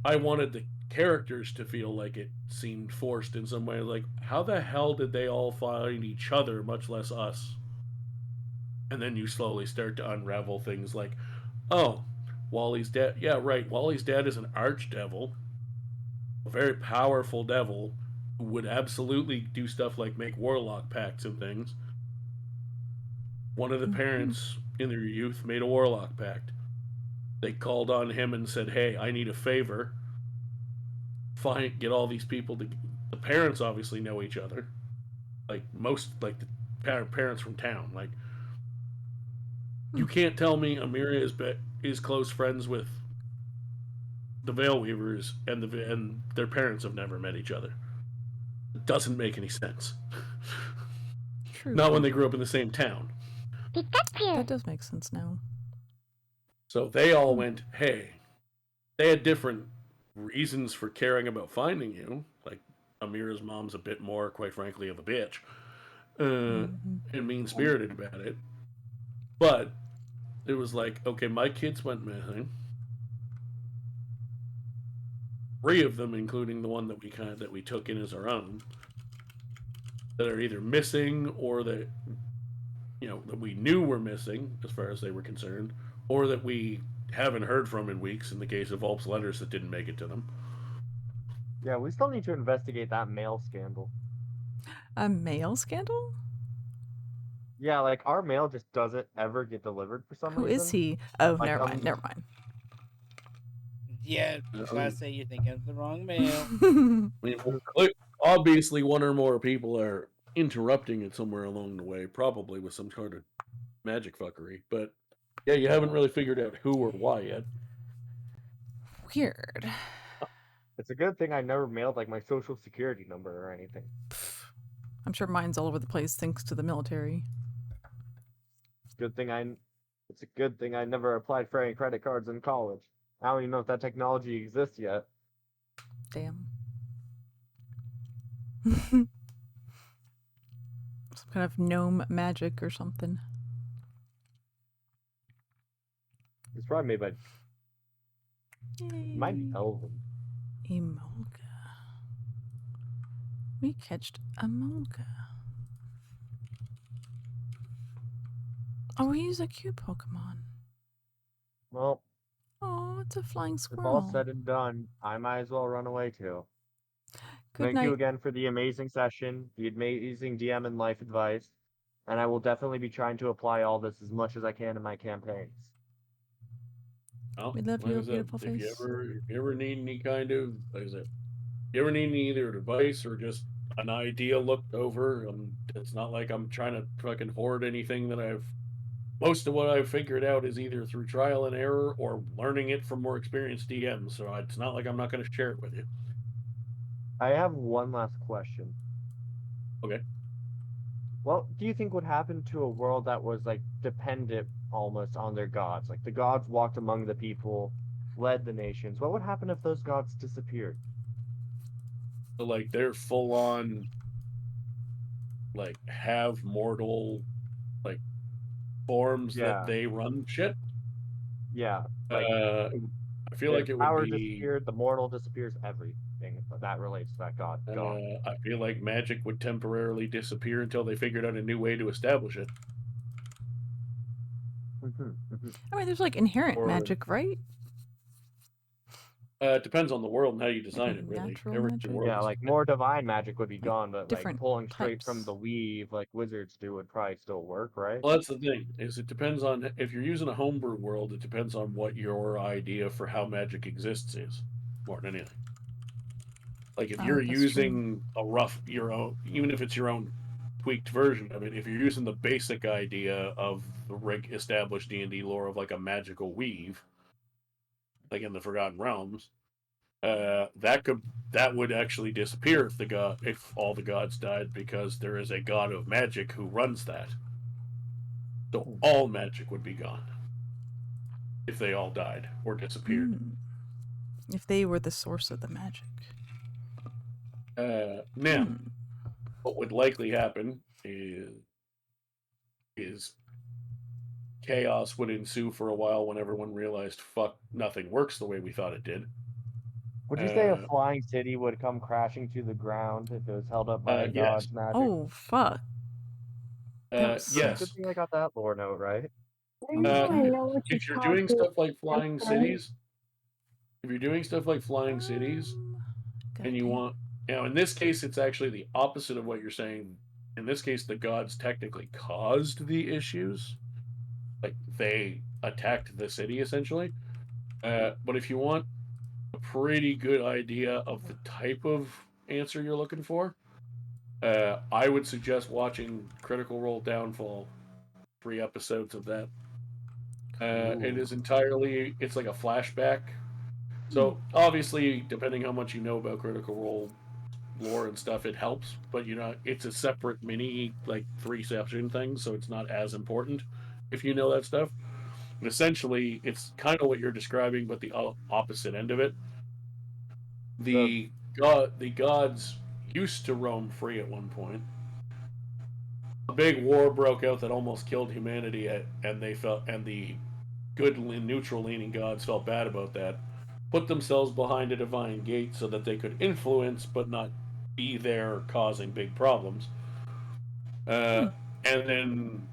I wanted the characters to feel like it seemed forced in some way. Like, how the hell did they all find each other, much less us? And then you slowly start to unravel things like, oh, Wally's dad. Yeah, right. Wally's dad is an archdevil, a very powerful devil who would absolutely do stuff like make Warlock pacts and things. One of the parents in their youth made a Warlock pact. They called on him and said, hey, I need a favor. Get all these people to. The parents obviously know each other. Like the parents from town. Like, you can't tell me Amira is close friends with the Veil Weavers and their parents have never met each other. It doesn't make any sense. True. Not when they grew up in the same town. That does make sense now. So they all went, hey, they had different reasons for caring about finding you. Like, Amira's mom's a bit more, quite frankly, of a bitch. And mean-spirited about it. But it was like, okay, my kids went missing. 3 of them, including the one that we took in as our own, that are either missing or that that we knew were missing as far as they were concerned, or that we haven't heard from in weeks in the case of Ulp's letters that didn't make it to them. Yeah, we still need to investigate that mail scandal. A mail scandal? Yeah, like our mail just doesn't ever get delivered for some Who reason. is he? Oh, Like, never mind. Yeah, I say you're thinking of the wrong mail. I mean, obviously, one or more people are interrupting it somewhere along the way, probably with some sort of magic fuckery. But yeah, you haven't really figured out who or why yet. Weird. It's a good thing I never mailed like my social security number or anything. I'm sure mine's all over the place thanks to the military. It's a good thing I never applied for any credit cards in college. I don't even know if that technology exists yet. Damn. Some kind of gnome magic or something. It's probably made by. Might be Elven. Emolga. We catched a Molga. Oh, we use a cute Pokemon. Well, oh, it's a flying if squirrel. all said and done, I might as well run away too. Good Thank night. you again for the amazing session, the amazing DM and life advice, and I will definitely be trying to apply all this as much as I can in my campaigns. Well, We love like your I said, beautiful if face. you ever need any kind of, like I said, if you ever need any either advice or just an idea looked over, it's not like I'm trying to fucking hoard anything that most of what I've figured out is either through trial and error or learning it from more experienced DMs, so it's not like I'm not going to share it with you. I have one last question. Okay. What do you think would happen to a world that was like dependent almost on their gods? Like the gods walked among the people, led the nations. What would happen if those gods disappeared? So, like, they're full on, like, have mortal, like, forms that they run shit. Yeah. Like, I feel like it would power be. disappeared, the mortal disappears, everything that relates to that god. I feel like magic would temporarily disappear until they figured out a new way to establish it. I mean, there's like inherent magic, right? It depends on the world and how you design it, really. Every world Yeah, is like more divine magic would be gone, but like different pulling straight types. from the weave, like wizards do, would probably still work, right? Well, that's the thing, is it depends on, if you're using a homebrew world, it depends on what your idea for how magic exists is, more than anything. Like, if you're using your own, even if it's your own tweaked version of it, if you're using the basic idea of the established D&D lore of, like, a magical weave, like in the Forgotten Realms, that would actually disappear if all the gods died, because there is a god of magic who runs that. So all magic would be gone if they all died or disappeared. If they were the source of the magic. Now, what would likely happen is chaos would ensue for a while when everyone realized, fuck, nothing works the way we thought it did. Would you say a flying city would come crashing to the ground if it was held up by a yes. god's magic? Oh, fuck. Yes. Good thing I got that lore note right. If you're doing stuff like flying cities, and you want, in this case, it's actually the opposite of what you're saying. In this case, the gods technically caused the issues. Like, they attacked the city, essentially. But if you want a pretty good idea of the type of answer you're looking for, I would suggest watching Critical Role Downfall. 3 episodes of that. It's like a flashback. So, obviously, depending how much you know about Critical Role lore and stuff, it helps. But, it's a separate mini, 3-session thing, so it's not as important if you know that stuff. But essentially, it's kind of what you're describing, but the opposite end of it. The gods used to roam free at one point. A big war broke out that almost killed humanity, and the good neutral-leaning gods felt bad about that. Put themselves behind a divine gate so that they could influence, but not be there causing big problems. And then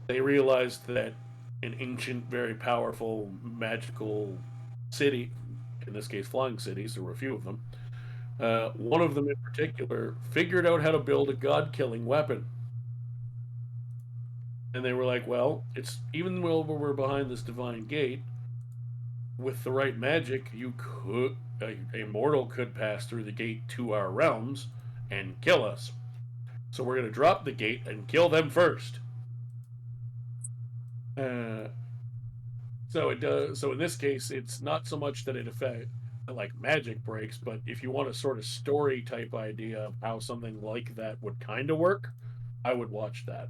they realized that an ancient, very powerful, magical city, in this case flying cities, there were a few of them, one of them in particular figured out how to build a god-killing weapon. And they were like, well, it's even though we're behind this divine gate, with the right magic, a mortal could pass through the gate to our realms and kill us. So we're going to drop the gate and kill them first. So in this case, it's not so much that it affects magic breaks, but if you want a sort of story type idea of how something like that would kind of work, I would watch that.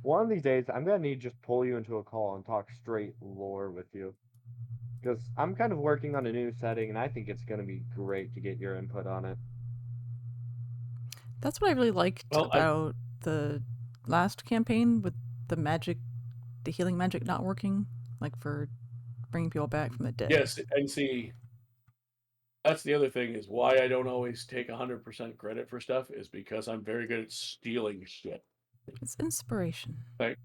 One of these days, I'm gonna need to just pull you into a call and talk straight lore with you. Because I'm kind of working on a new setting, and I think it's gonna be great to get your input on it. That's what I really liked about the last campaign with the healing magic not working, for bringing people back from the dead. Yes, and see, that's the other thing is why I don't always take 100% credit for stuff is because I'm very good at stealing shit. It's inspiration. Woohoo!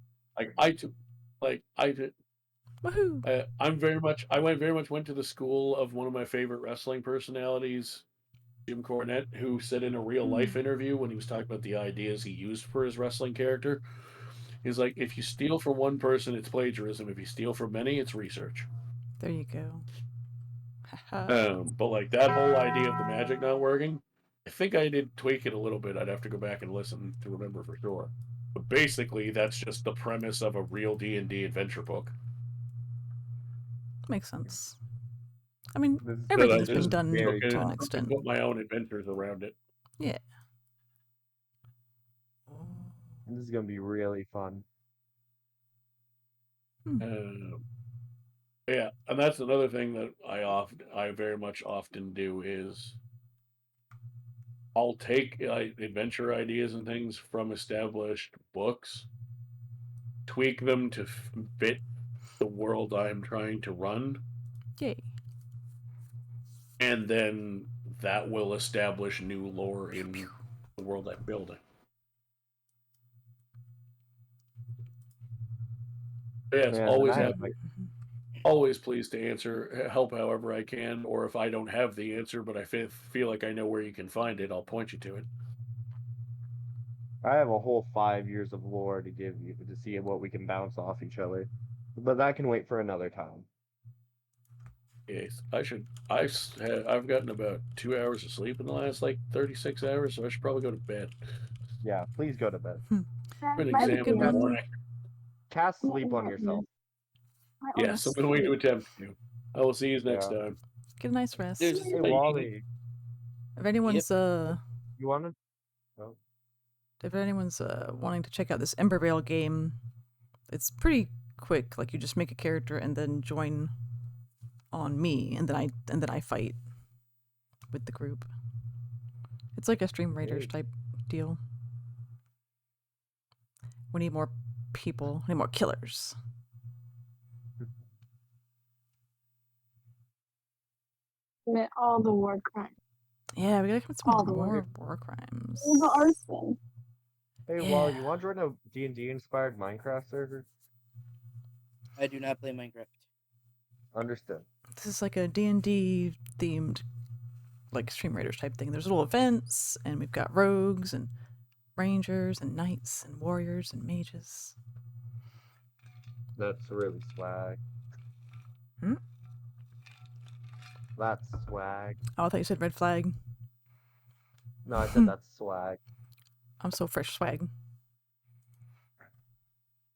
Went to the school of one of my favorite wrestling personalities, Jim Cornette, who said in a real life interview when he was talking about the ideas he used for his wrestling character, he's like, if you steal from one person, it's plagiarism. If you steal from many, it's research. There you go. But that whole idea of the magic not working, I think I did tweak it a little bit. I'd have to go back and listen to remember for sure. But basically, that's just the premise of a real D&D adventure book. Makes sense. I mean, everything's been done to an extent. Put my own adventures around it. Yeah. This is gonna be really fun. Yeah, and that's another thing that I very much often do is I'll take adventure ideas and things from established books, tweak them to fit the world I'm trying to run. Yay. And then that will establish new lore in the world I'm building. Yes, always pleased to help however I can, or if I don't have the answer, but I feel like I know where you can find it, I'll point you to it. I have a whole 5 years of lore to give you to see what we can bounce off each other, but that can wait for another time. Yes, I've gotten about 2 hours of sleep in the last 36 hours, so I should probably go to bed. Yeah, please go to bed. An exam in the morning. Cast sleep on yourself. Yes, I'm going to attempt to. I will see you next time. Get a nice rest. Hey, Wally. If anyone's You wanna? Oh. If anyone's wanting to check out this Embervale game, it's pretty quick. You just make a character and then join on me, and then I fight with the group. It's like a Stream Raiders type deal. We need more people. We need more killers. Commit all the war crimes. Yeah, we gotta commit All some the more war crimes. All the arson. Hey, Wall, you want to join a D&D inspired Minecraft server? I do not play Minecraft. Understood. This is like a D&D themed, like Stream Raiders type thing. There's little events, and we've got rogues and rangers and knights and warriors and mages. That's really swag. Hmm? That's swag. Oh, I thought you said red flag. No, I said that's swag. I'm so fresh swag.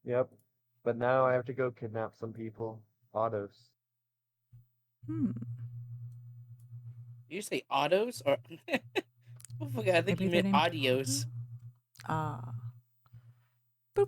Yep. But now I have to go kidnap some people. Autos. Hmm. Did you say autos or? Oh my god, I think Maybe you they're meant named audios. Ah.